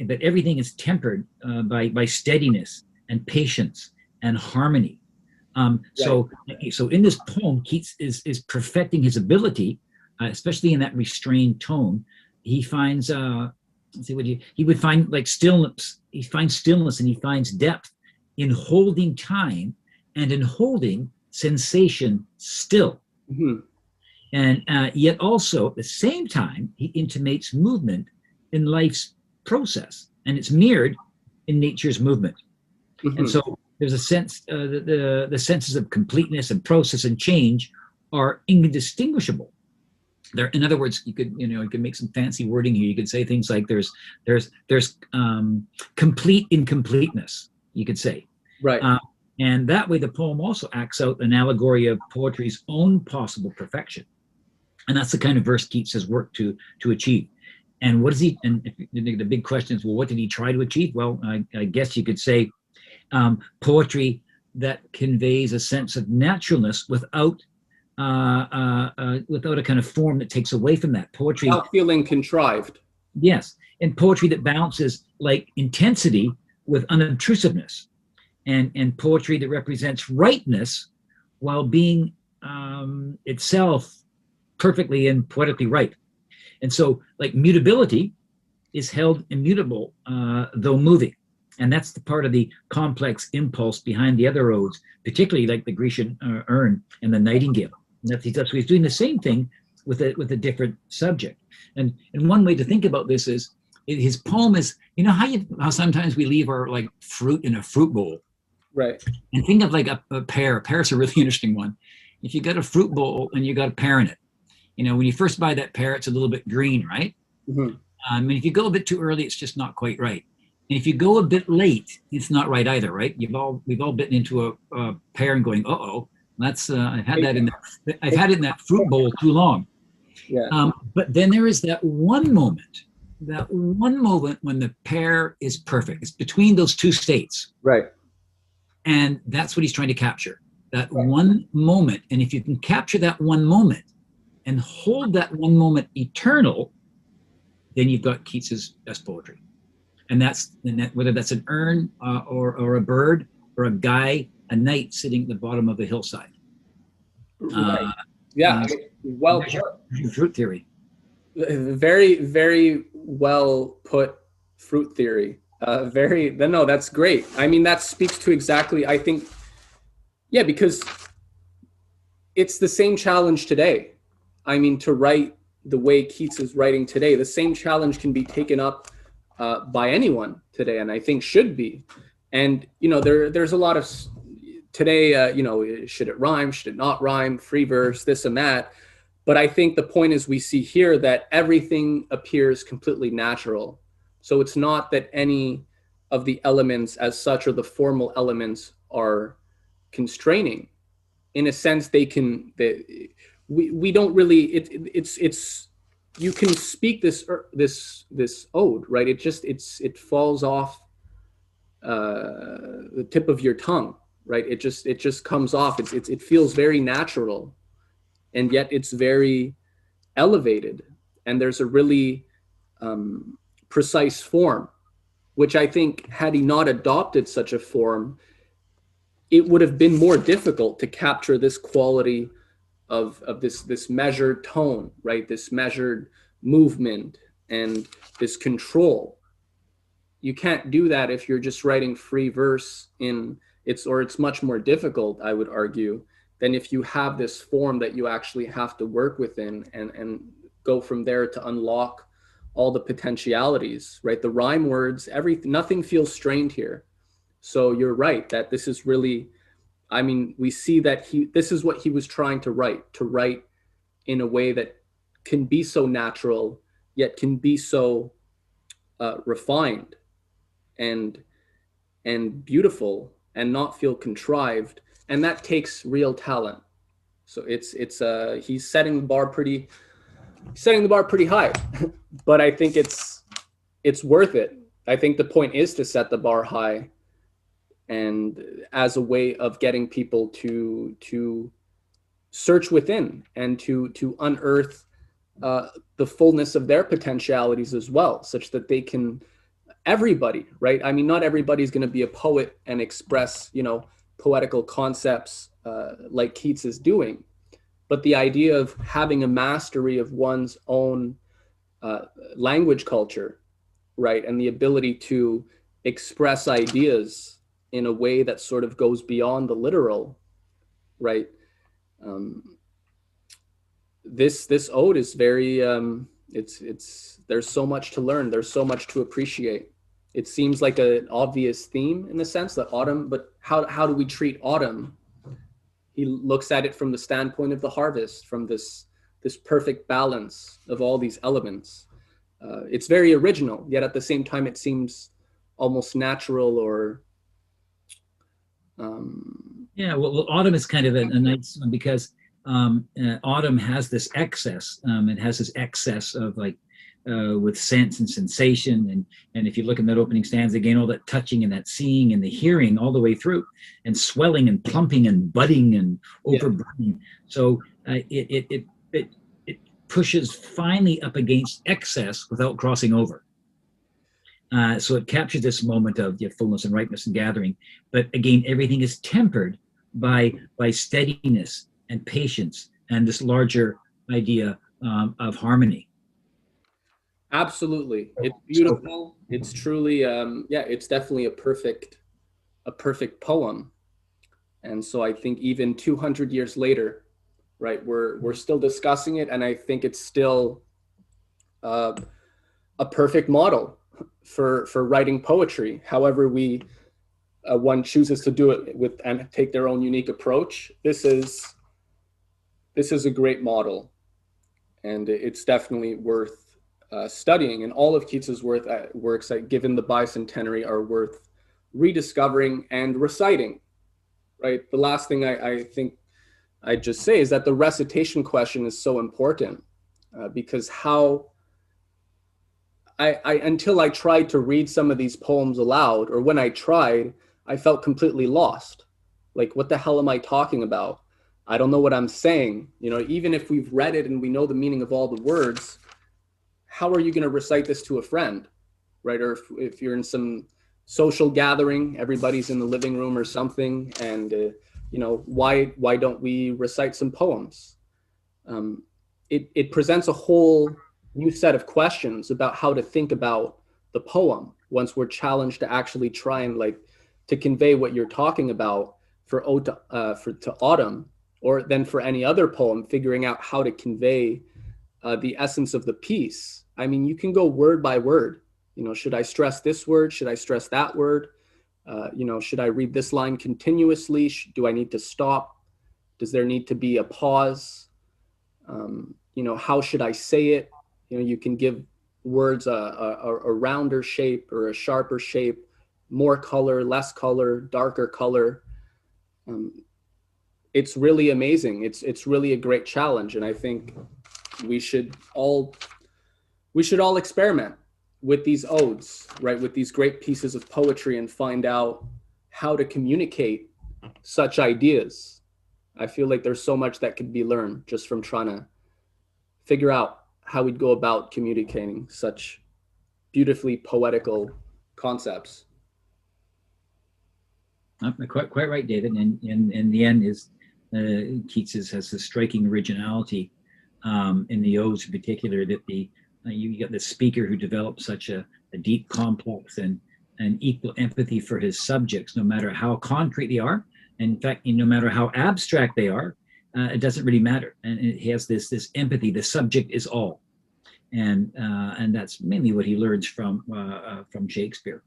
But everything is tempered by steadiness and patience and harmony. Right. So in this poem, Keats is perfecting his ability, especially in that restrained tone. He finds he would find like stillness. He finds stillness and he finds depth in holding time and in holding sensation still. Mm-hmm. And yet also at the same time, he intimates movement in life's process, and it's mirrored in nature's movement. Mm-hmm. And so there's a sense, the senses of completeness and process and change are indistinguishable. In other words, you could make some fancy wording here. You could say things like there's complete incompleteness, you could say. Right. And that way the poem also acts out an allegory of poetry's own possible perfection. And that's the kind of verse Keats has worked to achieve. And what is he, and the big question is, well, what did he try to achieve? Well, I guess you could say poetry that conveys a sense of naturalness without a kind of form that takes away from that. Poetry without feeling contrived. Yes, and poetry that balances like intensity with unobtrusiveness, and poetry that represents rightness while being itself perfectly and poetically right. And so, like, mutability is held immutable, though moving. And that's the part of the complex impulse behind the other odes, particularly like the Grecian Urn and the Nightingale. And so he's doing the same thing with a different subject. And one way to think about this is his poem is, how sometimes we leave our like fruit in a fruit bowl. Right. And think of like a pear. A pear is a really interesting one. If you got a fruit bowl and you got a pear in it, when you first buy that pear, it's a little bit green, right? Mm-hmm. And if you go a bit too early, it's just not quite right. And if you go a bit late, it's not right either, right? We've all bitten into a pear and going, uh-oh, that's I've had it in that fruit bowl too long. Yeah. But then there is that one moment when the pear is perfect. It's between those two states. Right. And that's what he's trying to capture, that one moment. And if you can capture that one moment and hold that one moment eternal, then you've got Keats's best poetry. And that's whether that's an urn or a bird or a guy, a knight sitting at the bottom of a hillside. Right. Yeah. Well put. Fruit theory. Very, very well put. Fruit theory. No, that's great. I mean, that speaks to exactly, I think, yeah, because it's the same challenge today. I mean, to write the way Keats is writing today, the same challenge can be taken up by anyone today, and I think should be. And, there's a lot of today, should it rhyme? Should it not rhyme? Free verse, this and that. But I think the point is we see here that everything appears completely natural. So it's not that any of the elements as such, or the formal elements, are constraining. In a sense, we don't really, it's you can speak this ode, right? It falls off the tip of your tongue, right? It just comes off. It feels very natural, and yet it's very elevated, and there's a really precise form, which I think, had he not adopted such a form, it would have been more difficult to capture this quality of this measured tone, right? This measured movement and this control. You can't do that if you're just writing free verse it's much more difficult, I would argue, than if you have this form that you actually have to work within and go from there to unlock all the potentialities, right? The rhyme words, nothing feels strained here. So you're right that this is really, I mean, we see that this is what he was trying to write in a way that can be so natural, yet can be so refined and beautiful and not feel contrived. And that takes real talent. So he's setting the bar pretty high, but I think it's worth it. I think the point is to set the bar high, and as a way of getting people to search within and to unearth the fullness of their potentialities as well, such that they can, everybody, right? I mean, not everybody's going to be a poet and express, poetical concepts like Keats is doing, but the idea of having a mastery of one's own language culture, right? And the ability to express ideas in a way that sort of goes beyond the literal, right? This ode is very, there's so much to learn. There's so much to appreciate. It seems like an obvious theme in the sense that autumn, but how do we treat autumn? He looks at it from the standpoint of the harvest, from this perfect balance of all these elements. It's very original, yet at the same time, it seems almost natural or yeah, well, autumn is kind of a nice one because autumn has this excess. It has this excess of with sense and sensation, and if you look in that opening stanza again, all that touching and that seeing and the hearing all the way through, and swelling and plumping and budding and overburning. So it pushes finally up against excess without crossing over. So it captures this moment of fullness and ripeness and gathering. But again, everything is tempered by steadiness and patience and this larger idea of harmony. Absolutely. It's beautiful. It's truly, it's definitely a perfect poem. And so I think even 200 years later, right, we're still discussing it. And I think it's still a perfect model for writing poetry. However one chooses to do it with and take their own unique approach. This is a great model, and it's definitely worth studying. And all of Keats's works, given the bicentenary, are worth rediscovering and reciting. Right. The last thing I think I'd just say is that the recitation question is so important because until I tried to read some of these poems aloud, or when I tried, I felt completely lost. Like, what the hell am I talking about? I don't know what I'm saying. Even if we've read it and we know the meaning of all the words, how are you going to recite this to a friend, right? Or if you're in some social gathering, everybody's in the living room or something, and why don't we recite some poems? It presents a whole new set of questions about how to think about the poem once we're challenged to actually try and to convey what you're talking about for Ode to Autumn, or then for any other poem, figuring out how to convey the essence of the piece. I mean, you can go word by word. Should I stress this word? Should I stress that word? Should I read this line continuously? Do I need to stop? Does there need to be a pause? How should I say it? You can give words a rounder shape or a sharper shape, more color, less color, darker color. It's really amazing. It's really a great challenge, and I think we should all experiment with these odes, right? With these great pieces of poetry, and find out how to communicate such ideas. I feel like there's so much that could be learned just from trying to figure out how we'd go about communicating such beautifully poetical concepts. Quite right, David. And in the end, Keats has a striking originality in the odes in particular, that you got the speaker who develops such a deep, complex, and equal empathy for his subjects, no matter how concrete they are. And in fact, no matter how abstract they are, it doesn't really matter. And he has this empathy. The subject is all, and that's mainly what he learns from Shakespeare.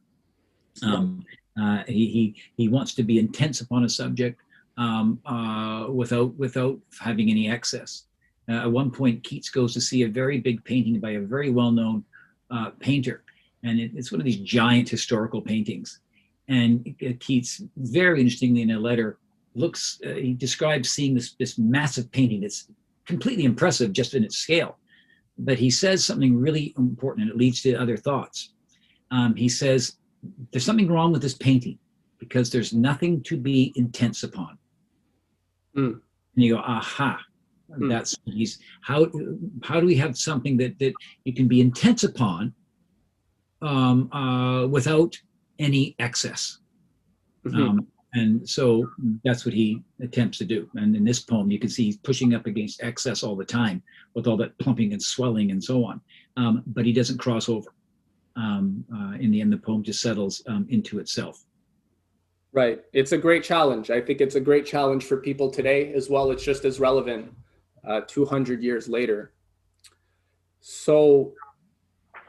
He wants to be intense upon a subject without having any excess. At one point, Keats goes to see a very big painting by a very well-known painter, and it's one of these giant historical paintings. And Keats, very interestingly, in a letter, he describes seeing this massive painting that's completely impressive just in its scale. But he says something really important, and it leads to other thoughts. He says, there's something wrong with this painting because there's nothing to be intense upon. And you go, aha. That's how do we have something that you can be intense upon without any excess? And so that's what he attempts to do. And in this poem, you can see he's pushing up against excess all the time with all that plumping and swelling and so on. But he doesn't cross over. In the end, the poem just settles into itself. Right. It's a great challenge. I think it's a great challenge for people today as well. It's just as relevant 200 years later. So,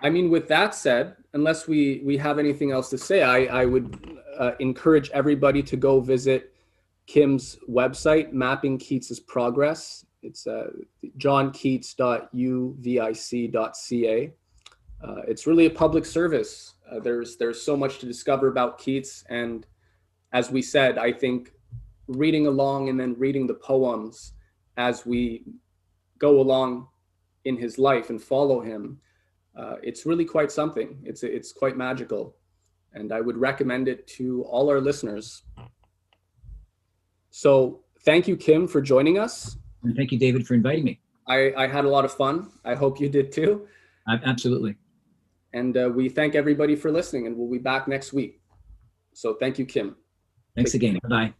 I mean, with that said, unless we have anything else to say, I would encourage everybody to go visit Kim's website, Mapping Keats's Progress. It's johnkeats.uvic.ca. It's really a public service. There's so much to discover about Keats, and as we said, I think reading along and then reading the poems as we go along in his life and follow him, it's really quite something. It's quite magical, and I would recommend it to all our listeners. So thank you, Kim, for joining us. And thank you, David, for inviting me. I had a lot of fun. I hope you did too. Absolutely. And we thank everybody for listening, and we'll be back next week. So thank you, Kim. Thanks again. Bye-bye.